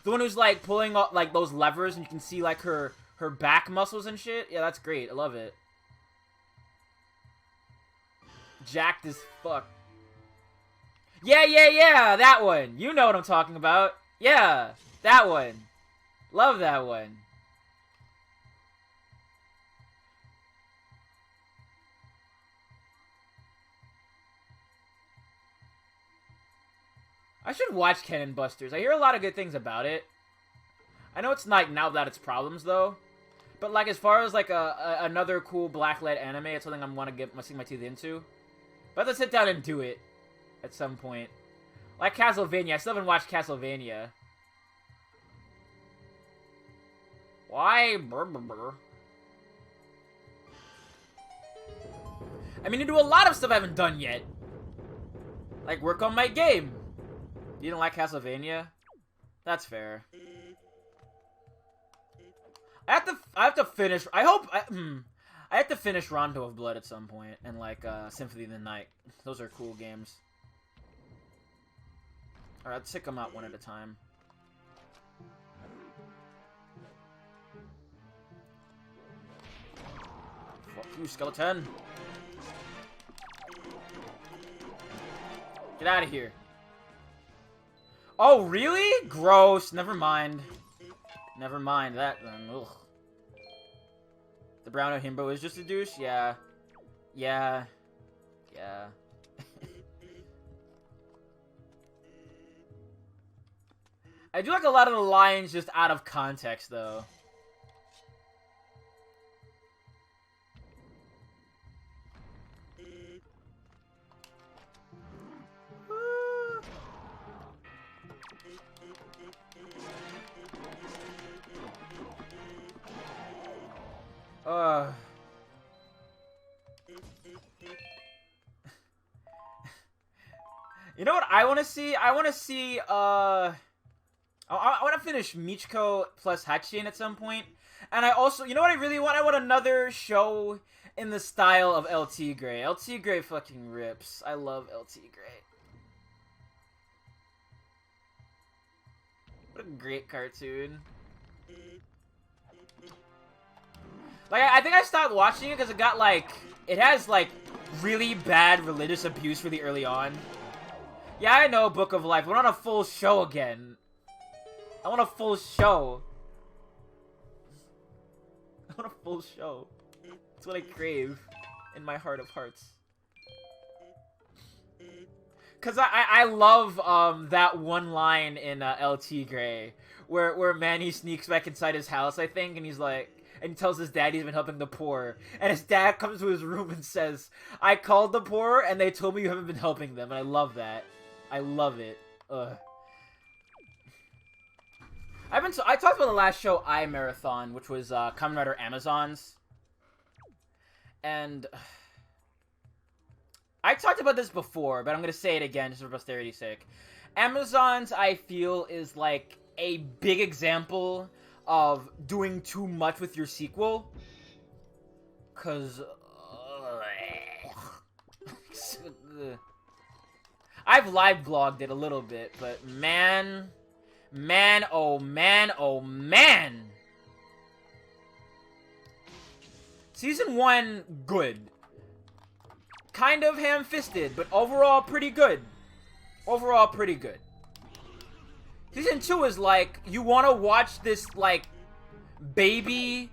The one who's, like, pulling up, like, those levers and you can see, like, her back muscles and shit. Yeah, that's great. I love it. Jacked as fuck. Yeah, yeah, yeah! That one! You know what I'm talking about. Yeah! That one. Love that one. I should watch Cannon Busters. I hear a lot of good things about it. I know it's like now that it's problems though, but like as far as like another cool black-led anime, it's something I'm want to sink my teeth into. But I have to sit down and do it at some point. Like Castlevania, I still haven't watched Castlevania. Why? Brr, brr, brr. I mean, to do a lot of stuff I haven't done yet. Like work on my game. You didn't like Castlevania? That's fair. I have to finish. I have to finish Rondo of Blood at some point, and like Symphony of the Night. Those are cool games. All right, let's take them out one at a time. Fuck you, skeleton! Get out of here! Oh, really? Gross. Never mind. Never mind that then. Ugh. The brown himbo is just a douche? Yeah. Yeah. Yeah. I do like a lot of the lines just out of context, though. You know what I want to see? I want to see, I want to finish Michiko plus Hachin at some point. And I also, you know what I really want? I want another show in the style of LT Grey. LT Grey fucking rips. I love LT Grey. What a great cartoon. Like, I think I stopped watching it because it got, like, it has, like, really bad religious abuse really early on. Yeah, I know, Book of Life. We're on a full show again. I want a full show. I want a full show. That's what I crave in my heart of hearts. Cause I love that one line in LT Grey where Manny sneaks back inside his house, I think, and he's like, and he tells his dad he's been helping the poor, and his dad comes to his room and says, "I called the poor and they told me you haven't been helping them," and I love that. I love it. Ugh. I talked about the last show I marathon, which was Kamen Rider Amazons, and I talked about this before, but I'm gonna say it again just for posterity's sake. Amazons, I feel, is like a big example of doing too much with your sequel, cause I've live vlogged it a little bit, but man, oh man, oh man. Season 1, good. Kind of ham-fisted, but overall pretty good. Overall pretty good. Season 2 is like, you want to watch this, like, baby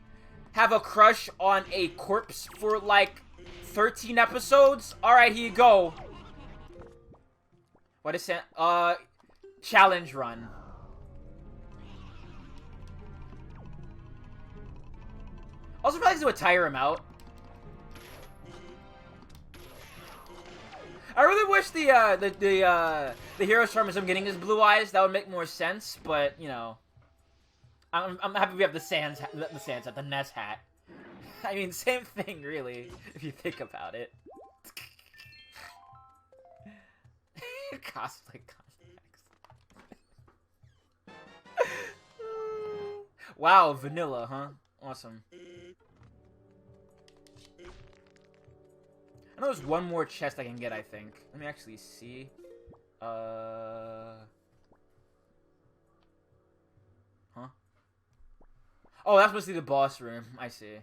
have a crush on a corpse for, like, 13 episodes? Alright, here you go. What is that? Challenge run. Also, probably do a tire him out. I really wish the hero's charm is him getting his blue eyes. That would make more sense, but you know, I'm happy we have the Ness hat. I mean, same thing, really, if you think about it. Cosplay contacts. Wow, vanilla, huh? Awesome. I know there's one more chest I can get, I think. Let me actually see. Huh? Oh, that's supposed to be the boss room. I see.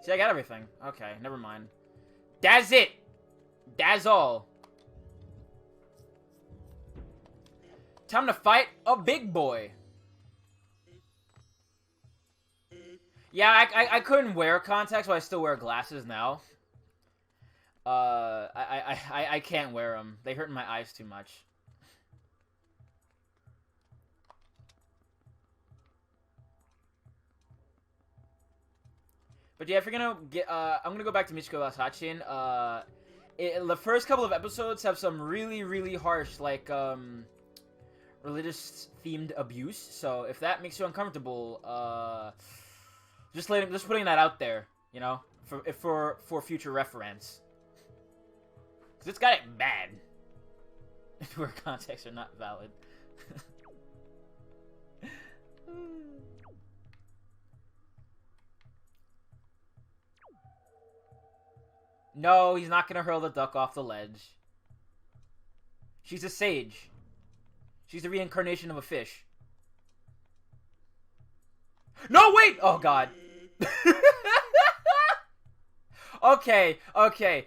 See, I got everything. Okay, never mind. That's it! That's all. Time to fight a big boy. Yeah, I couldn't wear contacts, but I still wear glasses now. I can't wear them. They hurt my eyes too much. But yeah, if you're gonna get, I'm gonna go back to Michiko Last Hachin. The first couple of episodes have some really, really harsh, like, religious-themed abuse. So if that makes you uncomfortable, just putting that out there, you know, for future reference. Cause it's got it bad. Where contexts are not valid. No, he's not gonna hurl the duck off the ledge. She's a sage. She's the reincarnation of a fish. No, wait! Oh, God. Okay.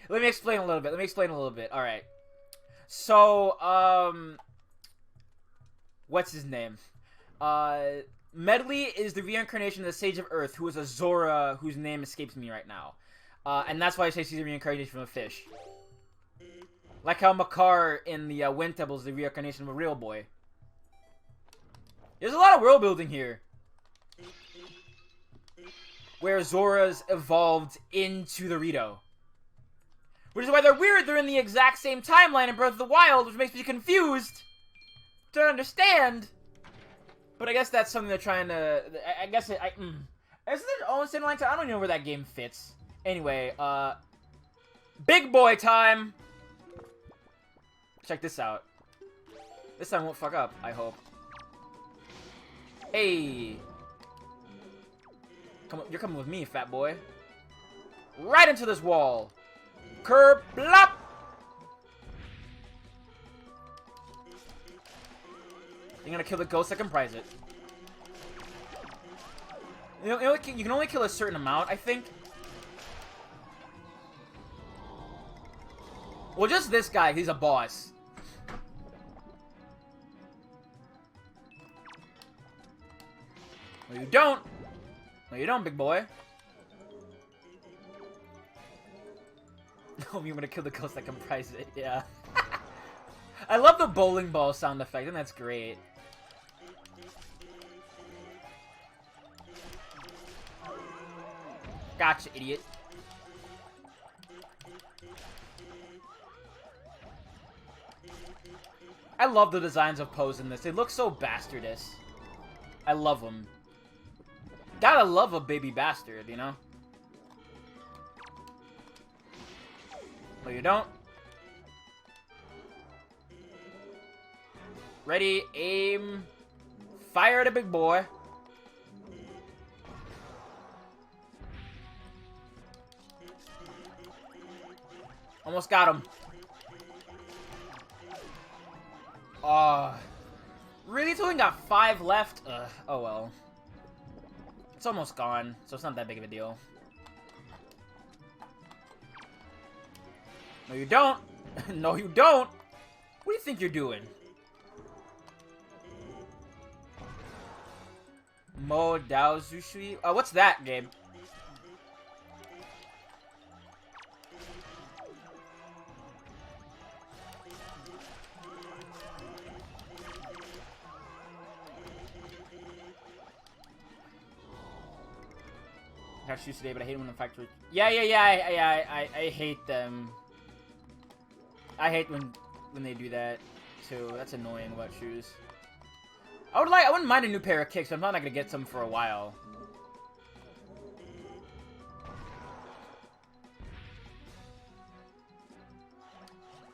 Let me explain a little bit. Alright. So, what's his name? Medley is the reincarnation of the Sage of Earth, who is a Zora whose name escapes me right now. And that's why I say she's the reincarnation from a fish. Like how Makar in the Wind Temple is the reincarnation of a real boy. There's a lot of world building here. Where Zora's evolved into the Rito. Which is why they're weird. They're in the exact same timeline in Breath of the Wild, which makes me confused to understand. But I guess that's something they're trying to... I guess it... Isn't it all in Line time? I don't even know where that game fits. Anyway, big boy time! Check this out. This time won't fuck up, I hope. Hey! You're coming with me, fat boy. Right into this wall! Kerblop! You're gonna kill the ghosts that comprise it. You can only kill a certain amount, I think. Well, just this guy. He's a boss. No, you don't. No, you don't, big boy. No, you're gonna kill the ghosts that comprise it. Yeah. I love the bowling ball sound effect, and that's great. Gotcha, idiot. I love the designs of Pose in this. They look so bastardous. I love them. Gotta love a baby bastard, you know? No, you don't. Ready, aim, fire at a big boy. Almost got him. Really? It's only got 5 left? Oh well. It's almost gone, so it's not that big of a deal. No, you don't! No, you don't! What do you think you're doing? Mo Dao Zushui? What's that, Gabe? Shoes today, but I hate them when the factory. Yeah. I hate them. I hate when they do that too. That's annoying about shoes. I wouldn't mind a new pair of kicks, but I'm not gonna get some for a while.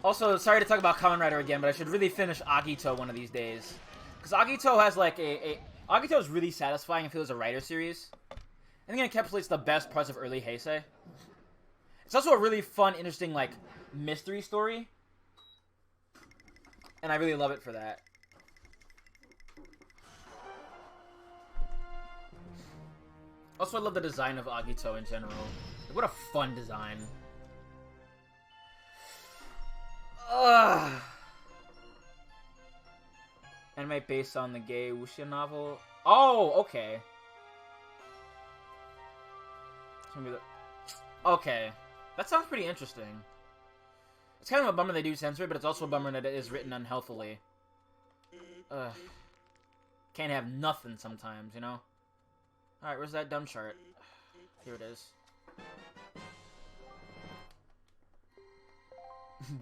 Also, sorry to talk about Kamen Rider again, but I should really finish Agito one of these days. Because Agito has like Agito is really satisfying if it was a writer series. I think it encapsulates the best parts of early Heisei. It's also a really fun, interesting, like, mystery story. And I really love it for that. Also, I love the design of Agito in general. What a fun design. Ugh. Anime based on the gay wuxia novel. Oh, okay. Okay. That sounds pretty interesting. It's kind of a bummer they do censor it, but it's also a bummer that it is written unhealthily. Ugh. Can't have nothing sometimes, you know? Alright, where's that dumb chart? Here it is.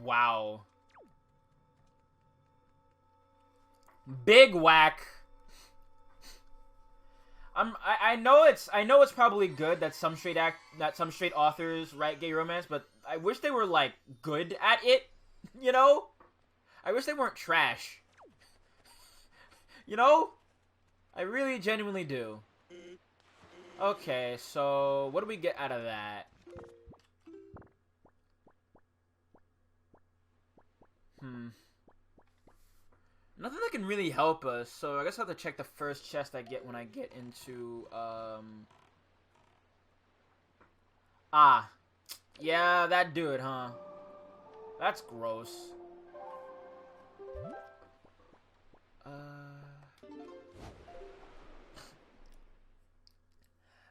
Wow. Big whack. I know it's probably good that some straight authors write gay romance, but I wish they were like good at it, you know? I wish they weren't trash. You know? I really genuinely do. Okay, so what do we get out of that? Nothing that can really help us, so I guess I'll have to check the first chest I get when I get into, Ah. Yeah, that dude, huh? That's gross.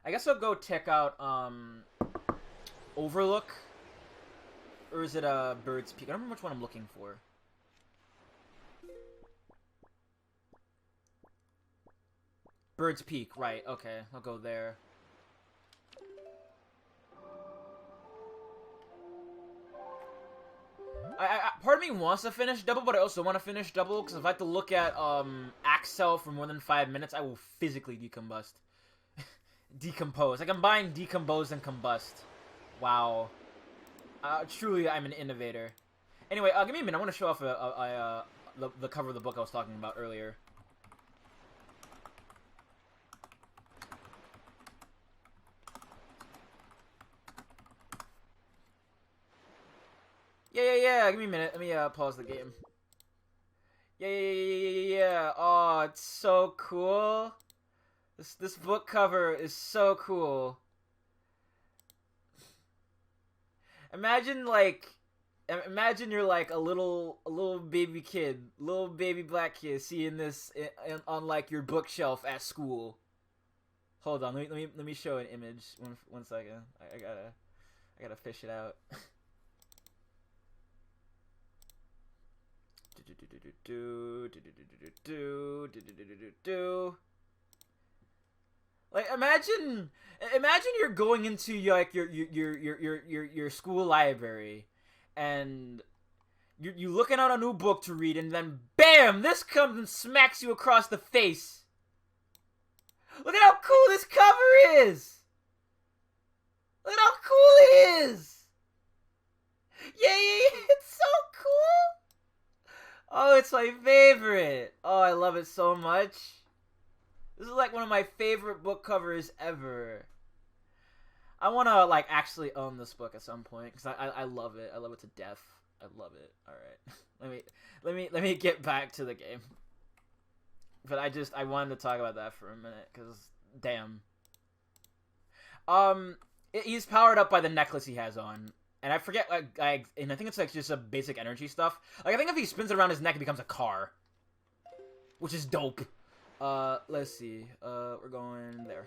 I guess I'll go check out, Overlook. Or is it, Bird's Peak? I don't remember which one I'm looking for. Bird's Peak, right, okay. I'll go there. Part of me wants to finish Double, but I also want to finish Double, because if I have to look at, Axel for more than 5 minutes, I will physically decombust. Decompose. I combine decompose and combust. Wow. Truly, I'm an innovator. Anyway, give me a minute. I want to show off the cover of the book I was talking about earlier. Yeah. Give me a minute. Let me pause the game. Yeah. Oh, it's so cool. This book cover is so cool. Imagine you're like a little baby kid, little baby black kid, seeing this on like your bookshelf at school. Hold on, let me show an image. One second. I gotta fish it out. Like imagine you're going into like your school library, and you looking out a new book to read, and then bam, this comes and smacks you across the face. Look at how cool this cover is. Look at how cool it is. Yeah, it's so cool. Oh, it's my favorite. Oh, I love it so much. This is like one of my favorite book covers ever. I want to like actually own this book at some point because I love it. I love it to death. I love it. All right, let me get back to the game. But I wanted to talk about that for a minute because damn. He's powered up by the necklace he has on. And I forget, and I think it's like just a basic energy stuff. Like I think if he spins it around his neck, it becomes a car, which is dope. Let's see. We're going there.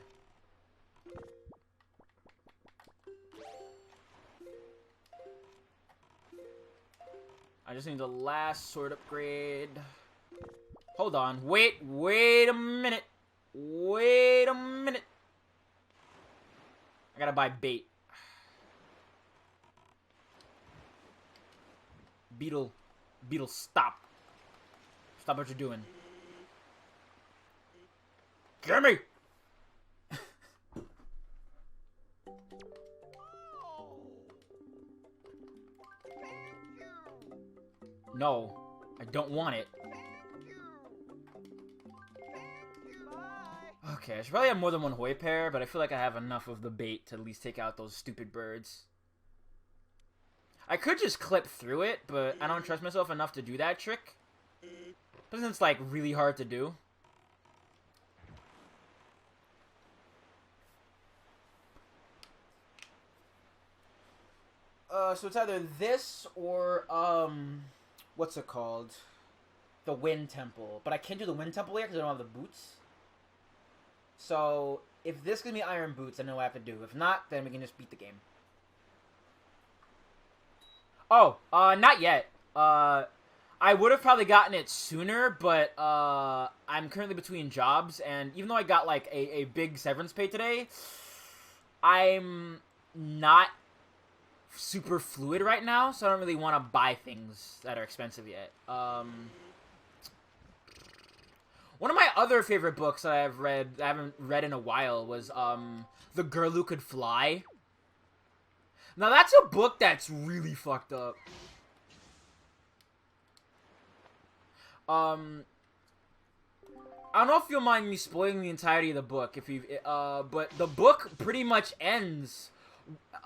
I just need the last sword upgrade. Hold on. Wait a minute. Wait a minute. I gotta buy bait. Beetle, stop. Stop what you're doing. Get me! No, I don't want it. Okay, I should probably have more than one Hoi pair, but I feel like I have enough of the bait to at least take out those stupid birds. I could just clip through it, but I don't trust myself enough to do that trick. But it's like really hard to do. So it's either this or, what's it called? The Wind Temple. But I can't do the Wind Temple yet because I don't have the boots. So, if this gives me iron boots, I know what I have to do. If not, then we can just beat the game. Oh, not yet. I would have probably gotten it sooner, but, I'm currently between jobs, and even though I got, like, a big severance pay today, I'm not super fluid right now, so I don't really want to buy things that are expensive yet. One of my other favorite books that I haven't read in a while was, The Girl Who Could Fly. Now, that's a book that's really fucked up. I don't know if you'll mind me spoiling the entirety of the book, but the book pretty much ends.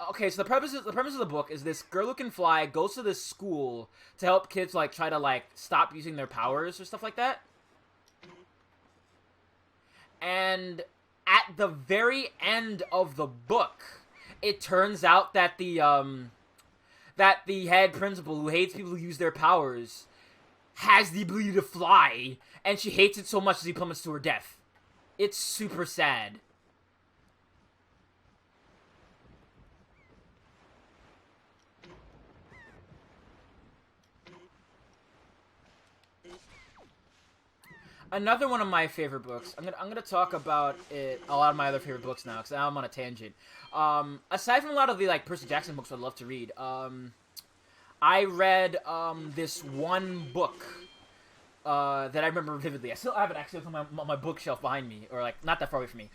Okay, so the premise of the book is this girl who can fly goes to this school to help kids like try to like stop using their powers or stuff like that. And at the very end of the book, it turns out that the head principal, who hates people who use their powers, has the ability to fly, and she hates it so much that he plummets to her death. It's super sad. Another one of my favorite books. I'm gonna talk about it. A lot of my other favorite books now, because now I'm on a tangent. Aside from a lot of the like Percy Jackson books I'd love to read, I read this one book that I remember vividly. I still have it actually on my bookshelf behind me, or like not that far away from me.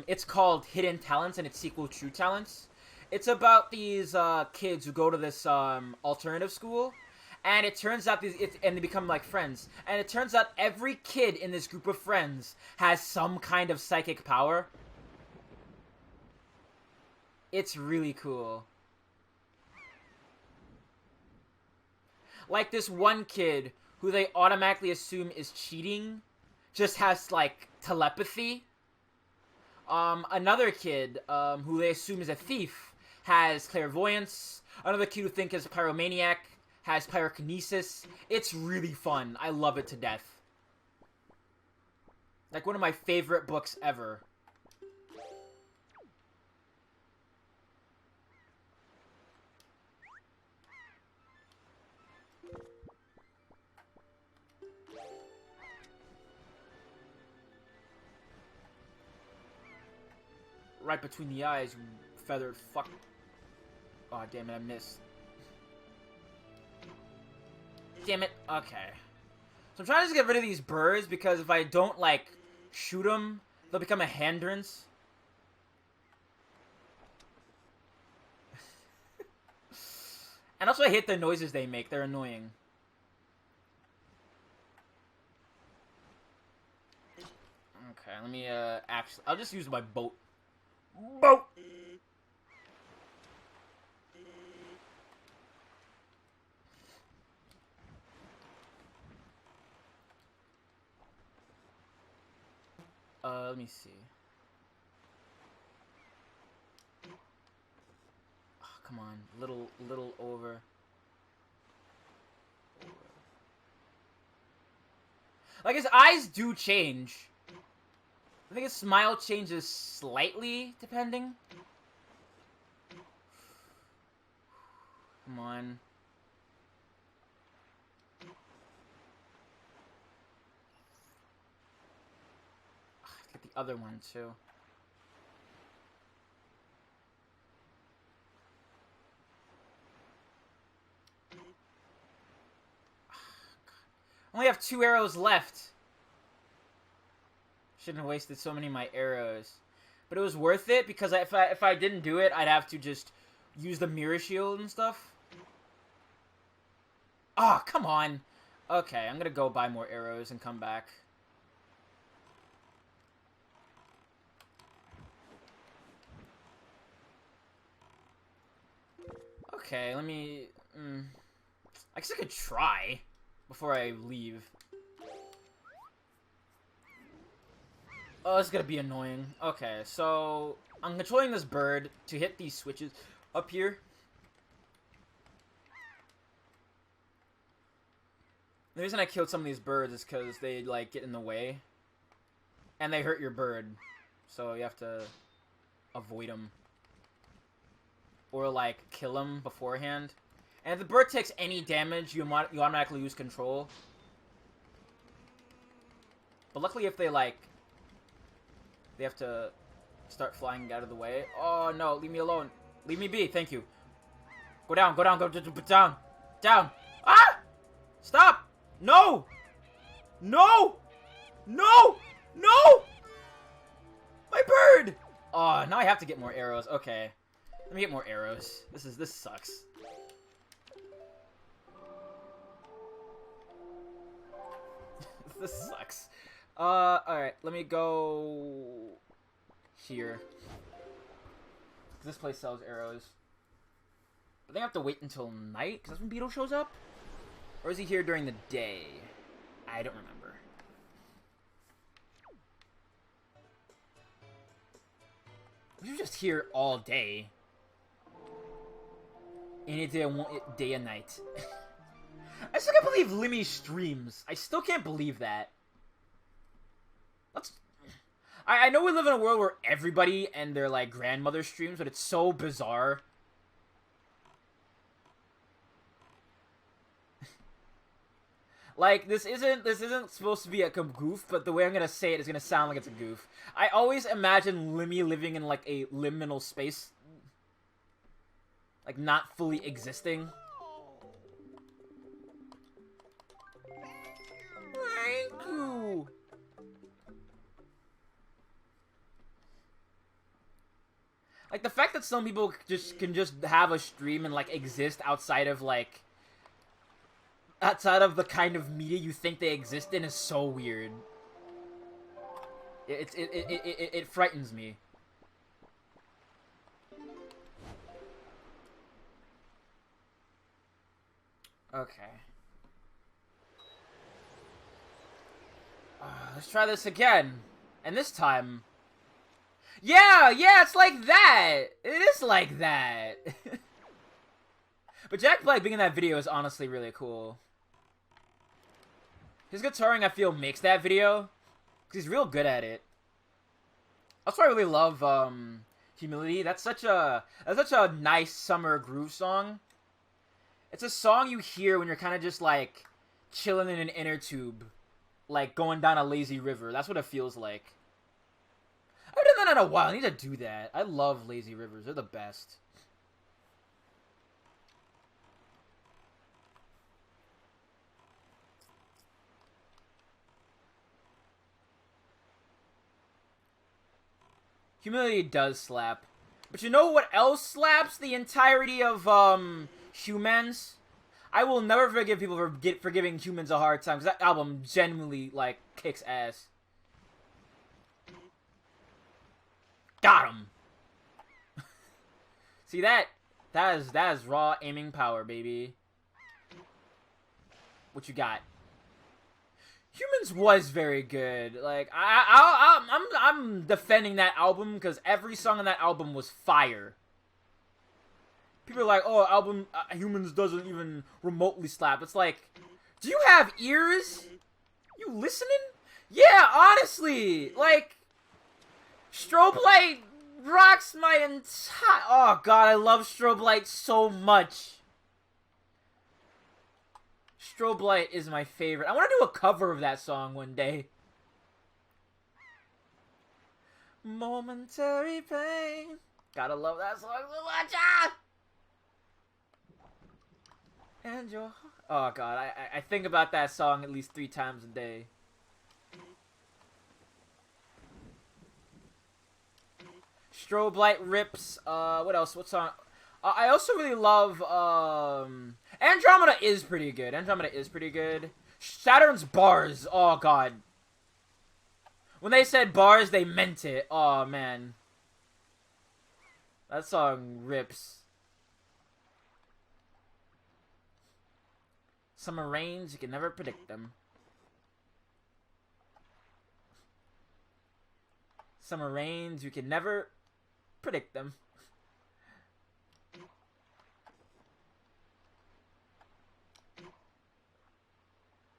It's called Hidden Talents, and its sequel, True Talents. It's about these kids who go to this alternative school. And it turns out and they become like friends. And it turns out every kid in this group of friends has some kind of psychic power. It's really cool. Like this one kid who they automatically assume is cheating just has like telepathy. Another kid who they assume is a thief has clairvoyance. Another kid who think is a pyromaniac has pyrokinesis. It's really fun. I love it to death. Like one of my favorite books ever. Right between the eyes, you feathered fuck. Oh, damn it, I missed. Damn it. Okay. So I'm trying to just get rid of these birds, because if I don't, like, shoot them, they'll become a hindrance. And also I hate the noises they make. They're annoying. Okay, let me, actually... I'll just use my boat. Boat! Let me see. Oh, come on. Little over. Like, his eyes do change. I think his smile changes slightly, depending. Come on. Get the other one, too. I only have 2 arrows left. Shouldn't have wasted so many of my arrows. But it was worth it, because if I didn't do it, I'd have to just use the mirror shield and stuff. Ah, oh, come on. Okay, I'm gonna go buy more arrows and come back. Okay, let me I guess I could try before I leave. Oh, it's gonna be annoying. Okay, so I'm controlling this bird to hit these switches up here. The reason I killed some of these birds is because they, like, get in the way. And they hurt your bird. So you have to avoid them. Or, like, kill them beforehand. And if the bird takes any damage, you automatically lose control. But luckily if they, like... They have to start flying out of the way. Oh, no. Leave me alone. Leave me be. Thank you. Go down. Go down. Go down. Down. Ah! Stop! No! No! No! No! My bird! Oh, now I have to get more arrows. Okay. Let me get more arrows. This sucks. This sucks. Alright. Let me go here. This place sells arrows. I think I have to wait until night, because that's when Beetle shows up? Or is he here during the day? I don't remember. You're just here all day. Any day I want it, day and night. I still can't believe Limmy streams. I still can't believe that. I know we live in a world where everybody and their, like, grandmother streams, but it's so bizarre. Like, this isn't supposed to be a goof, but the way I'm gonna say it is gonna sound like it's a goof. I always imagine Limmy living in, like, a liminal space. Like, not fully existing. Thank you! Like, the fact that some people can just have a stream and, like, exist outside of, like... outside of the kind of media you think they exist in is so weird. It frightens me. Okay. Let's try this again. And this time... Yeah, it's like that! It is like that! But Jack Black being in that video is honestly really cool. His guitaring, I feel, makes that video. Because he's real good at it. Also, I really love, Humility. That's such a nice summer groove song. It's a song you hear when you're kind of just, like, chilling in an inner tube. Like, going down a lazy river. That's what it feels like. I haven't done that in a while. I need to do that. I love lazy rivers. They're the best. Humility does slap. But you know what else slaps the entirety of, Humans? I will never forgive people for giving Humans a hard time, because that album genuinely, like, kicks ass. Got him! See, that is raw aiming power, baby. What you got? Humans was very good. Like, I'm defending that album because every song on that album was fire. People are like, oh, album Humans doesn't even remotely slap. It's like, do you have ears? You listening? Yeah, honestly, like, Strobe Light rocks my entire... Oh, God, I love Strobe Light so much. Strobe Light is my favorite. I want to do a cover of that song one day. Momentary pain. Gotta love that song so much. Ah! And your... Oh, God, I think about that song at least 3 times a day. Strobe Light rips. What else? What song? I also really love, Andromeda is pretty good. Andromeda is pretty good. Saturn's bars. Oh, God. When they said bars, they meant it. Oh, man. That song rips. Summer rains, you can never predict them. Summer rains, you can never predict them.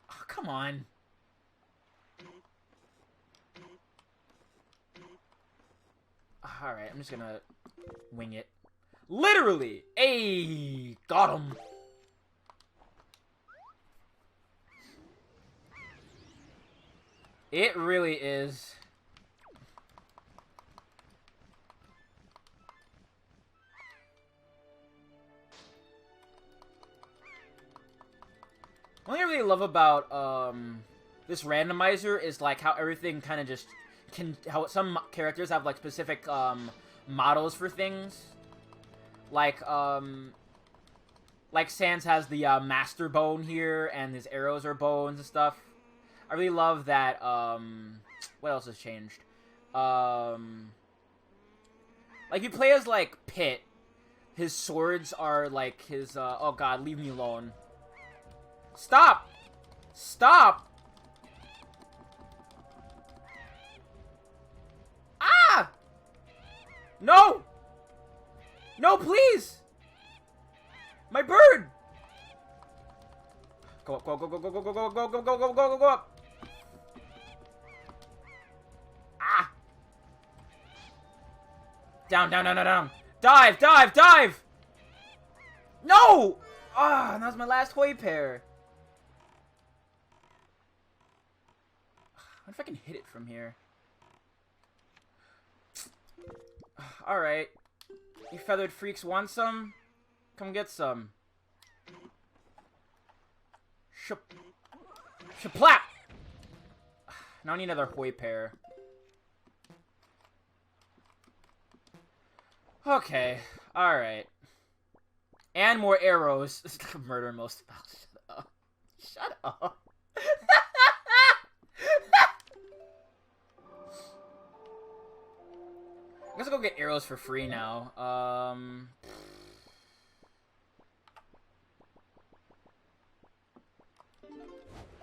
Oh, come on. Alright, I'm just gonna wing it. Literally! Ayy! Got him! It really is. One thing I really love about this randomizer is like how everything kind of just how some characters have like specific models for things. Like Sans has the master bone here, and his arrows are bones and stuff. I really love that. What else has changed? Like you play as like Pit, his swords are like his. Oh God, leave me alone. Stop! Stop! Ah! No! No, please! My bird! Go up, go, go, go, go, go, go, go, go, go, go, go, go, go up! Ah! Down, down, down, down, down! Dive, dive, dive! No! Ah, that was my last Hoi pair. I wonder if I can hit it from here. Alright. You feathered freaks want some? Come get some. Shaplap! Now I need another Hoi pair. Okay. Alright. And more arrows. Murder most spells. Shut up. I guess I'll go get arrows for free now. I'll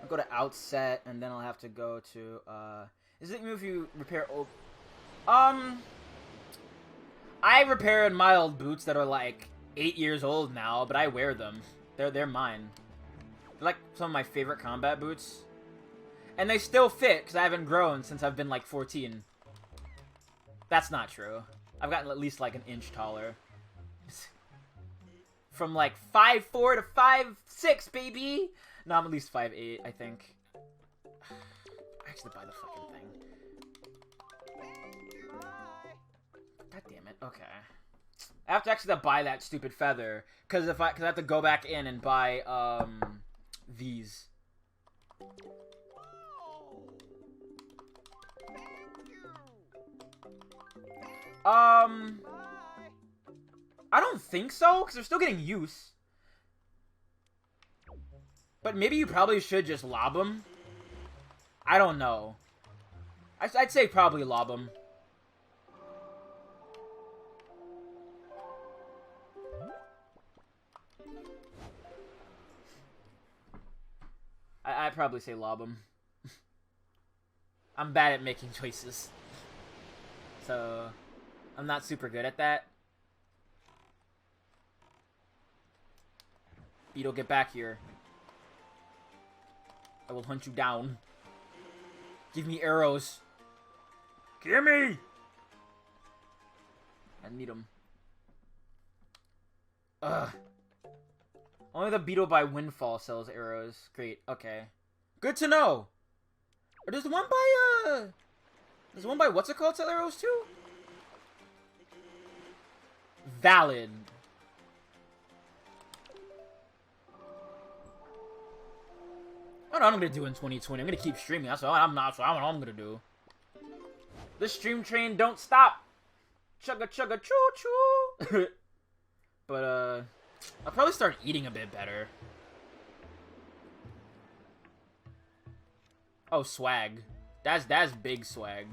go to outset, and then I'll have to go to, is it if you repair old... I repair my old boots that are, like, 8 years old now, but I wear them. They're mine. They're, like, some of my favorite combat boots. And they still fit, because I haven't grown since I've been, like, 14. That's not true. I've gotten at least, like, an inch taller. From, like, 5'4" to 5'6", baby! No, I'm at least 5'8", I think. I actually buy the fucking thing. God damn it. Okay. I have to actually buy that stupid feather. Because I have to go back in and buy, these. I don't think so, because they're still getting use. But maybe you probably should just lob them. I don't know. I'd say probably lob them. I'd probably say lob them. I'm bad at making choices. So, I'm not super good at that. Beetle, get back here. I will hunt you down. Give me arrows. Gimme! I need them. Ugh. Only the Beetle by Windfall sells arrows. Great, okay. Good to know! Or does the one by, does the one by what's it called sell arrows too? Valid. I don't know what I'm gonna do in 2020. I'm gonna keep streaming. That's what I'm gonna do. This stream train don't stop. Chugga chugga choo choo. But I'll probably start eating a bit better. Oh, swag. That's big swag.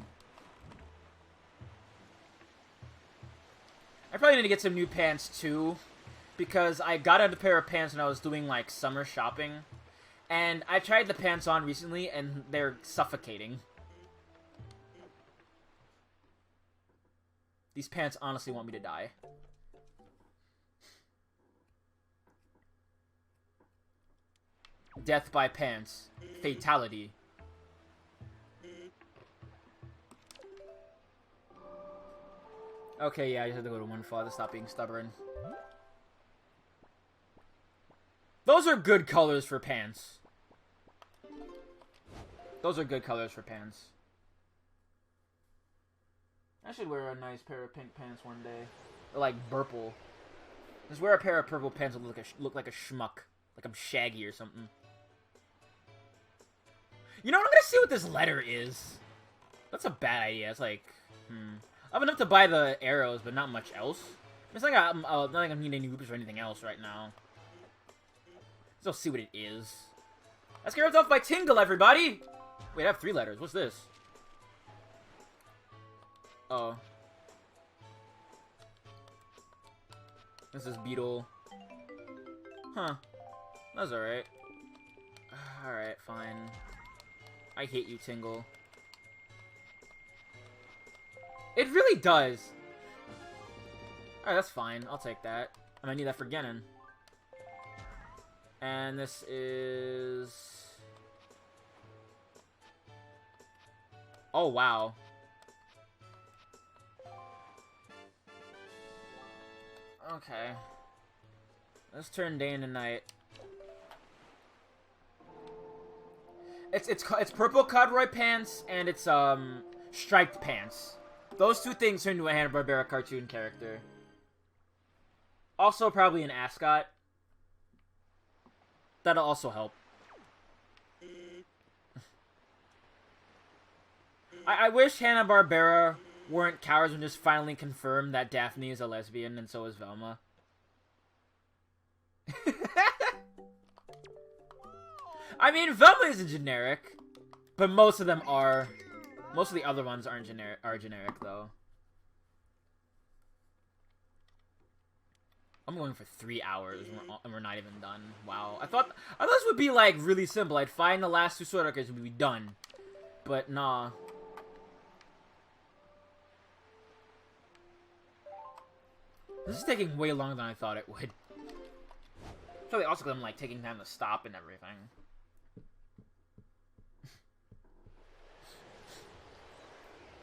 I probably need to get some new pants too, because I got a pair of pants when I was doing like summer shopping. And I tried the pants on recently, and they're suffocating. These pants honestly want me to die. Death by pants. Fatality. Okay, yeah, I just have to go to Windfall to stop being stubborn. Those are good colors for pants. Those are good colors for pants. I should wear a nice pair of pink pants one day. Or like purple. Just wear a pair of purple pants that look like a schmuck. Like I'm Shaggy or something. You know what? I'm gonna see what this letter is. That's a bad idea. It's like, I have enough to buy the arrows, but not much else. It's like not like I'm needing any rupees or anything else right now. Let's go see what it is. Let's get off by Tingle, everybody! Wait, I have 3 letters. What's this? Oh. This is Beetle. Huh. That's alright. Alright, fine. I hate you, Tingle. It really does. Alright, that's fine. I'll take that. I might need that for Genin. And this is... Oh, wow. Okay. Let's turn day into night. It's purple corduroy pants and it's striped pants. Those 2 things turn into a Hanna-Barbera cartoon character. Also probably an ascot. That'll also help. I wish Hanna-Barbera weren't cowards and just finally confirmed that Daphne is a lesbian and so is Velma. I mean, Velma is a generic, but most of them are. Most of the other ones aren't generic though. I'm going for 3 hours and we're not even done. Wow. I thought this would be like really simple. I'd find the last 2 sword arcades and we'd be done. But nah. This is taking way longer than I thought it would. Probably also because I'm like taking time to stop and everything.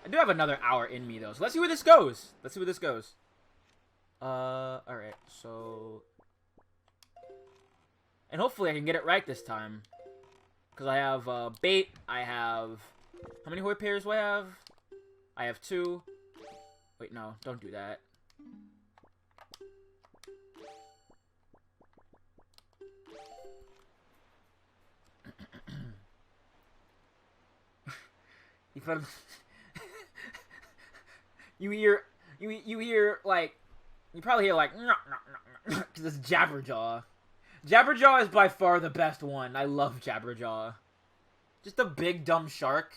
I do have another hour in me though, so let's see where this goes. Let's see where this goes. Alright, so... And hopefully I can get it right this time. Because I have, bait, I have... How many Hoi pairs do I have? I have 2. Wait, no, don't do that. You put you hear, like... You probably hear, like... Because it's Jabberjaw. Jabberjaw is by far the best one. I love Jabberjaw. Just a big, dumb shark.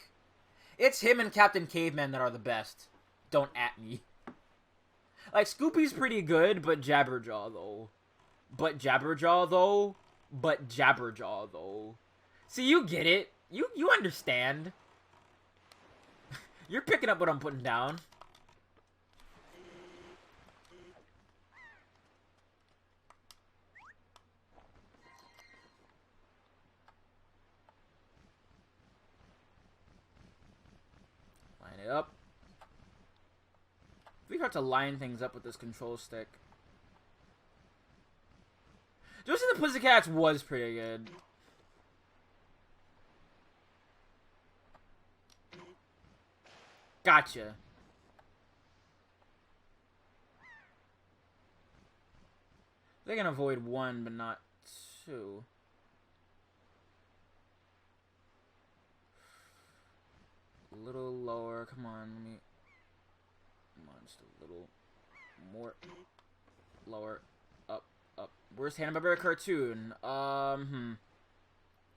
It's him and Captain Caveman that are the best. Don't at me. Like, Scoopy's pretty good, but Jabberjaw, though. But Jabberjaw, though. But Jabberjaw, though. See, you get it. You understand. You're picking up what I'm putting down. Line it up. We have to line things up with this control stick. Josie and the Pussycats was pretty good. Gotcha. They can avoid 1, but not 2. A little lower. Come on, let me... Come on, just a little more. Lower. Up, up. Where's Hanna-Barbera cartoon?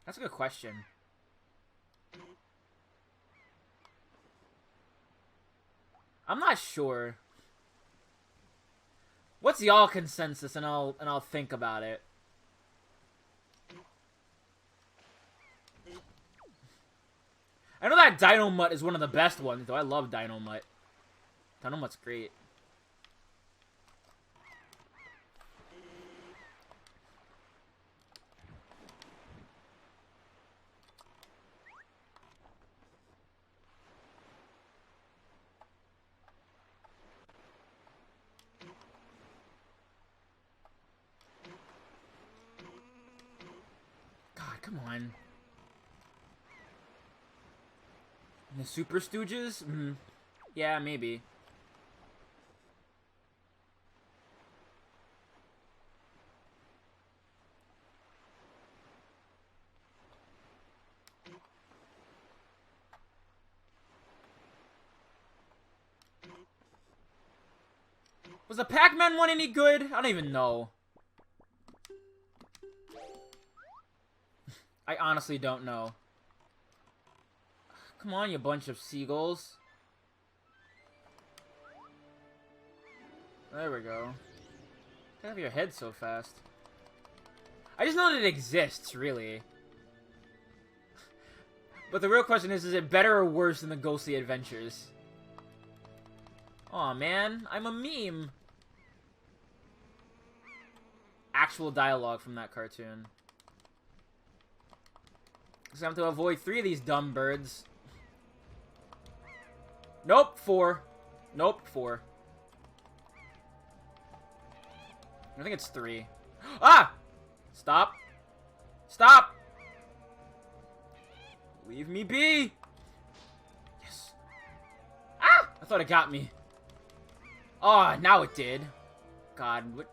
That's a good question. I'm not sure. What's y'all consensus, and I'll think about it. that Dino Mutt is one of the best ones, though. I love Dino Mutt. Dino Mutt's great. God, come on. And the Super Stooges? Yeah, maybe. Was the Pac-Man one any good? I don't even know. I honestly don't know. Come on, you bunch of seagulls. There we go. Get out of your head so fast. I just know that it exists, really. But the real question is it better or worse than the Ghostly Adventures? Aw, man, I'm a meme. Actual dialogue from that cartoon. So I have to avoid 3 of these dumb birds. Nope, 4. Nope, 4. I think it's 3. Ah! Stop. Stop! Leave me be! Yes. Ah! I thought it got me. Oh, now it did. God, what...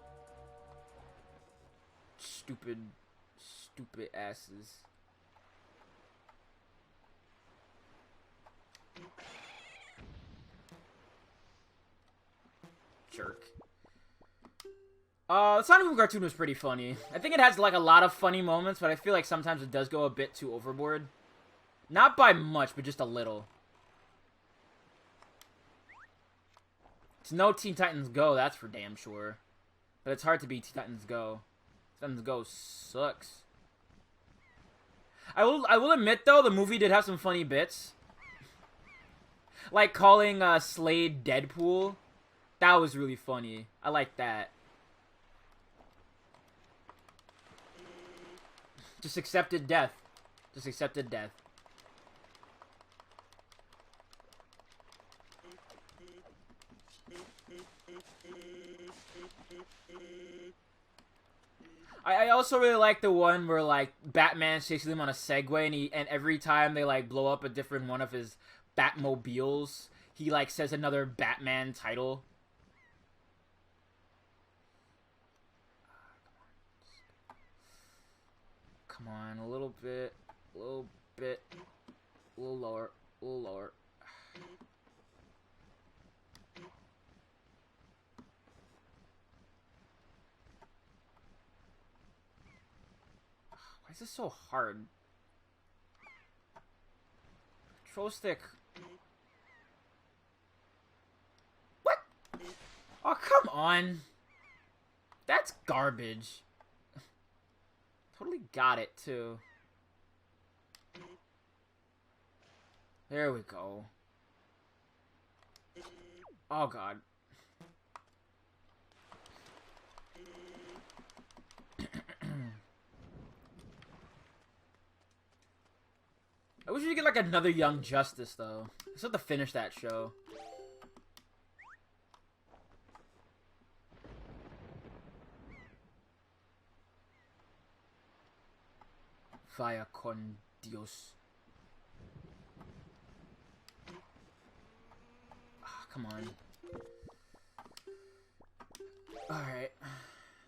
Stupid asses. Jerk. The Sonic Boom cartoon was pretty funny. I think it has, like, a lot of funny moments, but I feel like sometimes it does go a bit too overboard. Not by much, but just a little. It's no Teen Titans Go, that's for damn sure. But it's hard to beat Teen Titans Go. Teen Titans Go sucks. I will admit, though, the movie did have some funny bits. Like calling Slade Deadpool. That was really funny. I like that. Just accepted death. Just accepted death. I also really like the one where, like, Batman's chasing them on a Segway, and every time they, like, blow up a different one of his Batmobiles, he, like, says another Batman title. Come on, a little bit, a little lower, a little lower. Why is this so hard? Control stick. What? Oh, come on. That's garbage. Totally got it, too. There we go. Oh, God. I wish we could get, like, another Young Justice, though. I still have to finish that show. Vaya con Dios. Oh, come on. Alright.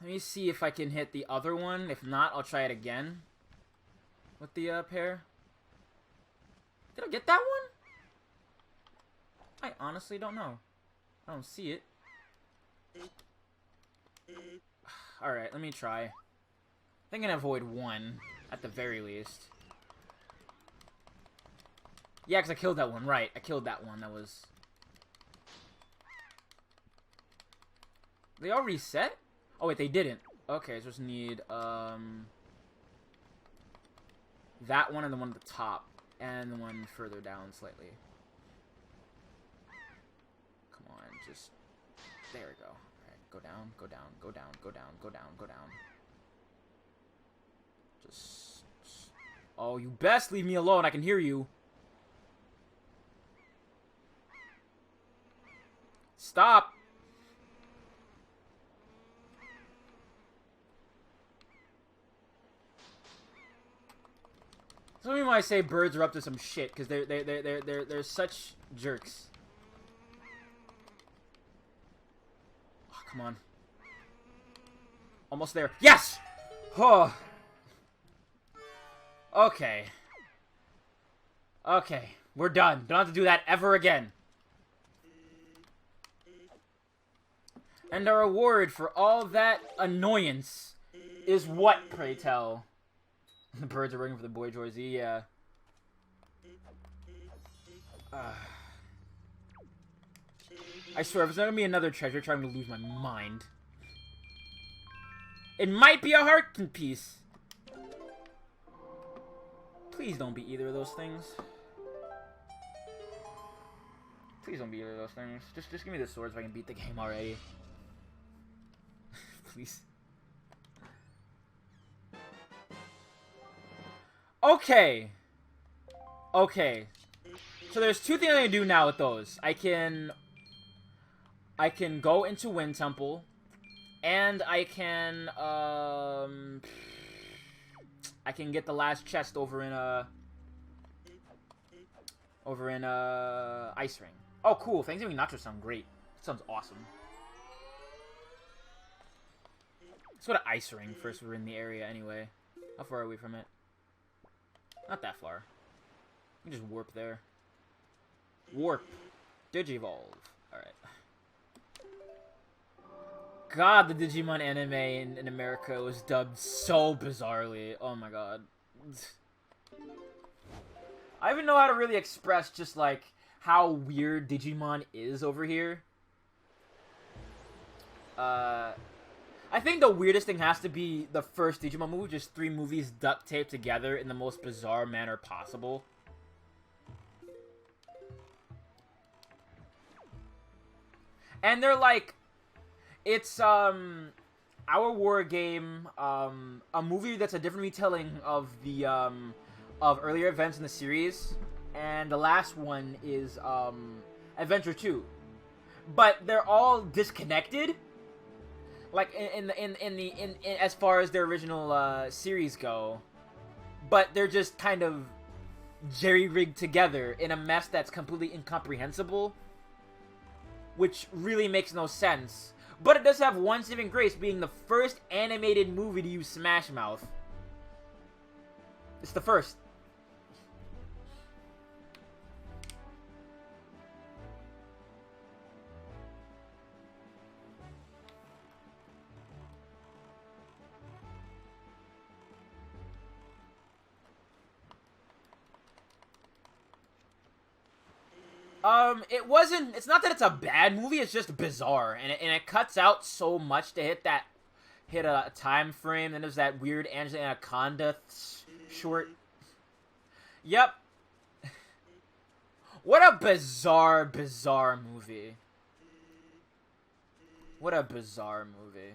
Let me see if I can hit the other one. If not, I'll try it again. With the pair. Did I get that one? I honestly don't know. I don't see it. Alright, let me try. I think I can avoid one. At the very least. Yeah, because I killed that one. Right, I killed that one. That was... They all reset? Oh, wait, they didn't. Okay, so just need, that one and the one at the top. And one further down slightly. Come on, just... There we go. Alright, go down, go down, go down, go down, go down, go down. Just... Oh, you best leave me alone. I can hear you. Stop. Some of you might say birds are up to some shit because they're such jerks. Oh, come on. Almost there. Yes! Oh. Okay. Okay. We're done. Don't have to do that ever again. And our reward for all that annoyance is what, pray tell? The birds are working for the boy Joy Z, yeah. I swear, if it's not gonna be another treasure, I'm gonna lose my mind. It might be a heart piece. Please don't be either of those things. Please don't be either of those things. Just give me the sword so I can beat the game already. Please. Okay. Okay. So there's two things I can do now with those. I can go into Wind Temple, and I can get the last chest over in Ice Ring. Oh, cool. Thanksgiving nachos sound great. That sounds awesome. Let's go to Ice Ring first. We're in the area anyway. How far are we from it? Not that far. You can just warp there. Warp. Digivolve. Alright. God, the Digimon anime in America was dubbed so bizarrely. Oh my god. I don't even know how to really express just, like, how weird Digimon is over here. I think the weirdest thing has to be the first Digimon movie, just 3 movies duct taped together in the most bizarre manner possible. And they're like, it's, our war game, a movie that's a different retelling of the, of earlier events in the series, and the last one is, Adventure 2. But they're all disconnected. Like, in as far as their original, series go. But they're just kind of jerry-rigged together in a mess that's completely incomprehensible. Which really makes no sense. But it does have one saving grace, being the first animated movie to use Smash Mouth. It's the first. It's not that it's a bad movie, it's just bizarre, and it cuts out so much to hit a time frame. Then there's that weird Angela Anaconda short. Yep. What a bizarre movie. What a bizarre movie.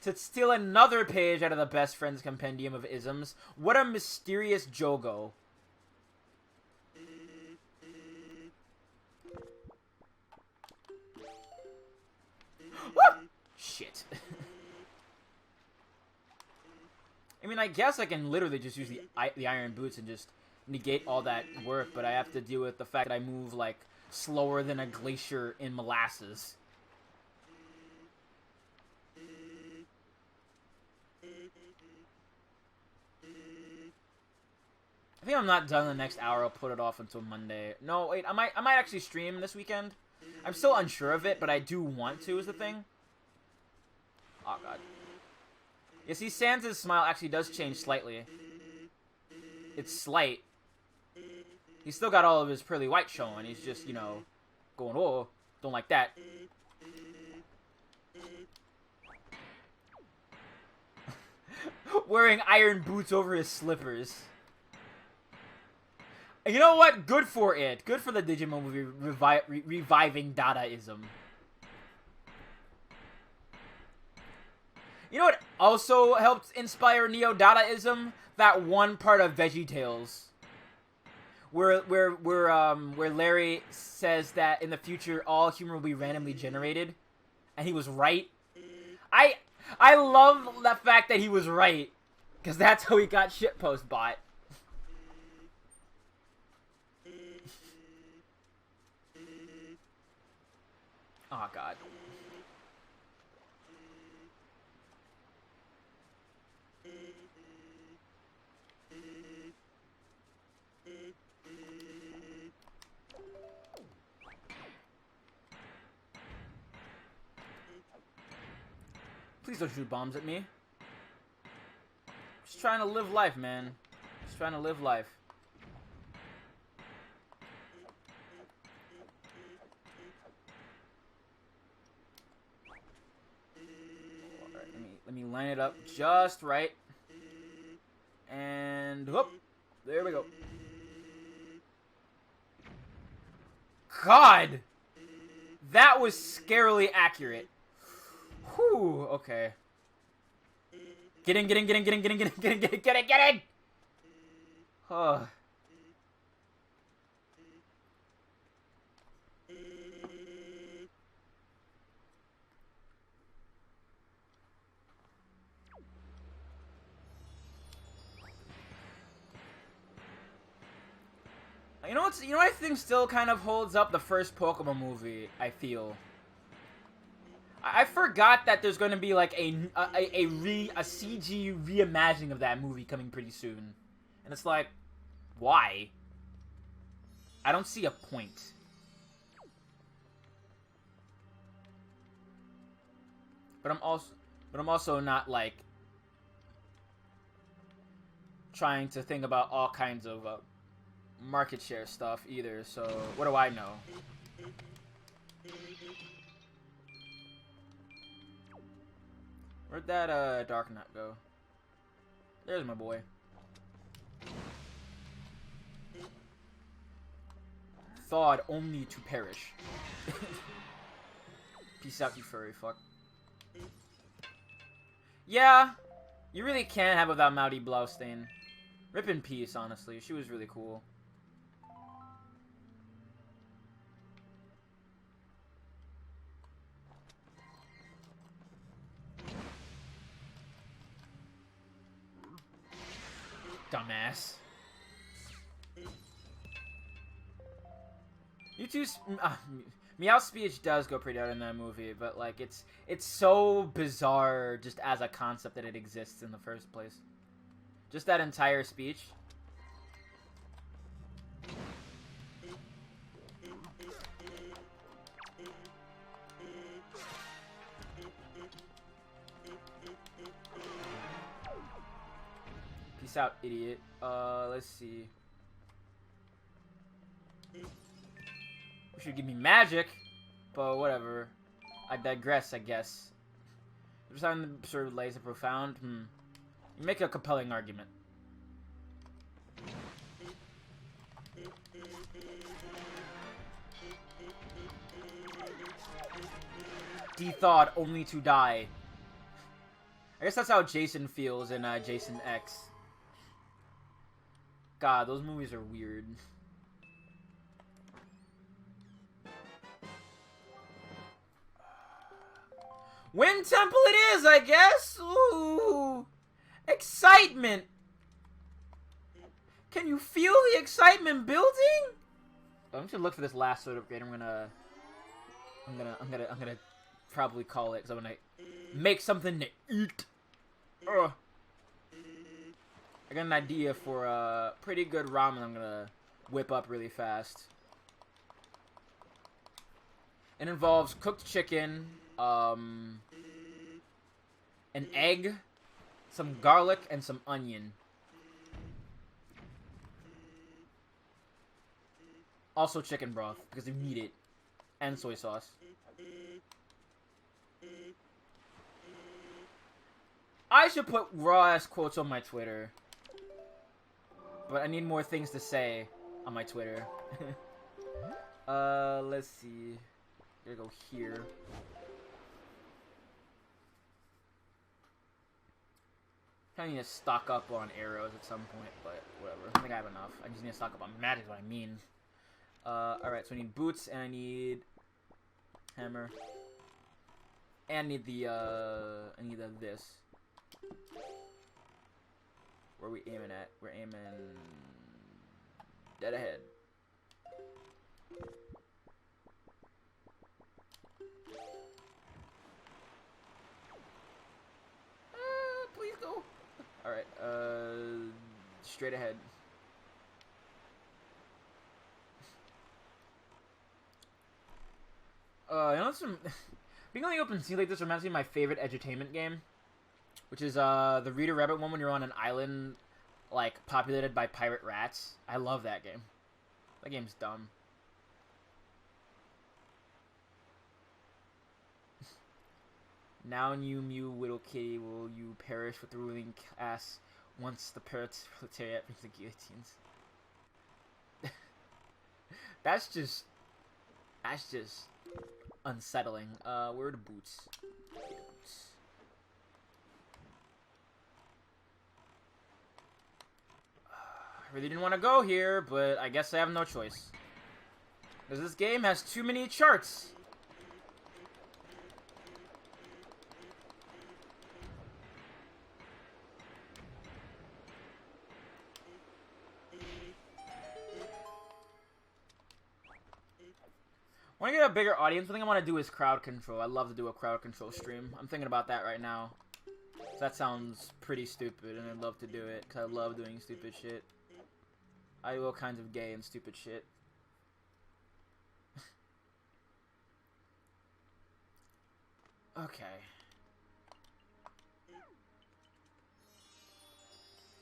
To steal another page out of the Best Friends Compendium of Isms, what a mysterious Jogo. Shit. I mean, I guess I can literally just use the Iron Boots and just negate all that work, but I have to deal with the fact that I move, like, slower than a glacier in molasses. I think I'm not done the next hour. I'll put it off until Monday. No, wait. I might actually stream this weekend. I'm still unsure of it, but I do want to, is the thing. Oh, God. Yeah, see, Sans' smile actually does change slightly. It's slight. He's still got all of his pearly white showing. He's just, you know, going, oh, don't like that. wearing iron boots over his slippers. And you know what? Good for it. Good for the Digimon movie reviving Dadaism. You know what also helped inspire Neo-Dadaism? That one part of VeggieTales. Where Larry says that in the future all humor will be randomly generated. And he was right. I love the fact that he was right. Because that's how he got shitpost bot. Oh, God. Please don't shoot bombs at me. Just trying to live life, man. Just trying to live life. Alright, let me line it up just right. And whoop, there we go. God! That was scarily accurate. Whew, okay. Get in, get in, get in, get in, get in, get in, get in, get in, get in, get in! Huh. You know what I think still kind of holds up the first Pokemon movie, I feel? I forgot that there's going to be like a CG reimagining of that movie coming pretty soon. And it's like, why? I don't see a point. But I'm also not like trying to think about all kinds of market share stuff either, so what do I know? Where'd that Darknut go? There's my boy. Thawed only to perish. Peace out, you furry fuck. Yeah, you really can't have without Mouty Blaustein. Rip in peace, honestly. She was really cool. Dumbass. Meow's speech does go pretty out in that movie, but like it's so bizarre just as a concept that it exists in the first place. Just that entire speech. Peace out, idiot. Let's see. Should give me magic, but whatever. I digress, I guess. Every time the sort of lays a profound, You make a compelling argument. Thawed only to die. I guess that's how Jason feels in Jason X. God, those movies are weird. Wind Temple it is, I guess! Ooh! Excitement! Can you feel the excitement building? I'm just gonna look for this last sword upgrade. I'm gonna probably call it, because I'm gonna make something to eat. Ugh. I got an idea for a pretty good ramen I'm gonna whip up really fast. It involves cooked chicken, an egg, some garlic, and some onion. Also chicken broth, because you need it. And soy sauce. I should put raw-ass quotes on my Twitter. But I need more things to say on my Twitter. Let's see. Gotta go here. I need to stock up on arrows at some point, but whatever. I think I have enough. I just need to stock up on magic, is what I mean. Alright, so I need boots, and I need hammer. And I need this. Where are we aiming at? We're aiming dead ahead. Please go. Alright, straight ahead. You know, being on the open sea like this reminds me of my favorite edutainment game, which is the Rita Rabbit one when you're on an island, like, populated by pirate rats. I love that game. That game's dumb. Now you mew little kitty, will you perish with the ruling class once the proletariat brings the guillotines? That's just unsettling. Where are the boots? I really didn't want to go here, but I guess I have no choice. Because this game has too many charts. I want to get a bigger audience. One thing I want to do is crowd control. I'd love to do a crowd control stream. I'm thinking about that right now. So that sounds pretty stupid, and I'd love to do it, because I love doing stupid shit. I do all kinds of gay and stupid shit. Okay.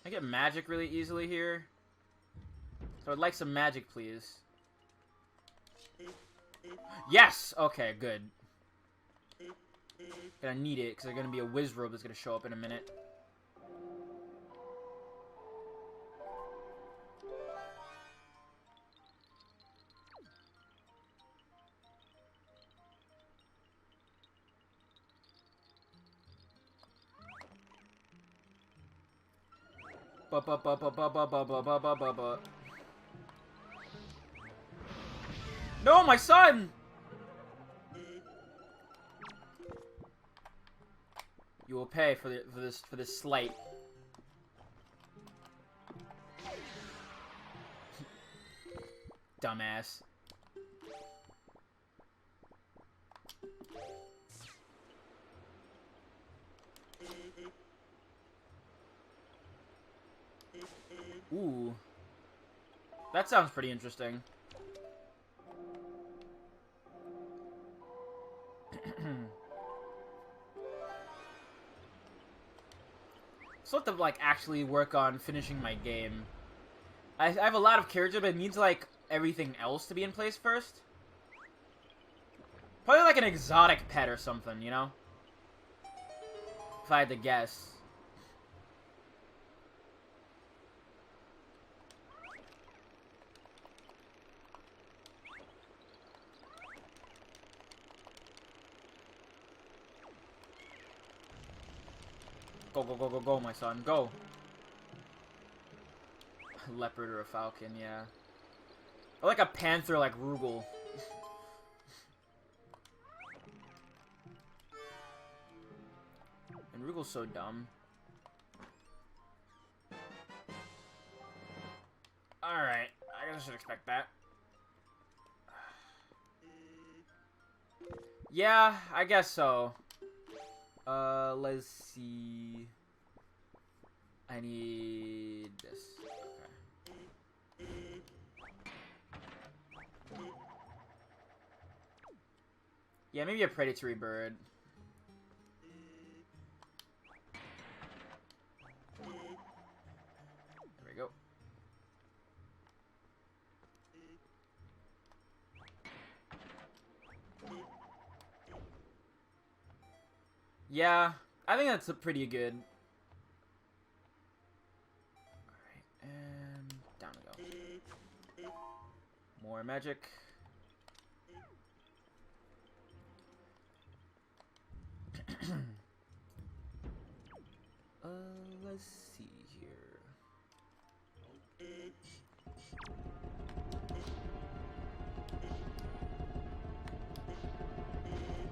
I get magic really easily here. So I'd like some magic, please. Yes! Okay, good. Gonna need it, because there's gonna be a Wizrobe that's gonna show up in a minute. No, my son! You will pay for this slight. Dumbass. Ooh. That sounds pretty interesting. So I have to, like, actually work on finishing my game. I have a lot of character, but it needs, like, everything else to be in place first. Probably, like, an exotic pet or something, you know? If I had to guess. Go, go, go, go, go, my son. Go. A leopard or a falcon, yeah. Or like a panther like Rugal. And Rugal's so dumb. Alright. I guess I should expect that. Yeah, I guess so. Let's see. I need this. Okay. Yeah, maybe a predatory bird. There we go. Yeah, I think that's pretty good. more magic. Let's see here.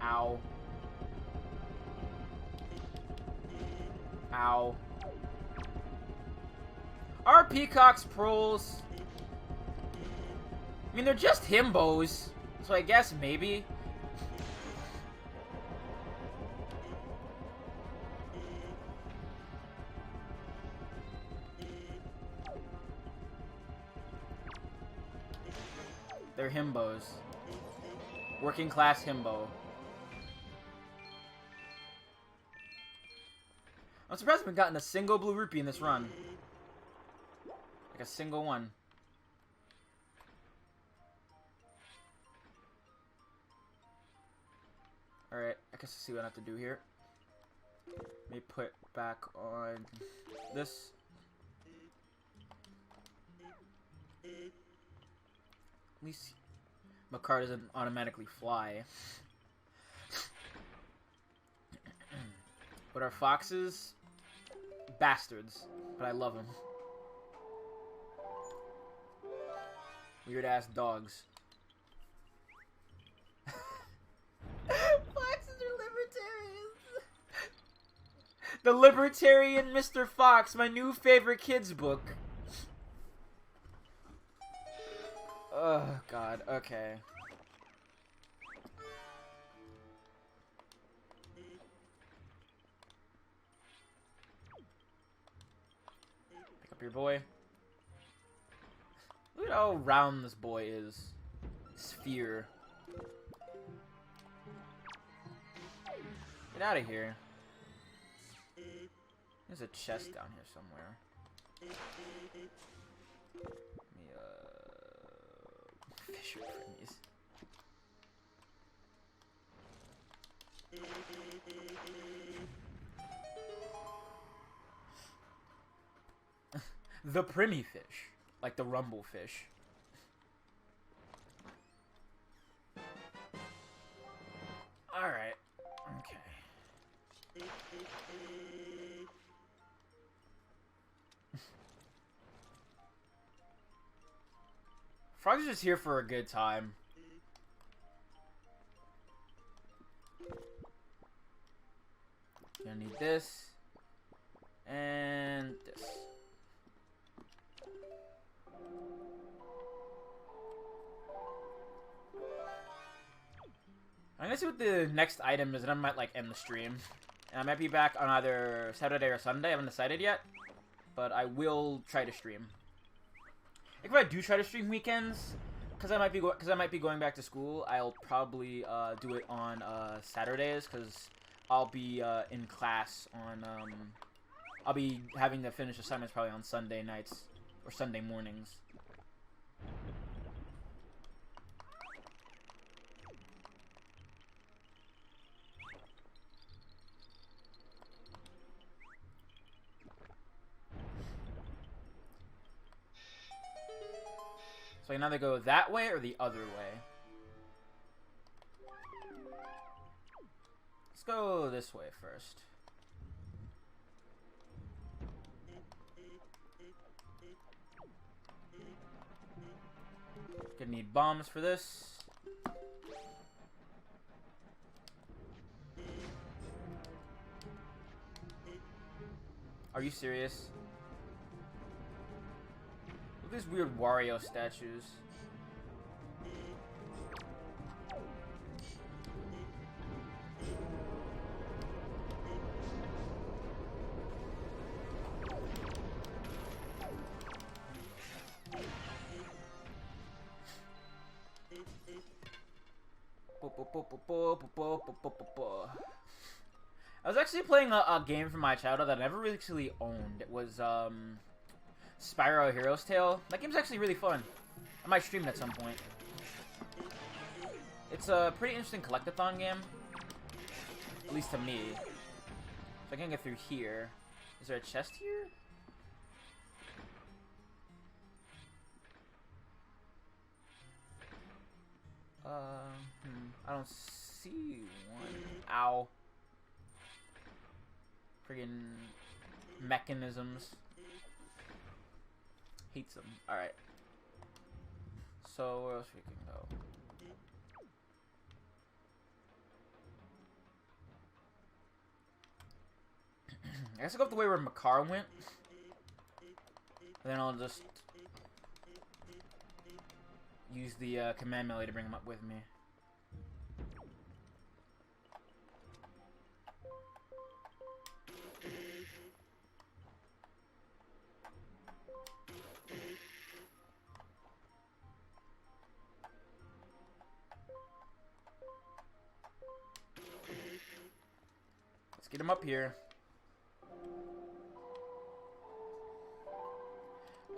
Ow. Ow. Are peacocks proles? I mean, they're just himbos, so I guess maybe. They're himbos. Working class himbo. I'm surprised we haven't gotten a single blue rupee in this run. Like a single one. Alright, I guess let's see what I have to do here. Let me put back on this. At least my car doesn't automatically fly. But our foxes, bastards. But I love them. Weird ass dogs. Foxes are libertarians. The Libertarian Mr. Fox, my new favorite kids book. Oh, God. Okay. Pick up your boy. Look at how round this boy is. Sphere. Get out of here. There's a chest down here somewhere. Fisher Primies. The Primmy fish. Like the rumble fish. Alright. Okay. Frogs are just here for a good time. Gonna need this. And this. I'm gonna see what the next item is, and I might like end the stream. And I might be back on either Saturday or Sunday. I haven't decided yet, but I will try to stream. If I do try to stream weekends, because I might be going back to school, I'll probably do it on Saturdays, because I'll be in class on. I'll be having to finish assignments probably on Sunday nights or Sunday mornings. So I can either go that way or the other way. Let's go this way first. Gonna need bombs for this. Are you serious? Look at these weird Wario statues. I was actually playing a game from my childhood that I never really actually owned. It was Spyro Hero's Tale. That game's actually really fun. I might stream it at some point. It's a pretty interesting collectathon game. At least to me. So I can get through here. Is there a chest here? I don't see one. Ow. Friggin' mechanisms. Hates them. Alright. So, where else we can go? I guess I'll go up the way where Makar went. And then I'll just use the command melee to bring him up with me. Let's get him up here.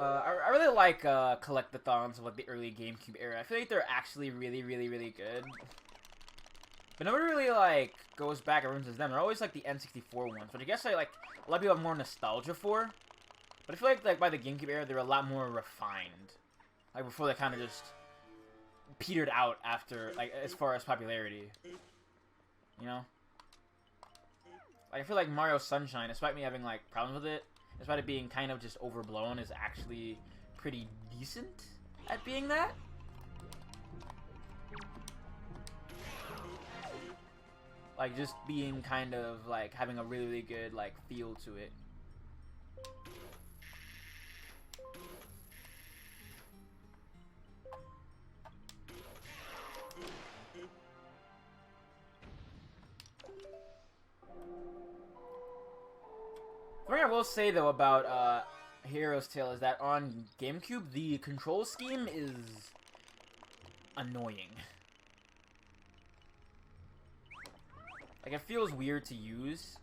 I really like collectathons of like the early GameCube era. I feel like they're actually really good. But nobody really like goes back and runs them. They're always like the N64 ones, which I guess a lot of people have more nostalgia for. But I feel like by the GameCube era, they're a lot more refined. Like before they kind of just petered out after, like, as far as popularity. You know? Like, I feel like Mario Sunshine, despite me having like problems with it, despite it being kind of just overblown, is actually pretty decent at being that. Like, just being kind of, like, having a really good, like, feel to it. The thing I will say, though, about, Hero's Tale is that on GameCube, the control scheme is annoying. Like, it feels weird to use.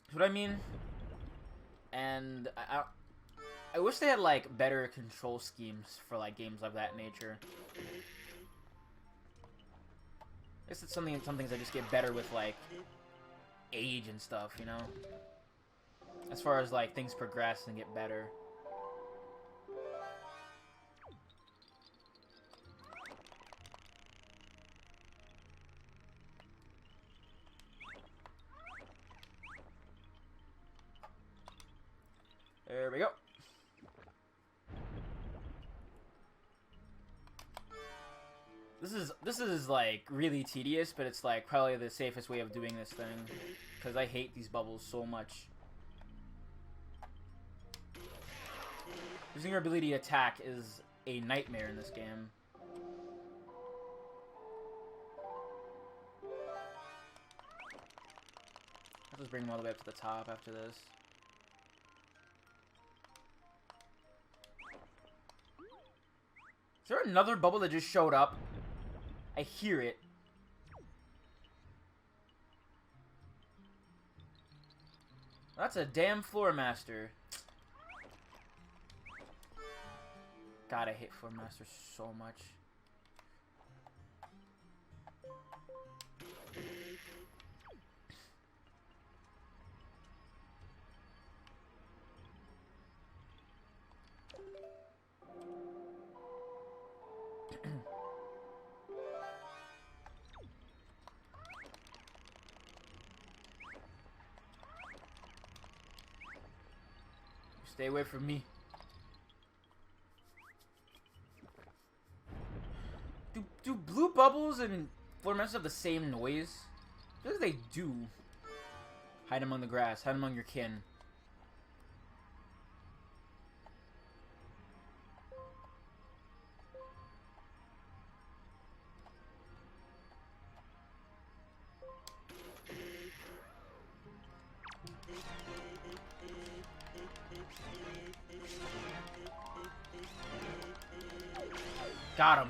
That's what I mean. And I wish they had, like, better control schemes for, like, games of that nature. I guess it's some things that just get better with, like, age and stuff, you know? As far as, like, things progress and get better. There we go. This is like really tedious, but it's like probably the safest way of doing this thing, because I hate these bubbles so much. Using your ability to attack is a nightmare in this game. I'll just bring them all the way up to the top after this. Is there another bubble that just showed up? I hear it. That's a damn Floor Master. God, I hate Floor Master so much. Stay away from me. Do blue bubbles and Floor Masters have the same noise? I feel like they do. Hide among the grass. Hide among your kin. Got him.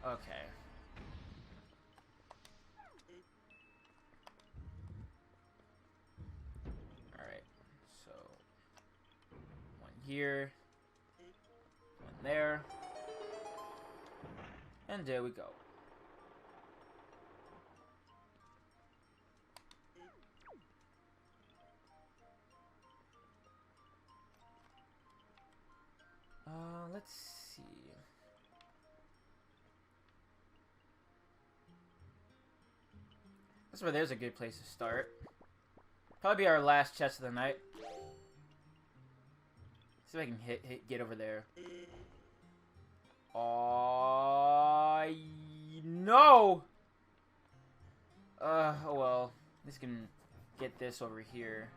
Okay. Alright. So, one here. One there. And there we go. Let's see. That's where there's a good place to start. Probably be our last chest of the night. See if I can get over there. Oh no! Oh well. This can get this over here.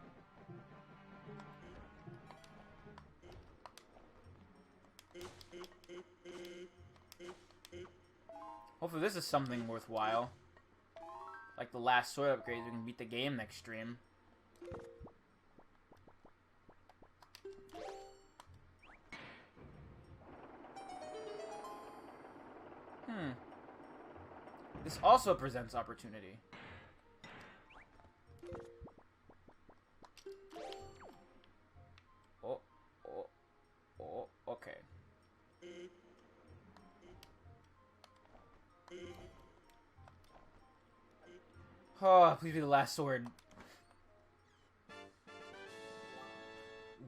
Hopefully this is something worthwhile. Like the last sword upgrades, we can beat the game next stream. This also presents opportunity. Oh, okay. Oh, please be the last sword.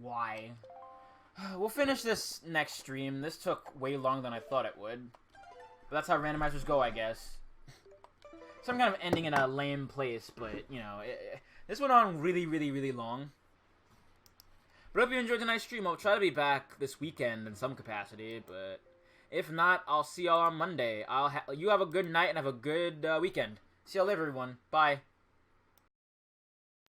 Why? We'll finish this next stream. This took way longer than I thought it would. But that's how randomizers go, I guess. So I'm kind of ending in a lame place, but, you know, this went on really, really, really long. But I hope you enjoyed tonight's stream. I'll try to be back this weekend in some capacity, but if not, I'll see y'all on Monday. You have a good night and have a good weekend. See y'all later, everyone. Bye.